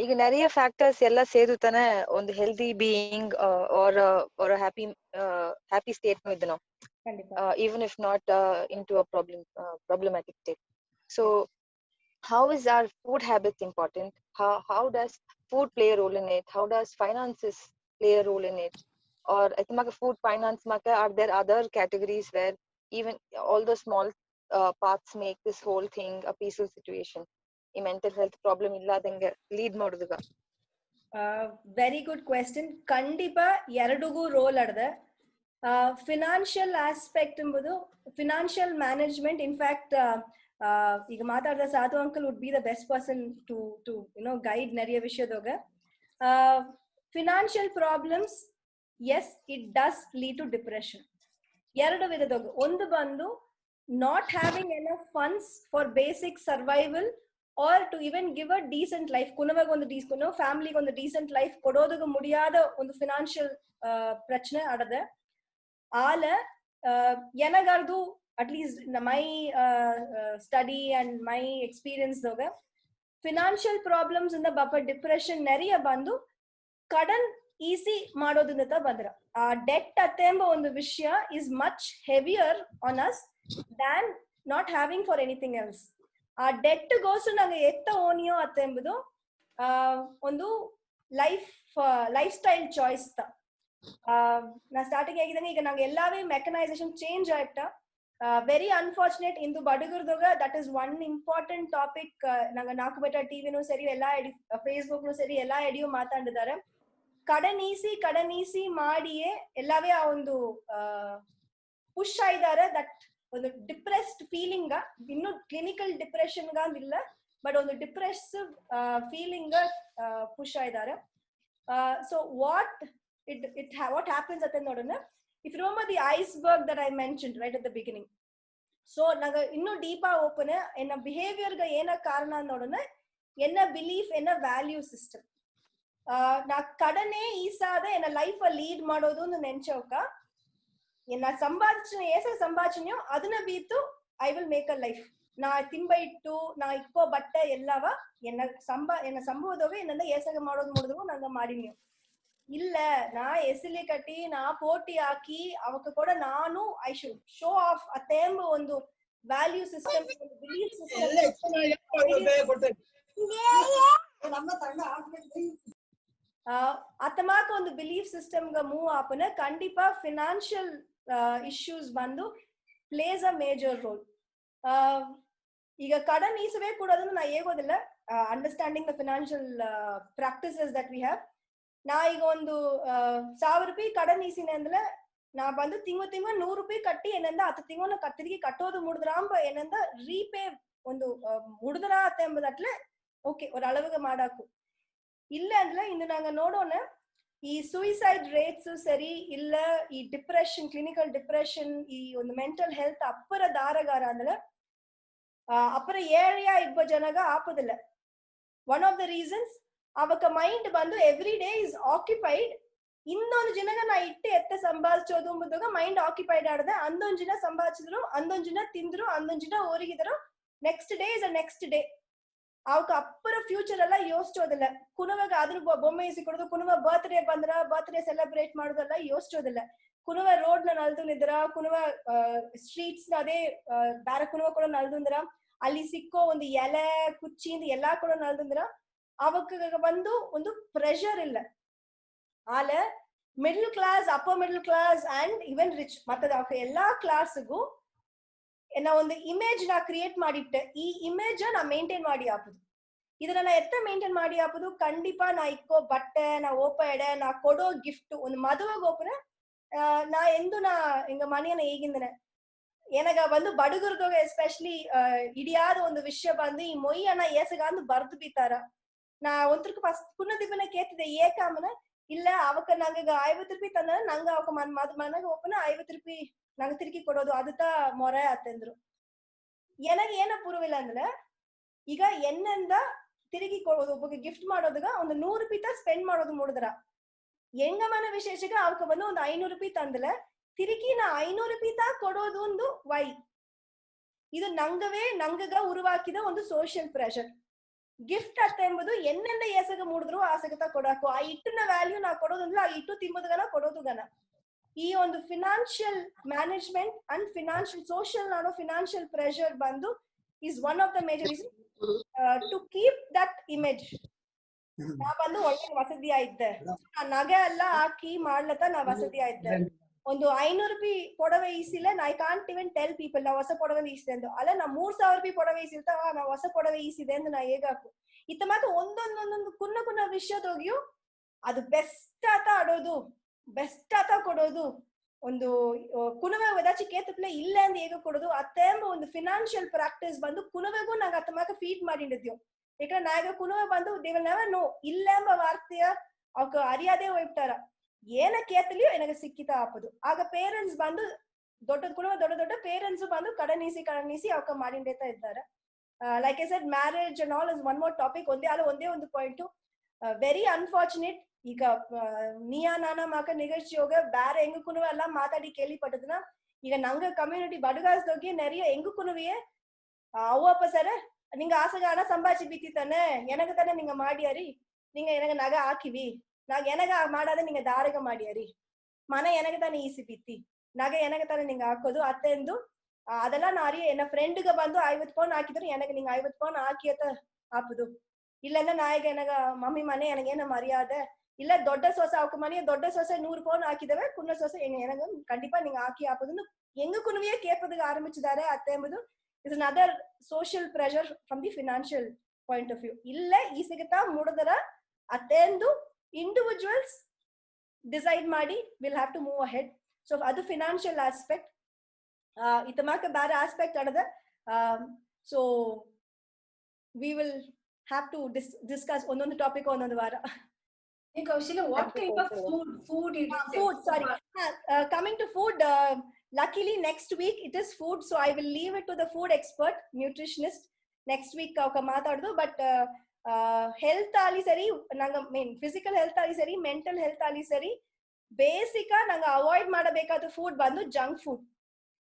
ಈಗ நிறைய factors ಎಲ್ಲ ಸೇರುತ್ತಾನೆ ಒಂದು healthy being or a happy state with no, even if not into a problematic state. So how is our food habits important? How does food play a role in it? How does finances play a role in it? Or I food finance maka, are there other categories where even all the small parts make this whole thing a peaceful situation? A mental health problem illadange lead maduduga. Very good question. Kandipa ಎರಡುಗೂ role ಆಡದೆ. Financial aspect ಎಂಬುದು, financial management, in fact ಈಗ ಮಾತಾಡಿದ ಸಾಧು uncle would be the best person to guide நிறைಯ ವಿಷಯದಾಗ. Financial problems, yes, it does lead to depression. ಎರಡು ವಿಧದಾಗ, ಒಂದು ಬಂದು not having enough funds for basic survival or to even give a decent life. ಕುನವಾಗ ಒಂದು ಫ್ಯಾಮಿಲಿಗೆ ಒಂದು decent life ಕೊಡೋದಕ್ಕೆ ಮುಡಿಯಾದ ಒಂದು ಫಿನಾನ್ಷಿಯಲ್ ಪ್ರಶ್ನೆ ಆಡದೆ. ಆಲ ಎನಗಾರ್ದು at least my study and my experience doga, financial problems in the bapa depression nariya bandu kadan easy ಮಾಡೋದ್ರಿಂದ ಬಂದ್ರ. Debt ಅತ್ತೆಂಬ ಒಂದು ವಿಷಯ is much heavier on us than not having for anything else. Debt ಗೋಸು ನಂಗೆ ಎತ್ತ ಓನಿಯೋ ಅತ್ತೆಂಬುದು ಒಂದು life style choice ತ. ನಾ starting ಆಗಿದಂಗೆ ಈಗ ನಂಗೆ ಎಲ್ಲಾವೇ ಮೆಕನೈಸೇಷನ್ ಚೇಂಜ್ ಆಯ್ತಾ. ವೆರಿ ಅನ್ಫಾರ್ಚುನೇಟ್ ಇಂದು ಬಡಗರ್ದಾಗ that is one important topic. ನಂಗೆ 4 ಬೆಟ್ಟ ಟಿವಿನೂ ಸರಿ, ಎಲ್ಲಾ ಫೇಸ್ಬುಕ್ನು ಸರಿ, ಎಲ್ಲಾ ಎಡಿಯೋ ಮಾತಾಡಿದ್ದಾರೆ. ಕಡನೀಸಿ ಮಾಡಿಯೇ ಎಲ್ಲವೇ ಆ ಒಂದು ಪುಷ್ ಆಗಿದ್ದಾರೆ. ದಟ್ ಒಂದು ಡಿಪ್ರೆಸ್ಡ್ ಫೀಲಿಂಗ್, ಇನ್ನು ಕ್ಲಿನಿಕಲ್ ಡಿಪ್ರೆಷನ್ ಇಲ್ಲ, ಬಟ್ ಒಂದು ಡಿಪ್ರೆಸಿವ್ ಫೀಲಿಂಗ್ ಪುಷ್ ಆಗಿದ್ದಾರೆ. ಸೊ ವಾಟ್ happens at ನೋಡೋಣ. If you remember the iceberg that I mentioned right at the beginning, so naga innu deepa open enna behavior ga ena karana nodona, enna belief, enna value system. Na kadane isade enna life lead madodu ondu nenchavka, enna sambhachneyo aduna beetu I will make a life. Na tinbaittu na ikko batte ellava enna sambhavadove enna esaga madodu mudidu nanga madini ಇಲ್ಲ. ನಾ ಎಸಿಲಿ ಕಟ್ಟಿ ನಾ ಪೋಟಿ ಹಾಕಿ ಅವಕ್ಕೆ ಕೂಡ ನಾನು I should show of ಅತ್ತೆಂಬ ಒಂದು value system, belief system ಅತಮಾಕ ಒಂದು ಬಿಲೀಫ್ ಸಿಸ್ಟಮ್ ಗ ಮೂವ್ ಆಪನ ಕಂಡಿಪಾ ಫಿನಾನ್ಷಿಯಲ್ ಇಶ್ಯೂಸ್ ಬಂದು ಪ್ಲೇಸ್ ಅ ಮೇಜರ್ ರೋಲ್. ಈಗ ಕಡನ್ ಈಸವೇ ಕೊಡೋದನ್ನು ನಾ ಹೇಗೋದಿಲ್ಲ, understanding the financial practices that we have. ನಾ ಈಗ ಒಂದು 1000 ರೂಪಾಯಿ ಕಡನ್ ಈಸಿನ ಅಂದ್ರೆ ನಾ ಬಂದು ತಿಂಗಳು 100 ರೂಪಾಯಿ ಕಟ್ಟಿ ಏನಂದ 10 ತಿಂಗಳು ತಿರುಗಿ ಕಟ್ಟೋದು ಮುಡಿದ್ರಾಂಬ ಏನಂದ ರೀಪೇ ಒಂದು ಮುಡಿದ್ರ ಎಂಬುದಟ್ಲೆ ಓಕೆ ஒரு அளவுக்கு ಮಾಡಾಕು. ಇಲ್ಲ ಅಂದ್ರೆ ಇನ್ನು ನಾಂಗ ನೋಡೋಣ ಈ ಸೂಯಿಸೈಡ್ ರೇಟ್ಸ್ ಸರಿ ಇಲ್ಲ, ಈ ಡಿಪ್ರೆಷನ್, ಕ್ಲಿನಿಕಲ್ ಡಿಪ್ರೆಷನ್, ಈ ಒಂದು ಮೆಂಟಲ್ ಹೆಲ್ತ್ ಅಪ್ಪರ ದಾರಗಾರ ಅಂದ್ರೆ ಅಪ್ಪರ ಏರಿಯಾ ಇಬ್ಬ ಜನಗ ಆಪದಿಲ್ಲ. ಒನ್ ಆಫ್ ದ ರೀಸನ್ಸ್ ಅವಕ್ಕ ಮೈಂಡ್ ಬಂದು ಎವ್ರಿ ಡೇ ಇಸ್ ಆಕ್ಯುಪೈಡ್. ಇನ್ನೊಂದು ಜನಗ ನಾ ಇಟ್ಟು ಎತ್ತ ಸಂಭಾಳಿಸೋದು ಎಂಬುದಾಗ ಮೈಂಡ್ ಆಕ್ಯುಪೈಡ್ ಆಡದೆ, ಅಂದೊಂದ್ ಜನ ಸಂಭಾಳಿಸಿದ್ರು, ಅಂದೊಂದ್ ಜನ ತಿಂದ್ರು, ಅಂದೊಂದ್ ಜನ ಓರಿಗಿದ್ರು, next day is a next day. ಅವಕ್ಕ ಅಪ್ಪರ ಫ್ಯೂಚರ್ ಎಲ್ಲ ಯೋಚಿಸೋದಿಲ್ಲ. ಕುನವಾಗ ಅದ್ರ ಬೊಮ್ಮೆ ಇಸಿಕೊಡೋದು, ಕುನವ ಬರ್ತ್ಡೇ ಬಂದ್ರ ಬರ್ತ್ಡೇ ಸೆಲೆಬ್ರೇಟ್ ಮಾಡೋದೆಲ್ಲ ಯೋಚಿಸೋದಿಲ್ಲ. ಕುನವ ರೋಡ್ ನ ನಲ್ದು ನಿದ್ರ, ಕುನವ ಸ್ಟ್ರೀಟ್ಸ್ ನ ಅದೇ ಬ್ಯಾರ ಕುನವ ಕೂಡ ನಲ್ದುಂದ್ರ, ಅಲ್ಲಿ ಸಿಕ್ಕೋ ಒಂದು ಎಲೆ ಕುಚ್ಚಿಂದ ಎಲ್ಲಾ ಕೂಡ ನಲ್ದುಂದ್ರ ಅವಕ್ಕ ಬಂದು ಒಂದು ಪ್ರೆಷರ್ ಇಲ್ಲ. ಆಲ middle class, upper middle class and even rich ಮತ್ತದ ಅವಕ್ಕ ಎಲ್ಲಾ ಕ್ಲಾಸ್ಗೂ ನಾ ಒಂದು ಇಮೇಜ್ ನಾ ಕ್ರಿಯೇಟ್ ಮಾಡಿಟ್ಟೆ. ಈ ಇಮೇಜ್ ನಾ ಮೇಂಟೈನ್ ಮಾಡಿ ಹಾಕುದು. ಇದನ್ನ ನಾ ಎತ್ತ ಮೇಂಟೈನ್ ಮಾಡಿ ಹಾಕುದು ಖಂಡಿಪಾ ನಾ ಇಕ್ಕೋ ಬಟ್ಟೆ, ನಾ ಓಪ ಎಡೆ, ನಾ ಕೊಡೋ ಗಿಫ್ಟ್ ಒಂದು ಮದುವೆಗೆ ಓಪನ ನಾ ಎಂದು ನಾ ಹಿಂಗ ಮನೆಯನ್ನ ಹೇಗಿಂದನೆ ಏನಾಗ ಬಂದು ಬಡುಗರ್ದಾಗ ಎಸ್ಪೆಷಲಿ ಇಡಿಯಾದ ಒಂದು ವಿಷಯ ಬಂದು ಈ ಮೊಯ್ಯನ್ನ ಏಸಗಾಂದು ಬರ್ದು ಬೀತಾರ. ನಾ ಒಂತ್ರಕ್ಕೆ ಫಸ್ಟ್ ಪುನಃ ದಿಬ್ಬನ ಕೇತಿದೆ ಏಕಾಮನ ಇಲ್ಲ ಅವಕ್ಕ ನಂಗ 50 ರೂಪಾಯಿ ತಂದ ನಂಗ ಅವಕ್ಕ ಮನೆಗೆ ಓಪನ 50 ರೂಪಾಯಿ ನಂಗೆ ತಿರುಗಿ ಕೊಡೋದು ಅದತ ಮೊರೆ ಆತಂದ್ರು. ನನಗೆ ಏನ ಪೂರ್ವಿಲ್ಲ ಅಂದ್ರೆ ಈಗ ಎನ್ನಂದ ತಿರುಗಿ ಕೊಡೋದು, ಒಬ್ಬಗೆ ಗಿಫ್ಟ್ ಮಾಡೋದಾಗ ಒಂದು 100 ರೂಪಾಯಿ ಸ್ಪೆಂಡ್ ಮಾಡೋದು ಮುಡಿದ್ರ ಹೆಂಗ ಮನ ವಿಶೇಷಗ ಅವಕ್ಕ ಬಂದು ಒಂದು 500 ರೂಪಾಯಿ ತಂದಲೆ ತಿರುಗಿ ನಾ 500 ರೂಪಾಯಿ ಕೊಡೋದು ಒಂದು ವೈ. ಇದು ನಂಗಗ ಉರುವಾಕಿದ ಒಂದು ಸೋಷಿಯಲ್ ಪ್ರೆಷರ್. ಗಿಫ್ಟ್ ಅತ್ತ ಎಂಬುದು ಎನ್ನೆಂದ ಏಸಗ ಮೂಡಿದ್ರು ಆಸಗತ ಕೊಡಾಕು, ಆ ಇಟ್ಟನ ವ್ಯಾಲ್ಯೂ ನಾ ಕೊಡೋದಂದ್ರೆ ಆ ಇಟ್ಟು ತಿಂಬುದಗನ ಕೊಡೋದು ಗನ. ಈ ಒಂದು financial management and financial social ನಾಡೋ ಫಿನಾನ್ಷಿಯಲ್ ಪ್ರೆಷರ್ ಬಂದು is one of the major reason to keep that image. ನಾ ಬಂದು ಒಳ್ಳೆ ವಸತಿ ಆಯ್ತೆ, ನಗೆ ಎಲ್ಲ ಹಾಕಿ ಮಾಡ್ಲತ್ತ ನಾ ವಸತಿ ಆಯ್ತೆ. ಒಂದು 500 ರೂಪಾಯಿ ಪೊಡವೆ ಈಸಿಲ್ಲ, ನಾ I can't even tell people ನಾ ಹೊಸ ಪೊಡವೆ ಈಸಿದೆ ಎಂದು. ಅಲ್ಲ ನಾ 3000 ರೂಪಾಯಿ ಪೊಡವೆ ಈಸಿಲ್ತಾವ, ನಾ ಹೊಸ ಪೊಡವೆ ಈಸಿದೆ ಎಂದು ನಾ ಹೇಗಾಕು. ಇತ್ತ ಮಾತ್ರ ಒಂದೊಂದೊಂದೊಂದು ಕುನ್ನ ವಿಷಯದೋಗಿಯು ಅದು ಬೆಸ್ಟ್ ಆತ ಆಡೋದು, ಬೆಸ್ಟ್ ಆತ ಕೊಡೋದು, ಒಂದು ಕುನವೆ ಒದಾಚಿ ಕೇತಪ್ಲೆ ಇಲ್ಲ ಅಂತ ಹೇಗ ಕೊಡೋದು ಅತ್ತೆಂಬ ಒಂದು ಫಿನಾನ್ಷಿಯಲ್ ಪ್ರಾಕ್ಟೀಸ್ ಬಂದು ಕುನವೆಗೂ ನಂಗೆ ಅತ್ತ ಮಾಕ ಫೀಡ್ ಮಾಡಿದ್ಯೋ. ಯಾಕಂದ್ರೆ ನಾಗ ಕುನವೆ ಬಂದು ದೇವಲ್ ನಾವ ನೋ ಇಲ್ಲ ಎಂಬ ವಾರ್ತೆಯ ಅವಕ ಅರಿಯಾದೇ ಹೋಗ್ತಾರ. ಏನ ಕೇತಲಿಯೋ ನನಗೆ ಸಿಕ್ಕಿತ ಆಪದು. ಆಗ ಪೇರೆಂಟ್ಸ್ ಬಂದು ದೊಡ್ಡ ಪೇರೆಂಟ್ಸ್ ಬಂದು ಕಡನೀಸಿ ಅವಕ ಮಾಡಿಂಡೇತಾ ಇದ್ದಾರೆ. Like I shed marriage and all is one more topic. ಒಂದೇ ಒಂದು ಪಾಯಿಂಟ್ ವೆರಿ ಅನ್ಫಾರ್ಚುನೇಟ್. ಈಗ ನೀಯಾ ನಾನ ಮಾಕ ನಿಗರ್ಚಿ ಹೋಗ ಬೇರೆ ಹೆಂಗಕ್ಕೂ ಎಲ್ಲ ಮಾತಾಡಿ ಕೇಳಿಪಟ್ಟದನ. ಈಗ ನಂಗ ಕಮ್ಯುನಿಟಿ ಬಡಗಾಸ್ದೋಗಿ ನೆರೆಯ ಹೆಂಗಕ್ಕೂನುವಿಯೇ ಅವ್ವಪ್ಪ ಸರ ನಿಂಗ ಆಸಗ ಹಣ ಸಂಭಾಷಿ ಬಿತ್ತಿತ್ತಾನೆ ಎನಗ ತಾನೆ ನಿಂಗ ಮಾಡಿಯಾರಿ, ನಿಂಗ ಎನಗ ನಗ ಹಾಕಿವಿ, ನಾಗ ಎನಗ ಮಾಡಾದ ನಿಂಗ ದಾರಗ ಮಾಡಿಯಾರಿ, ಮನೆ ಎನಗ ತಾನೆ ಈಸಿ ಬಿತ್ತಿ, ನಗ ಎನಗ ತಾನೆ ನಿಂಗ ಹಾಕೋದು ಅತ್ತೆಂದು ಅದೆಲ್ಲ ನಾರಿ ಎನ್ನ ಫ್ರೆಂಡ್ಗ ಬಂದು 50 ಪೌಂಡ್ ಹಾಕಿದ್ರು ಎನಗ ನಿಂಗ 50 ಪೌಂಡ್ ಹಾಕಿಯತ್ತ ಹಾಪುದು. ಇಲ್ಲಂದ್ರೆ ನಾಯಿಗೆ ಎನಗ ಮಮ್ಮಿ ಮನೆ ಎನಗೇನ ಮರ್ಯಾದೆ ಇಲ್ಲ. ದೊಡ್ಡ ಸೊಸೆ ಅವಕ ಮನೆಯ ದೊಡ್ಡ ಸೊಸೆ 100 ಪೌಂಡ್ ಹಾಕಿದವೆ, ಕುನ್ನ ಸೊಸೆ ಎನಗ ಕಂಡಿಪಾ ನಿಂಗ ಹಾಕಿ ಹಾಪುದನ್ನು ಹೆಂಗ ಕುನುವಿಯೇ ಕೇಪದಾಗ ಆರಂಭಿಸಿದ್ದಾರೆ ಅತ್ತೆ ಎಂಬುದು is another social pressure from the financial point of view. ಇಲ್ಲ ಈ ಸಿಗುತ್ತಾ ಮುಡದರ ಅತ್ತೆಂದು ಇಂಡಿವಿಜುವಲ್ಸ್ ಡಿಸೈಡ್ ಮಾಡಿ will have to move ahead. So ಅದು ಫಿನಾನ್ಷಿಯಲ್ ಆಸ್ಪೆಕ್ಟ್. ಇತಮಾಕ ಬೇರೆ ಆಸ್ಪೆಕ್ಟ್ ಅಡದ. So we will have to discuss ಒಂದೊಂದು ಟಾಪಿಕ್ ಒಂದೊಂದು ವಾರ. Kaushika, what kind of food you did? Food, sorry. Coming to food, luckily next week it is food, so I will leave it to the food expert, nutritionist. Next week ಅವಕ ಮಾತಾಡುದು. But health ಅಲ್ಲಿ ಸರಿ ನಂಗ main physical health ಅಲ್ಲಿ ಸರಿ mental health ಅಲ್ಲಿ ಸರಿ basic ನಂಗೆ ಅವಾಯ್ಡ್ ಮಾಡಬೇಕಾದ ಫುಡ್ ಬಂದು ಜಂಕ್ ಫುಡ್.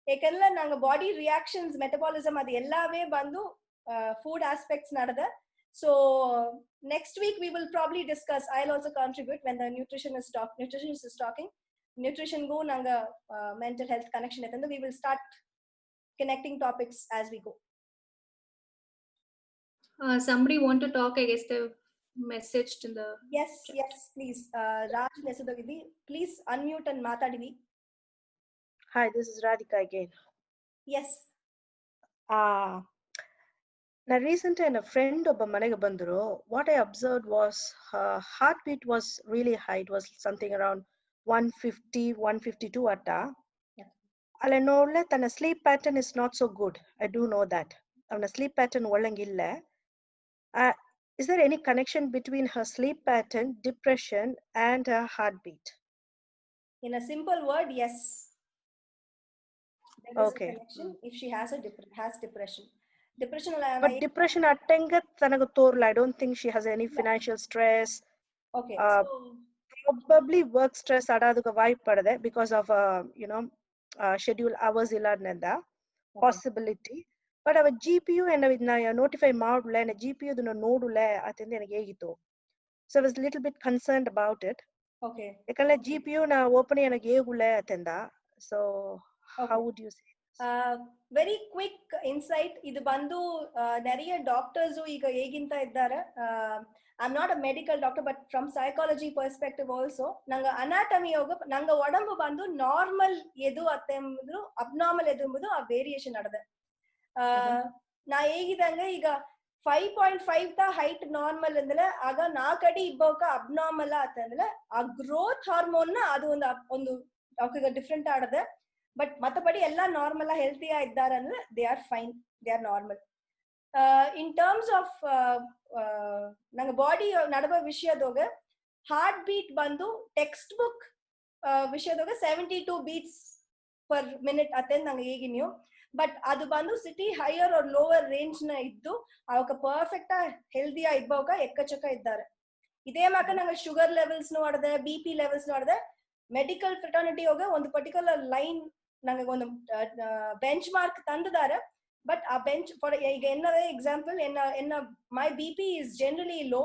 ಯಾಕಂದ್ರೆ ನಂಗೆ ಬಾಡಿ ರಿಯಾಕ್ಷನ್ಸ್ ಮೆಟಬಾಲಿಸಮ್ ಅದು ಎಲ್ಲವೇ ಬಂದು ಫುಡ್ ಆಸ್ಪೆಕ್ಟ್ಸ್ ನಡೆದ. So next week we will probably discuss. I'll also contribute when the nutritionist is talking. Nutrition go nanga mental health connection and we will start connecting topics as we go. Somebody want to talk? I guess the message in the yes please. Raj Nesudogidi, please unmute and matadivi. Hi, this is Radhika again. Yes. Now recently a friend of Manega Banduru, what I observed was her heartbeat was really high. It was something around 150, 152 atta. Alla nolle tana sleep pattern is not so good. I do know that. Avana sleep pattern ಒಳ್ಳಂಗಿಲ್ಲ. Is there any connection between her sleep pattern, depression, and her heartbeat? In a simple word, yes. There is Okay. a connection if she has depression. Depression But depression attenga tanaga torla. I don't think she has any financial stress. Okay. So Probably work stress adaduga vaippadade because of schedule hours illadnenda possibility. But our GPU and na notify ಮಾಡಲ್ಲ and GPU ಅದನ್ನ ನೋಡಲ್ಲ ಅತಂದು ನನಗೆ ಹೇಗಿತ್ತು. So I was a little bit concerned about it. Okay. ಯಾಕಂದ್ರೆ GPU na open ನನಗೆ ಹೇಗುಲ್ಲ ಅತಂದ. So how would you say? Very quick insight. ಇದು ಬಂದು நிறைய ಡಾಕ್ಟರ್ಸ್ ಈಗ ಹೇಗಿಂತ ಇದ್ದಾರೆ. I'm not a medical doctor, but from psychology perspective also, ನಂಗ anatomy ಹೋಗ ನಂಗ ಒಡಂಬು ಬಂದು ನಾರ್ಮಲ್ ಎದು ಅತ್ತೆಂಬುದು ಅಬ್ನಾರ್ಮಲ್ ಎದು ಎಂಬುದು ಆ ವೇರಿಯೇಷನ್ ನಡೆದೆ. ನಾ ಹೇಗಿದಂಗೆ ಈಗ 5.5 ತ ಹೈಟ್ ನಾರ್ಮಲ್ ಅಂದ್ರೆ ಆಗ 4 ಅಡಿ ಇಬ್ಬಕ ಅಬ್ನಾರ್ಮಲ್ ಆತಂದ್ರೆ ಆ ಗ್ರೋತ್ ಹಾರ್ಮೋನ್ ನ ಅದು ಒಂದು ಡಿಫ್ರೆಂಟ್ ಆಡದೆ. ಬಟ್ ಮತ್ತಪಡಿ ಎಲ್ಲ ನಾರ್ಮಲ್ ಹೆಲ್ತಿಯಾ ಇದ್ದಾರೆ ಅಂದ್ರೆ they are fine, they are normal. In terms of ನಂಗೆ ಬಾಡಿ ನಡುವ ವಿಷಯದೋಗ ಹಾರ್ಟ್ ಬೀಟ್ ಬಂದು ಟೆಕ್ಸ್ಟ್ ಬುಕ್ ವಿಷಯದೋಗ 72 beats per minute ಅತ್ತೇನ್ ನಂಗೆ ಹೇಗೆ ನೀವು. ಬಟ್ ಅದು ಬಂದು ಸಿಟಿ ಹೈಯರ್ ಆರ್ ಲೋವರ್ ರೇಂಜ್ ನ ಇದ್ದು ಅವಕ್ಕ ಪರ್ಫೆಕ್ಟ್ ಹೆಲ್ದಿಯಾ ಇಬ್ಬವಾಗ ಎಕ್ಕಚಕ್ಕ ಇದ್ದಾರೆ. ಇದೇ ಮಾಕ ನಂಗೆ ಶುಗರ್ ಲೆವೆಲ್ಸ್ ನೋಡಿದೆ, BP ಲೆವೆಲ್ಸ್ ನೋಡಿದೆ. ಮೆಡಿಕಲ್ ಫ್ರೆಟರ್ನಿಟಿ ಹೋಗ ಒಂದು ಪರ್ಟಿಕ್ಯುಲರ್ ಲೈನ್ ನಂಗೆ ಒಂದು ಬೆಂಚ್ ಮಾರ್ಕ್ ತಂದಿದ್ದಾರೆ. ಬಟ್ ಆ ಬೆಂಚ್ ಫಾರ್ ಈಗ ಎನ್ನದೇ ಎಕ್ಸಾಂಪಲ್ ಎನ್ನ ಮೈ BP ಇಸ್ ಜನರಲಿ ಲೋ,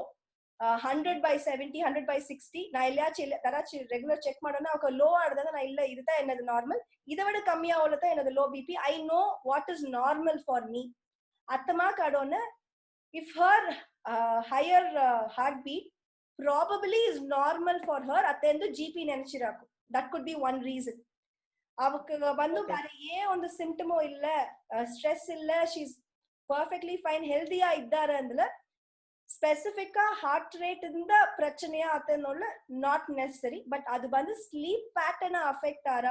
100/70, 100/60. ನಾ ಎಲ್ಲಾಚಿ ತರಾಚಿ ರೆಗ್ಯುಲರ್ ಚೆಕ್ ಮಾಡೋಣ ಅವಾಗ ಲೋ ಆಡ್ದಾಗ ನಾ ಇಲ್ಲ ಇರುತ್ತಾ ಎನ್ನದು ನಾರ್ಮಲ್, ಇದವಡೆ ಕಮ್ಮಿ ಆಗೋಲತ್ತ ಎನ್ನದು low BP. I know what is normal for me. ಅತ್ತಮಾ ಕಾಡೋಣ if her higher heart beat probably is normal for her ಅತ್ತೆಂದು GP ನೆನಚಿರಾಕು. That could be one reason. ಅವಕ್ಕ ಬಂದು ಬೇರೆ ಒಂದು ಸಿಂಪ್ಟಮೋ ಇಲ್ಲ, ಸ್ಟ್ರೆಸ್ ಇಲ್ಲ, ಶೀಸ್ ಪರ್ಫೆಕ್ಟ್ಲಿ ಫೈನ್ ಹೆಲ್ದಿಯಾ ಇದ್ದಾರೆ ಅಂದ್ರೆ ಸ್ಪೆಸಿಫಿಕ್ ಹಾರ್ಟ್ ರೇಟ್ ಇಂದ ಪ್ರಚನೆಯ ಆತನೋಳ ನಾಟ್ ನೆಸೆಸರಿ. ಬಟ್ ಅದು ಬಂದು ಸ್ಲೀಪ್ ಪ್ಯಾಟರ್ನ್ ಅಫೆಕ್ಟ್ ಆರ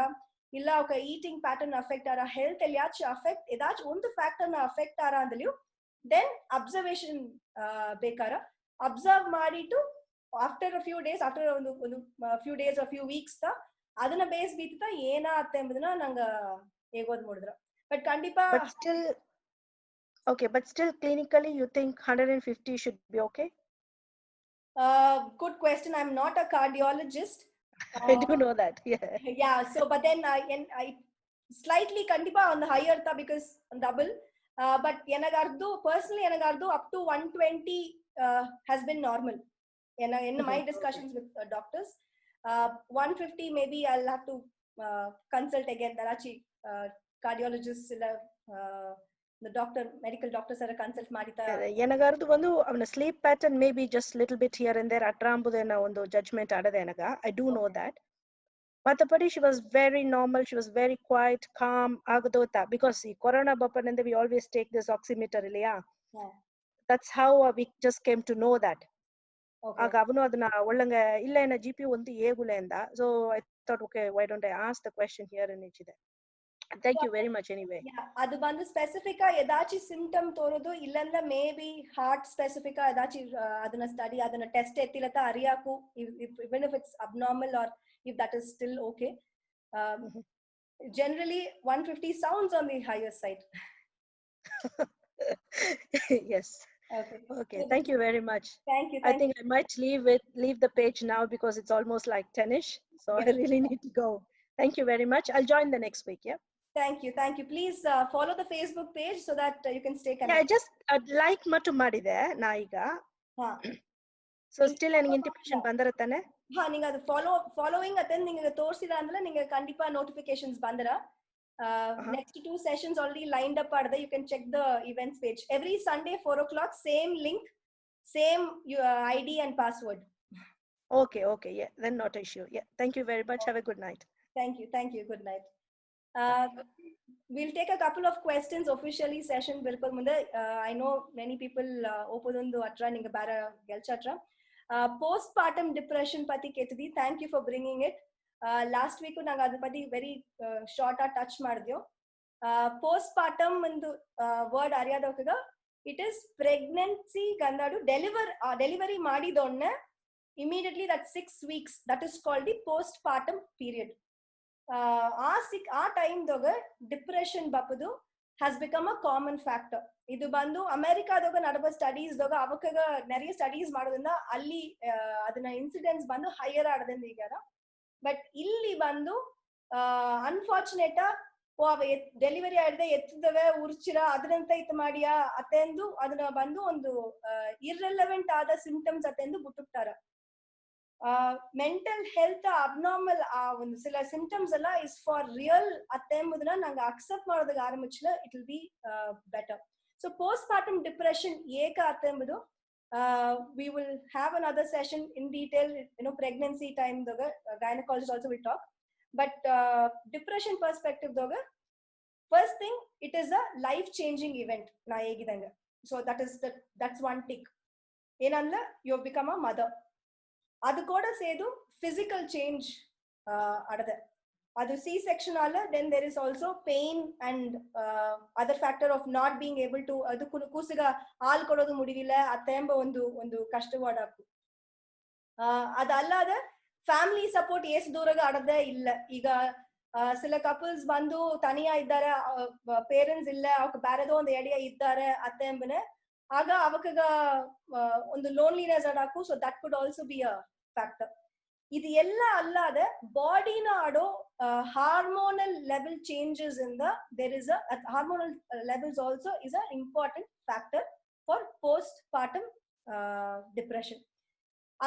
ಇಲ್ಲ ಅವಕ್ಕ ಈಟಿಂಗ್ ಪ್ಯಾಟರ್ನ್ ಅಫೆಕ್ಟ್ ಆರ, ಹೆಲ್ತ್ ಎಲ್ಲಿಯಾಚು ಅಫೆಕ್ಟ್ ಏದಾಚು ಒಂದು ಫ್ಯಾಕ್ಟರ್ನ ಅಫೆಕ್ಟ್ ಆರ ಅಂದಲಿಯು ದೆನ್ ಅಬ್ಸರ್ವೇಷನ್ ಬೇಕಾರ. ಅಬ್ಸರ್ವ್ ಮಾಡಿಟ್ಟು after a few days, after ಒಂದು few days or few weeks ಅದನ್ನ ಬೇಸ್ ಬೀತ ಏನಾತ ಎಂಬುದನ್ನ ನಂಗ ಹೇಗೋದ್ ನೋಡಿದ್ರ. ಬಟ್ ಖಂಡಿತ but still clinically you think 150 should be okay? Good question. I'm not a cardiologist. I do know that. Yeah, so but then I slightly kandipa on the higher tha because double, but enagardu personally enagardu up to 120 has been normal in my discussions with doctors. 150 maybe I'll have to consult again darachi cardiologists illa the doctor, medical doctors are consult madita. Enagardu vandu avana sleep pattern maybe just little bit here and there atrambudena ondo judgment adade enaga. I do know that. Mathapadi she was very normal, she was very quiet, calm agadota because see corona bappanende we always take this oximeter illaya. That's how we just came to know that. ಆಗ ಅವನು ಅದನ್ನ ಒಳ್ಳಂಗೆ ಇಲ್ಲ ಏನ GP ಒಂದು ಹೇಗುಲ್ಲ ಎಂದ. So I thought okay, why don't I ask the question here in ಇಚಿದೆ. Thank you very much anyway. ಅದು ಬಂದು specific ಎದಾಚಿ symptom ತೋರೋದು ಇಲ್ಲಂದ್ರೆ ಮೇ ಬಿ ಹಾರ್ಟ್ ಸ್ಪೆಸಿಫಿಕ್ ಎದಾಚಿ ಅದನ್ನ ಸ್ಟಡಿ ಅದನ್ನ test ಎತ್ತಿಲತ್ತ ಅರಿಯಾಕು even if it's abnormal or if that is still okay. Generally 150 sounds on the higher side. Yes. Okay. Thank you very much. Thank you. I think I might leave the page now because it's almost like 10ish. So I really need to go. Thank you very much. I'll join the next week. Yeah. Thank you. Please follow the Facebook page so that you can stay connected. Yeah, I just like matu madide na iga. So still any intimation bandaratane? Ha, ninga adu following atten ninga torsida andre ninga kandipa notifications bandara. Next 2 sessions already lined up are there. You can check the events page every Sunday 4 o'clock, same link, same ID and password. Okay, yeah, then not an issue. Yeah, thank you very much. Have a good night. Thank you. Good night. we'll take a couple of questions officially session bilkul munde. I know many people opodundu atra ninga bara gelchatra. Postpartum depression pati ketidi. Thank you for bringing it. Last week naanga adu pati very short touch ಮಾಡಿದ್ಯೋ. Postpartum ಒಂದು word ariyadokkaga it is pregnancy gandadu delivery madidonne immediately that 6 weeks, that is called the postpartum period. ಆ time ದಾಗ depression ಬಪ್ಪದು has become a common factor. ಇದು ಬಂದು ಅಮೆರಿಕಾದಾಗ ನಡೆದ studies ದಾಗ ಅವಕ್ಕಾಗ நிறைய ಸ್ಟಡೀಸ್ ಮಾಡೋದ್ರಿಂದ ಅಲ್ಲಿ ಅದನ್ನ ಇನ್ಸಿಡೆನ್ಸ್ ಬಂದು ಹೈಯರ್ ಆಡದಿಂದ ಈಗಾರ. ಬಟ್ ಇಲ್ಲಿ ಬಂದು ಅನ್ಫಾರ್ಚುನೇಟ್ ಅವ ಡೆಲಿವರಿ ಆಡದೆ ಎತ್ತಿದವೆ ಉರ್ಚಿರ ಅದರಂತ ಇತ್ತು ಮಾಡಿಯಾ ಅತ್ತೆಂದು ಅದನ್ನ ಬಂದು ಒಂದು ಇರ್ರೆಲೆವೆಂಟ್ ಆದ ಸಿಂಪ್ಟಮ್ಸ್ ಅತ್ತೆಂದು ಬಿಟ್ಟುಬಿಟ್ಟಾರ. ಮೆಂಟಲ್ ಹೆಲ್ತ್ ಅಬ್ನಾರ್ಮಲ್ ಒಂದು ಸಿಲ ಸಿಂಪ್ಟಮ್ಸ್ ಎಲ್ಲ ಇಸ್ ಫಾರ್ ರಿಯಲ್ ಅತ್ತೆ ಎಂಬುದನ್ನ ನಂಗೆ ಅಕ್ಸೆಪ್ಟ್ ಮಾಡೋದಕ್ಕೆ ಆರಂಭಿಸಲ it will be better. So post partum depression ಏಕ ಅತ್ತೆ ಎಂಬುದು we will have another session in detail, pregnancy time daga gynecologist also will talk, but depression perspective daga first thing it is a life changing event na hegidanga. So that's one tick. Enandla you have become a mother. ಅದು ಕೂಡ ಸೇದು physical change ಆಡದೆ. ಅದು C-section ಅಲ್ಲ. Then there is also pain and other factor of not being able to ಅದು ಕೂಸಿಗ ಹಾಲು ಕೊಡೋದು ಮುಡಿವಿಲ್ಲ ಅತ್ತೆಂಬ ಒಂದು ಕಷ್ಟವಾಡಾಕು. ಅದಲ್ಲಾದ family support ಎಷ್ಟು ದೂರಾಗ ಆಡದೆ ಇಲ್ಲ. ಈಗ ಸಿಲ ಕಪಲ್ಸ್ ಬಂದು ತನಿಯಾ ಇದ್ದಾರೆ, ಪೇರೆಂಟ್ಸ್ ಇಲ್ಲ, ಅವಕ್ಕೆ ಬೇರೆದೋ ಒಂದು ಐಡಿಯಾ ಇದ್ದಾರೆ ಅತ್ತೆ ಎಂಬನೆ, ಆಗ ಅವಕಾಗ ಒಂದು ಲೋನ್ಲಿನೆಸ್ ಆಡಾಕು. So that could also be a factor. ಇದು ಎಲ್ಲ ಅಲ್ಲದೆ ಬಾಡಿನ ಆಡೋ ಹಾರ್ಮೋನಲ್ ಲೆವೆಲ್ ಚೇಂಜಸ್ ಇಂದ there is a hormonal levels also is a important factor for post partum depression.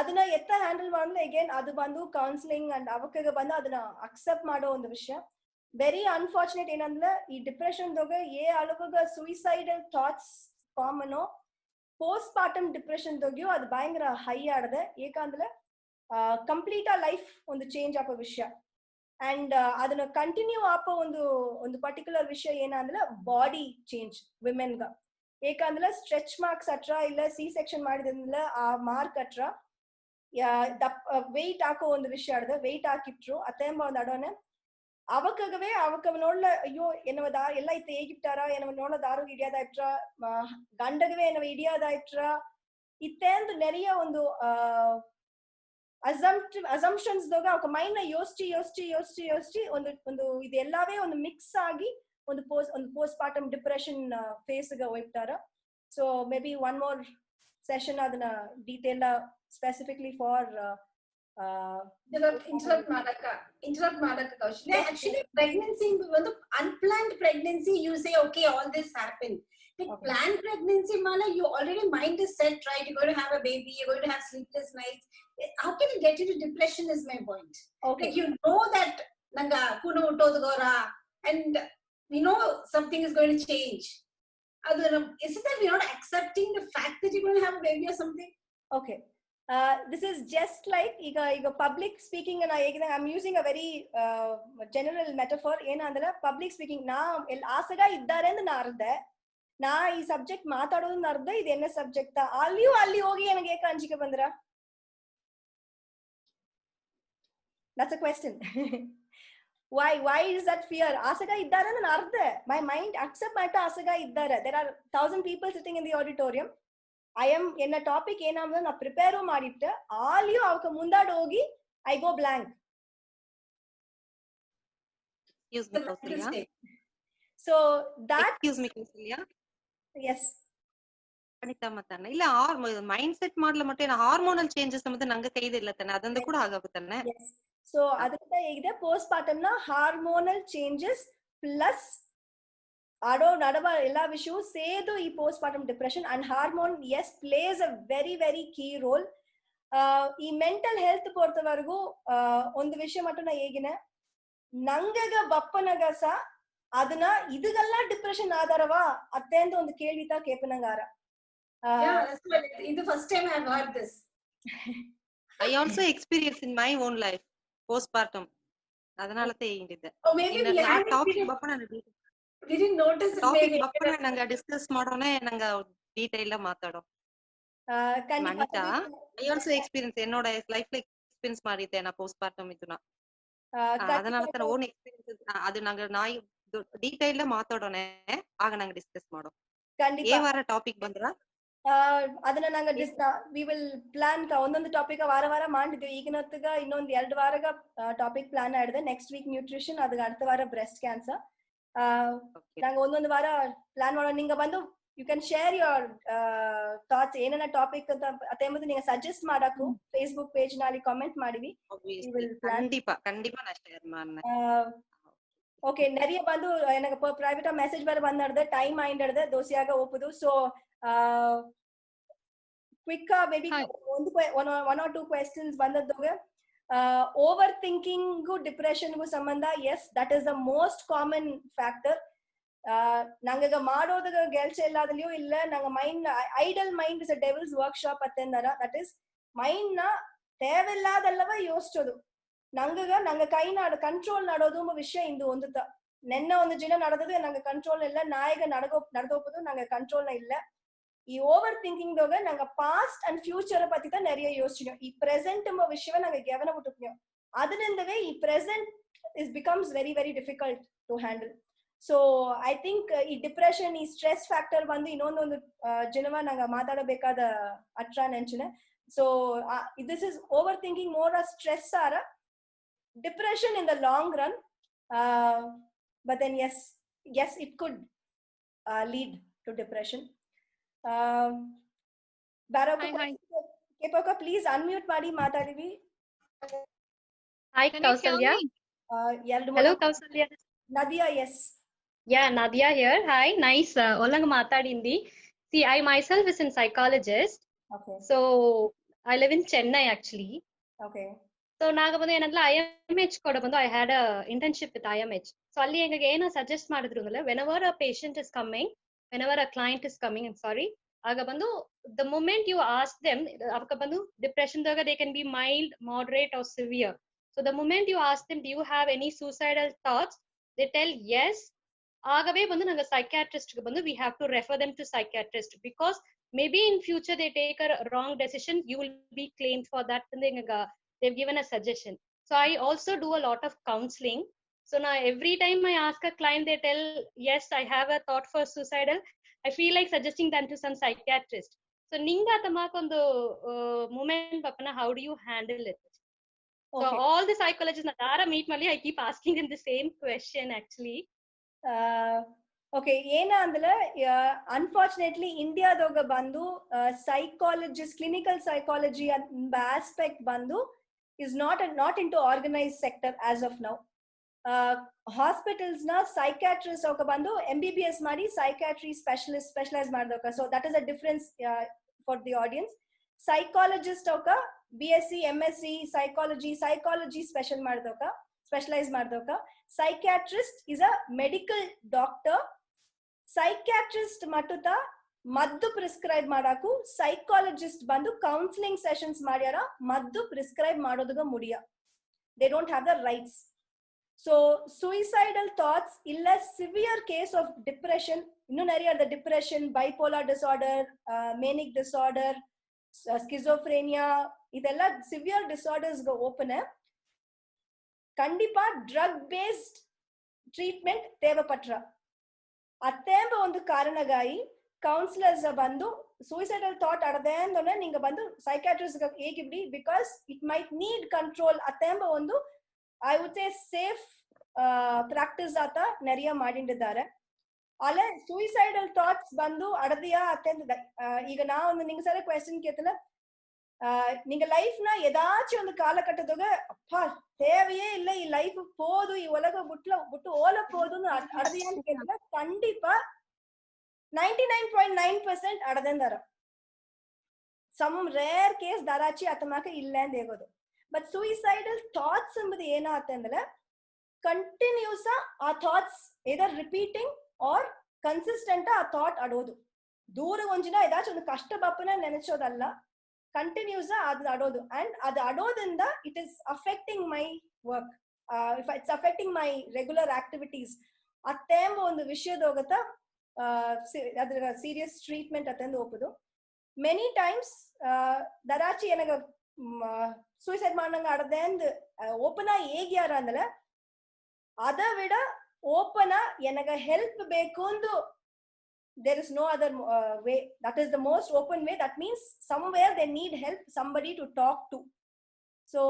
ಅದನ್ನ ಎತ್ತ ಹ್ಯಾಂಡಲ್ ಮಾಡಿದ್ರೆ ಅಗೇನ್ ಅದು ಬಂದು ಕೌನ್ಸಿಲಿಂಗ್ ಅಂಡ್ ಅವಕಾಗ ಬಂದು ಅದನ್ನ ಅಕ್ಸೆಪ್ಟ್ ಮಾಡೋ ಒಂದು ವಿಷಯ. ವೆರಿ ಅನ್ಫಾರ್ಚುನೇಟ್ ಏನಂದ್ರೆ ಈ ಡಿಪ್ರೆಷನ್ದಾಗ ಅಳವಾಗ suicidal thoughts common, post partum depression ದೊಗ್ಯೂ ಅದು ಭಯಂಕರ ಹೈ ಆಡದೆ. ಏಕಂದ್ರೆ ಕಂಪ್ಲೀಟ್ ಆ ಲೈಫ್ ಒಂದು ಚೇಂಜ್ ಆಗೋ ವಿಷಯ ಅಂಡ್ ಅದನ್ನ ಕಂಟಿನ್ಯೂ ಆಗೋ ಒಂದು ಪರ್ಟಿಕ್ಯುಲರ್ ವಿಷಯ ಏನಂದ್ರೆ ಬಾಡಿ ಚೇಂಜ್ ವಿಮೆನ್ಗ. ಏಕಂದ್ರೆ ಸ್ಟ್ರೆಚ್ ಮಾರ್ಕ್ಸ್ ಹತ್ರ ಇಲ್ಲ C-section ಮಾಡಿದ್ರಿಂದ ಆ ಮಾರ್ಕ್ ಹತ್ರ ವೆಯ್ಟ್ ಹಾಕೋ ಒಂದು ವಿಷಯ ಆಡದೆ. ವೆಯ್ಟ್ ಹಾಕಿಟ್ರು ಅತ್ತೆಂಬ ಒಂದು ಅಡೋನೆ ಅವಕಾಗವೇ ಅವಕ ನೋಡ್ಲ ಅಯ್ಯೋ ಏನವದ ಎಲ್ಲ ಇತ್ತು ಹೇಗಿಟ್ಟಾರ ಏನವ ನೋಡೋದು ದಾರು ಹಿಡಿಯೋದಾಯ್ಟ್ರ ಗಂಡಗವೇ ಏನವ ಹಿಡಿಯೋದಾಯ್ಟ್ರ ಇತ್ತೆ ಅಂತ ನೆರೆಯ ಒಂದು ಅಸಂಪ್ಷನ್ಸ್ ದಾಗ ಅವಕ ಮೈಂಡ್ ನ ಯೋಚಿಸಿ ಒಂದು ಇದೆಲ್ಲವೇ ಒಂದು ಮಿಕ್ಸ್ ಆಗಿ ಒಂದು ಪೋಸ್ಟ್ ಪಾರ್ಟಮ್ ಡಿಪ್ರೆಷನ್ ಫೇಸ್ ಗೆ ಹೋಗ್ತಾರ. So maybe one more session ಅದನ್ನ detail specifically for interrupt madaka Kaushali. Actually pregnancy vandu unplanned pregnancy you say okay all this happened. Like planned pregnancy mala you already mind is set, right? You're going to have a baby, you're going to have sleepless nights. How can you get into depression is my point. Okay. Like you know that nanga kunu uttodu gora and we know something is going to change. Isn't that we're not accepting the fact that you're going to have a baby or something? Okay. This is just like ಈಗ public speaking and I'm using a very general metaphor. ಏನಂದ್ರೆ public speaking ನಾ ಆಸಗ ಇದ್ದಾರೆ ಅಂತ ನಾ ಅರ್ದೆ, ನಾ ಈ subject ಮಾತಾಡೋದನ್ನ ಅರ್ದೆ, ಇದು ಎನ್ನ ಸಬ್ಜೆಕ್ಟ್ ಅಲ್ಲಿ ಹೋಗಿ ನನಗೆ ಏಕ ಅಂಜಿಕೆ ಬಂದ್ರ? That's a question. Why is that fear? ಆಸಗ ಇದ್ದಾರೆ ಅಂತ ನಾ ಅರ್ದೆ, my mind accept ಮಾಡ್ತಾ ಆಸಗ ಇದ್ದಾರೆ. There are 1000 people sitting in the auditorium. I am in a topic ಏನಂದ್ರೆ ನಾ ಪ್ರಿಪೇರು ಮಾಡಿಟ್ಟು ಆಲಿಯೂ ಅವಕ ಮುಂದಾಡ್ ಹೋಗಿ I go blank. Excuse me, Kausalya. So that Excuse me, Kausalya. Yes. ಖಂಡಿತ ಮತ್ತಾನ ಇಲ್ಲ ಮೈಂಡ್ ಸೆಟ್ ಮಾಡ್ಲ ಮಟ್ಟ ಹಾರ್ಮೋನಲ್ ಚೇಂಜಸ್ ಮತ್ತೆ ನಂಗೆ ಕೈದಿಲ್ಲ ತಾನೆ ಅದಂದು ಕೂಡ ಆಗಾಗುತ್ತಾನೆ. ಸೊ ಅದರಿಂದ ಹೇಗಿದೆ ಪೋಸ್ಟ್ ಪಾರ್ಟಮ್ ನ ಹಾರ್ಮೋನಲ್ ಚೇಂಜಸ್ ಪ್ಲಸ್ ಆಡೋ ನಡವ ಎಲ್ಲಾ ವಿಷಯವು ಸೇದು ಈ post partum depression and hormones plays a very very key role. ಈ ಮೆಂಟಲ್ ಹೆಲ್ತ್ ಪೊರ್ತವರೆಗೂ ಒಂದು ವಿಷಯ ಮಟ್ಟನ ಹೇಗಿನ ನಂಗಗ ಬಪ್ಪನಗಸ ಅದನ್ನ ಇದೆಲ್ಲ ಡಿಪ್ರೆಷನ್ ಆಧಾರವಾ ಅತ್ತೆ ಅಂತ ಒಂದು ಕೇಳ್ವಿತ ಕೇಪನಂಗಾರ. ಇದು first time I have heard this. I also experienced in my own life postpartum. ಅದನಾಲತೆ ಹಿಂದಿದ್ದೆ Oh, maybe we had topic ಬಪ್ಪನ we didn't notice it. Topic Maybe ಬಪ್ಪನ ನಂಗೆ ಡಿಸ್ಕಸ್ ಮಾಡೋನೆ ನಂಗೆ டீடைலா மாத்தாடோ மணிதா ஐ ஆல்சோ எக்ஸ்பீரியன்ஸ் என்னோட லைஃப்ல எக்ஸ்பீரியன்ஸ் மாறிட்டேன் நான் போஸ்ட்மார்ட்டம் இதுனா அதனால தான் ஓன் எக்ஸ்பீரியன்ஸ் அது நாங்க நாய் டீடைலா மாத்தாடோனே ಆಗ நாங்க டிஸ்கஸ் ಮಾಡೋம் ಖಂಡಿತ ಏ ವಾರ ಟಾಪಿಕ್ ಬಂದ್ರಾ ಅದನ್ನ ನಂಗೆ ವಿ ವಿಲ್ ಪ್ಲಾನ್ ಒಂದೊಂದು ಟಾಪಿಕ್ ವಾರ ವಾರ ಮಾಡಿದ್ವಿ ಈಗಿನೊತ್ತಿಗ ಇನ್ನೊಂದು 2 ವಾರಗ ಟಾಪಿಕ್ ಪ್ಲಾನ್ ಆಡಿದೆ ನೆಕ್ಸ್ಟ್ ವೀಕ್ ನ್ಯೂಟ್ರಿಷನ್ ಅದಕ್ಕೆ அடுத்த ವಾರ ಬ್ರೆಸ್ಟ್ ಕ್ಯಾನ್ಸರ್ ನಂಗೆ ಒಂದೊಂದು ವಾರ ಪ್ಲಾನ್ ಮಾಡೋಣ ನಿಂಗೆ ಬಂದು you can share your thoughts ಏನೇನ ಟಾಪಿಕ್ ಅಂತ ಅತೇಮದು ನೀವು ಸಜೆಸ್ಟ್ ಮಾಡಕು ಫೇಸ್ಬುಕ್ ಪೇಜ್ ನಲ್ಲಿ ಕಾಮೆಂಟ್ ಮಾಡಿವಿ கண்டிப்பா நான் ஷேர் பண்ணேன் ஓகே நிறைய ಬಂದು எனக்கு ಪ್ರೈವೇಟ್ ಮೆಸೇಜ್ ಬರ ಬಂದರ್ದೆ ಟೈಮ್ ಆಯಿಂದರ್ದೆ ದೋಸಿಯಾಗ ಒಪ್ಪುದು so quick maybe one or two questions ಬಂದದ್ದೋಗೆ ಓವರ್ ಥಿಂಕಿಂಗ್ ಡಿಪ್ರೆಷನ್ಗೂ ಸಂಬಂಧ yes that is the most common factor ನಂಗ ಮಾಡೋದಾಗ ಗೆಲ್ಸ ಎಲ್ಲಾದಲ್ಲಿಯೂ ಇಲ್ಲ ನಂಗೆ mind idle mind is a devil's workshop ಅತ್ತೆಂದಾರ ದಟ್ ಇಸ್ ಮೈಂಡ್ ನ தேவையில்லாதல்லவ யோசிச்சது ನಂಗ ಕೈ ಕಂಟ್ರೋಲ್ ನಡೋದು ವಿಷಯ ಇಂದು ಒಂದುತ್ತ ನೆನ್ನ ಒಂದು ದಿನ ನಡೆದದು ನಂಗೆ ಕಂಟ್ರೋಲ್ ಇಲ್ಲ ನಾಯಿಗ ನಡೆದೋಪದು ನಂಗೆ ಕಂಟ್ರೋಲ್ ಇಲ್ಲ ಈ ಓವರ್ ಥಿಂಕಿಂಗ್ ದೋಗ ನಂಗೆ ಪಾಸ್ಟ್ ಅಂಡ್ ಫ್ಯೂಚರ್ ಪತಿ தான் நிறைய யோசிச்சோம் ಈ ಪ್ರೆಸೆಂಟ್ ಎಂಬ ವಿಷಯವೇ ನಂಗೆ ಗಮನ ಬಿಟ್ಟಿದ್ನೋ ಅದರಿಂದವೇ ಈ present is becomes very very difficult to handle so I think ಈ ಡಿಪ್ರೆಷನ್ ಈ ಸ್ಟ್ರೆಸ್ ಫ್ಯಾಕ್ಟರ್ ಬಂದು ಇನ್ನೊಂದೊಂದು ಜನವ ನಂಗೆ ಮಾತಾಡಬೇಕಾದ ಅಟ್ರ ನೆಂಚಿನ so this is overthinking more ಆ ಸ್ಟ್ರೆಸ್ ಆರ depression in the long run but then yes it could lead to depression Baraka Kepoka please unmute ಮಾಡಿ ಮಾತಾಡಿವಿ hi Kausalya hello Kausalya Nadia yes yeah Nadia here hi nice olanga maatadindi see I myself is a psychologist okay so I live in Chennai actually okay so naga bandu enadla IMH koda bandu I had a internship with IMH so alli enga ena suggest madidrungala whenever a patient is coming whenever a client is coming I'm sorry aga bandu the moment you ask them avaka bandu depression daga they can be mild moderate or severe so the moment you ask them do you have any suicidal thoughts they tell yes agave bandu naga psychiatrist ku bandu we have to refer them to psychiatrist because maybe in future they take a wrong decision you will be claimed for that and enga they've given a suggestion so I also do a lot of counseling so now every time I ask a client they tell yes I have a thought for suicidal I feel like suggesting them to some psychiatrist so ninga tamakondu moment papana how do you handle it okay. So all the psychologists nadara meet mali I keep asking them the same question actually okay ಏನ ಅಂದ್ರೆ unfortunately ಇಂಡಿಯಾದಾಗ ಬಂದು psychologist clinical psychology ಎಂಬ aspect ಬಂದು is not into organized sector as of now hospitals na psychiatrist avka bandu MBBS ಮಾಡಿ psychiatry specialize ಮಾಡಿದಕ so that is a difference for the audience psychologist avka BSc MSc psychology specialize ಮಾಡಿದಕ psychiatrist is a medical doctor psychiatrist ಮಟ್ಟುತ ಮದ್ದು prescribe ಮಾಡಾಕು psychologist ಬಂದು counselling sessions ಮಾಡ್ಯಾರ ಮದ್ದು prescribe ಮಾಡೋದಗ ಮುಡಿಯ they don't have the rights so suicidal thoughts ಇಲ್ಲ ಸಿವಿಯರ್ ಕೇಸ್ ಆಫ್ ಡಿಪ್ರೆಷನ್ ಇನ್ನೂ நிறைய depression bipolar disorder manic disorder schizophrenia ಇದೆಲ್ಲ ಸಿವಿಯರ್ ಡಿಸಾರ್ಡರ್ಸ್ ಓಪನ್ ಕಂಡಿಪಾ ಡ್ರಗ್ ಬೇಸ್ಡ್ ಟ್ರೀಟ್ಮೆಂಟ್ தேவைப்பಟ್ರ ಅತ್ತೇಂಬ ಒಂದು ಕಾರಣಗಾಗಿ ಕೌನ್ಸಿಲರ್ಸ್ ಬಂದು ಸೂಯಿಸೈಡಲ್ ಥಾಟ್ ಅಡದೆ ಅಂದ್ರೆ ನಿಂಗೆ ಬಂದು ಸೈಕಾಟ್ರಿಸ್ಟ್ ಹೇಗೆ ಬಿಡಿ because it might need control ಅತ್ತೇಂಬ ಒಂದು I would say safe practice ಆತ நிறைய ಮಾಡಿದ್ದಾರೆ ಅಲ್ಲೇ ಸೂಯಿಸೈಡಲ್ ಥಾಟ್ಸ್ ಬಂದು ಅಡದಿಯಾ ಅತ್ಯಂತ ಈಗ ನಾ ಒಂದು ನಿಂಗೆ ಸಲ ಕ್ವೆಶ್ಚನ್ ಕೇಳ್ತಲ್ಲ நீங்க லைஃப்னா ஏதாச்சும் ಒಂದು காலகட்டத்தோக அப்பா தேவையே இல்லை ಈ ಲೈಫ್ போது ಈ உலக விட்டு ஓல போதுன்னு அடதியான்னு கேட்டா கண்டிப்பா 99.9% ಅಡದಂದಾರ ಸಮ್ ರೇರ್ ಕೇಸ್ ದಾರಾಚಿ ಅತಮಾಕ ಇಲ್ಲ ಅಂತ ಹೇಗೋದು ಬಟ್ ಸೂಯಿಸೈಡಲ್ ಥಾಟ್ಸ್ ಎಂಬುದು ಏನಾಗುತ್ತೆ ಅಂದ್ರೆ ಕಂಟಿನ್ಯೂಸ್ ಆ ಥಾಟ್ಸ್ ಏದರ್ ರಿಪೀಟಿಂಗ್ ಆರ್ ಕನ್ಸಿಸ್ಟೆಂಟ್ ಆ ಥಾಟ್ ಅಡೋದು ದೂರ ಒಂಜಿನ ಏದಾச்சும் ಒಂದು ಕಷ್ಟ ಬಪ್ಪನ ನೆನೆಸೋದಲ್ಲ ಕಂಟಿನ್ಯೂಸ್ ಅದು ಅಡೋದು ಅಂಡ್ ಅದು ಅಡೋದ್ರಿಂದ it is affecting my work if it's affecting my regular activities attembo ಒಂದು ವಿಷಯದೋಗತ ಅದರ serious treatment ಅತ್ತೆಂದು ಒಪ್ಪದು. Many times ದರಾಚಿ ಏನಗ ಸೂಸೈಡ್ ಮಾಡಂಗ ಆಡದೆ ಅಂದ್ ಓಪನ್ ಹೇಗ್ಯಾರ ಅಂದ್ರೆ ಅದ ವಿಡ ಓಪನ್ ಎನಗ ಹೆಲ್ಪ್ ಬೇಕು ಅಂದು there is no other way. That is the most open way. That means somewhere they need help, somebody to talk to. So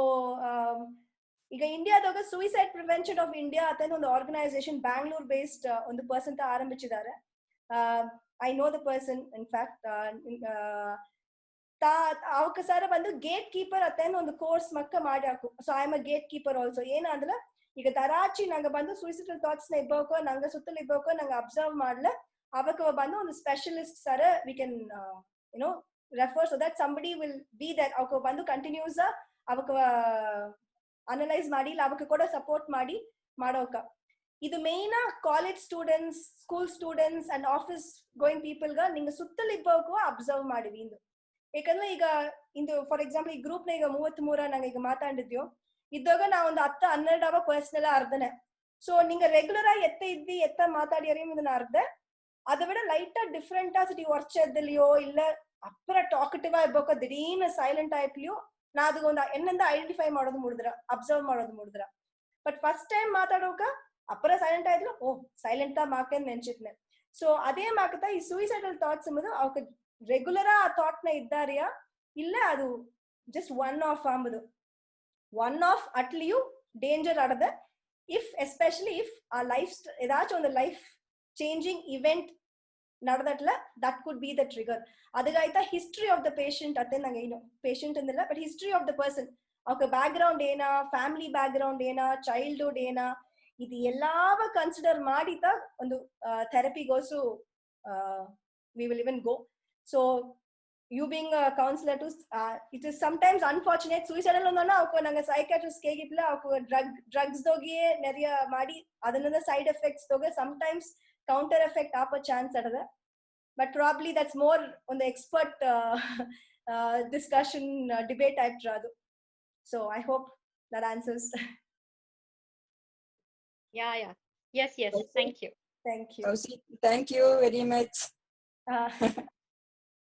ಈಗ ಇಂಡಿಯಾದಾಗ ಸೂಸೈಡ್ ಪ್ರಿವೆನ್ಷನ್ ಆಫ್ ಇಂಡಿಯಾ ಅಂತ ಒಂದು ಆರ್ಗನೈಸೇಷನ್ ಬ್ಯಾಂಗ್ಳೂರ್ ಬೇಸ್ಡ್ ಒಂದು person ಆರಂಭಿಸಿದ್ದಾರೆ. I know the person in fact ಅವಕ್ಕೆ ಸರ ಬಂದು gatekeeper ಅತ್ತೇನು ಒಂದು ಕೋರ್ಸ್ ಮಕ್ಕ ಮಾಡ್ಯಾಕು. So I am a gatekeeper also. ಏನಂದ್ರೆ ಈಗ ದರಾಚಿ ನಂಗೆ ಬಂದು ಸೂಸೈಡಲ್ ಥಾಟ್ಸ್ ನ ಇರ್ಬೇಕು, ನಂಗೆ ಸುತ್ತಲೂ ಇರ್ಬೇಕು, ನಂಗೆ ಅಬ್ಸರ್ವ್ ಮಾಡ್ಲ ಅವಕ್ಕೆ ಬಂದು ಒಂದು specialist sir we can you know refer so that somebody will be that ಅವಕ್ಕೆ ಬಂದು ಕಂಟಿನ್ಯೂಸ್ ಅವಕ್ಕೆ ಅನಲೈಸ್ ಮಾಡಿ ಇಲ್ಲ ಅವಕ್ಕೆ ಕೂಡ ಸಪೋರ್ಟ್ ಮಾಡಿ ಮಾಡೋಕ. ಇದು main college students, school students and office going ಪೀಪಲ್ಗ ನಿಂಗೆ ಸುತ್ತಲೂ ಇಬ್ಬಕು ಅಬ್ಸರ್ವ್ ಮಾಡಿವಿ ಇಂದು. ಯಾಕಂದ್ರೆ ಈಗ ಇಂದು ಫಾರ್ ಎಕ್ಸಾಂಪಲ್ ಈ ಗ್ರೂಪ್ ನ ಈಗ 33 ನಂಗೆ ಈಗ ಮಾತಾಡಿದ್ಯೋ ಇದ್ದಾಗ ನಾ ಒಂದು 10-12 ಪರ್ಸನಲ್ ಅರ್ಧನೆ. ಸೊ ನಿಂಗೆ ರೆಗ್ಯುಲರ್ ಆಗಿ ಎತ್ತ ಮಾತಾಡಿಯರಿ ಇದನ್ನ ಅರ್ಧ ಅದ ಬಿಡ ಲೈಟ್ ಡಿಫ್ರೆಂಟ್ ಸಿಟಿ ವರ್ಚದಲ್ಲಿಯೋ ಇಲ್ಲ ಅಪ್ಪರ ಟಾಕಟಿವ್ ಆಗ್ಬೇಕೋ ದಿಢೀರ್ನ ಸೈಲೆಂಟ್ ಆಯ್ಪ್ಲಿಯೋ ನಾ ಅದೊಂದು ಎನ್ನಂದ ಐಡೆಂಟಿಫೈ ಮಾಡೋದು ಮುಡಿದ್ರ, ಅಬ್ಸರ್ವ್ ಮಾಡೋದು ಮುಡಿದ್ರ. ಬಟ್ ಫಸ್ಟ್ ಟೈಮ್ ಮಾತಾಡೋಕ ಅಪ್ಪರ ಸೈಲೆಂಟ್ ಆಯ್ತು, ಓಹ್ ಸೈಲೆಂಟ್ ಮಾಕನ್ ನೆನ್ಸಿಟ್ನೆ. ಸೊ ಅದೇ ಮಾಕತ ಈ ಸೂಸೈಡಲ್ ಥಾಟ್ಸ್ ಎಂಬುದು ಅವಕ್ಕೆ ರೆಗ್ಯುಲರ್ ಆ ಥಾಟ್ ನ ಇದ್ದಾರಿಯಾ ಇಲ್ಲ ಅದು ಜಸ್ಟ್ ಒನ್ ಆಫ್ ಅಂಬುದು. ಒನ್ ಆಫ್ ಅಟ್ಲಿಯೂ ಡೇಂಜರ್ ಆಡದ ಇಫ್ ಎಸ್ಪೆಷಲಿ ಇಫ್ ಆ ಲೈಫ್ ಏದಾச்சும் ಒಂದು ಲೈಫ್ ಚೇಂಜಿಂಗ್ ಇವೆಂಟ್ ನಡೆದಟ್ಲ that could be the trigger. ಅದಕ್ಕಾಯ್ತಾ ಹಿಸ್ಟ್ರಿ ಆಫ್ ದ ಪೇಷಂಟ್ ಅತ್ತೆ ನಂಗೆ ಏನು ಪೇಷಂಟ್ ಅಂದಿಲ್ಲ but history of the person, ಅವಕ್ಕೆ ಬ್ಯಾಕ್ ಗ್ರೌಂಡ್ ಏನಾ, ಫ್ಯಾಮಿಲಿ ಬ್ಯಾಕ್ ಗ್ರೌಂಡ್ ಏನಾ, ಚೈಲ್ಡ್ಹುಡ್ ಏನಾ, ಇದು ಎಲ್ಲಾವ ಕನ್ಸಿಡರ್ ಮಾಡಿತ ಒಂದು ಥೆರಪಿಗೋಸು we will even go. So you being a counselor too, it is sometimes unfortunate suicidal andana avko nanga psychiatrist kegipla avko drugs dogi neriya ಮಾಡಿ ಅದನ್ನ side effects doge sometimes counter effect apa chance adada, but probably that's more on the expert discussion debate type radu. So I hope that answers. Yeah, yes, thank you thank you very much.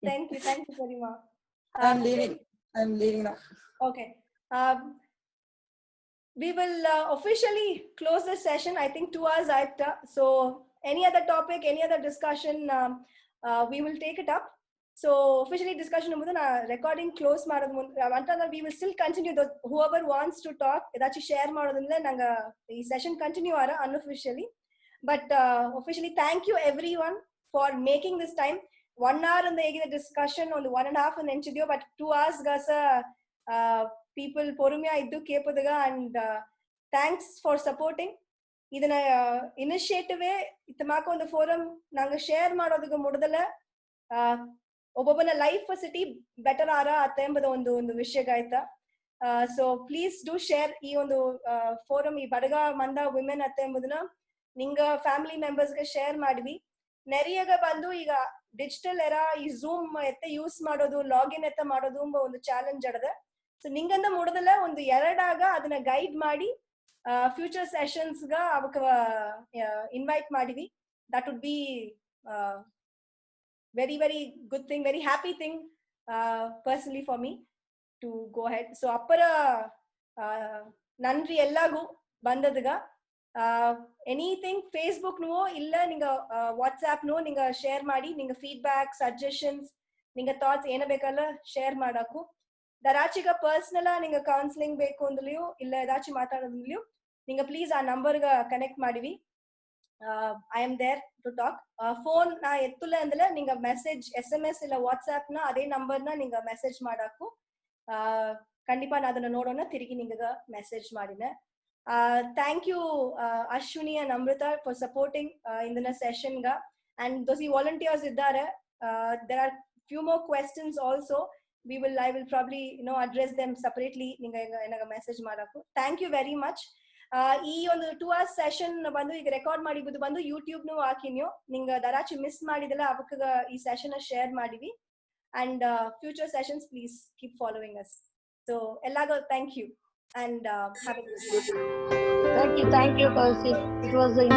Thank you very much. I'm leaving now. Okay. We will officially close this session. I think 2 hours after. So any other topic, any other discussion, we will take it up. So officially discussion recording close madadu we will still continue. Whoever wants to talk edachi share madodinda nanga ee session continue ara unofficially, but officially thank you everyone for making this time. 1 hour in the discussion on the 1.5 and enchidio, but 2 hours gasa people porumya iddu kepadaga, and thanks for supporting idana initiative itmaka on the forum nanga share ಮಾಡೋದಕ್ಕೆ ಮುಡದಲ್ಲ ಒಬ್ಬೊಬ್ಬನ life city better ಆರ ಅತ್ತ ಎಂಬುದು ಒಂದು ವಿಷಯಗಾಯ್ತಾ. So please do share ಈ ಒಂದು forum, ಈ ಬಡಗ ಮಂದ women ಅತ್ತ ಎಂಬುದನ್ನ ನಿಂಗ ಫ್ಯಾಮಿಲಿ ಮೆಂಬರ್ಸ್ಗೆ ಶೇರ್ ಮಾಡಿವಿ. ನೆರಿಯಾಗ ಬಂದು ಈಗ ಡಿಜಿಟಲ್ ಎರಾ ಈ ಝೂಮ್ ಎತ್ತ ಯೂಸ್ ಮಾಡೋದು, ಲಾಗಿನ್ ಎತ್ತ ಮಾಡೋದು ಎಂಬ ಒಂದು ಚಾಲೆಂಜ್ ಅಡದ. ಸೊ ನಿಂಗಂದ ಮುಡದಲ್ಲ ಒಂದು 2 ಆಗ ಅದನ್ನ ಗೈಡ್ ಮಾಡಿ ಫ್ಯೂಚರ್ ಸೆಷನ್ಸ್ ಗ ಅವಕ್ಕ ಇನ್ವೈಟ್ ಮಾಡಿವಿ. That would be very very good thing, very happy thing personally for me to go ahead. So appara nandri ellagu bandadaga anything Facebook no illa ninga WhatsApp no ninga share ಮಾಡಿ ninga feedback suggestions ninga thoughts ena bekalla share ಮಾಡಾಕು. ದರಾಚಿಗ personal ninga counselling ಬೇಕು ಅಂದಲಿಯೋ ಇಲ್ಲ ಎದಾಚಿ ಮಾತಾಡೋದ್ಲಿಯೋ ninga please ಆ number ಗ connect ಮಾಡಿವಿ. I am there to talk. Phone na ettula andale ninga message SMS illa WhatsApp na ade number na ninga message ಮಾಡಾಕು. ಕಂಡಿಪಾ ನಾ ಅದನ್ನ ನೋಡೋಣ, ತಿರುಗಿ ನಿಂಗ ಮೆಸೇಜ್ ಮಾಡಿನೆ. Thank you Ashwini and Amrita for supporting in the session ga, and those volunteers iddare. There are few more questions also. I will probably address them separately. ninga enaga message ಮಾಡಾಕು. Thank you very much. ಈ ಒಂದು 2 hours session ಬಂದು ಈಗ record ಮಾಡಿದ್ದು ಬಂದು YouTube ನು ಹಾಕಿನ್ಯೋ, ನಿಂಗ ದರಾಚಿ miss ಮಾಡಿದಲ್ಲ ಅವಕ್ಕ ಈ ಸೆಷನ್ ಶೇರ್ ಮಾಡಿವಿ. And future sessions please keep following us. So ಎಲ್ಲಾಗ thank you. and have a good day. Thank you, Kausi. It was the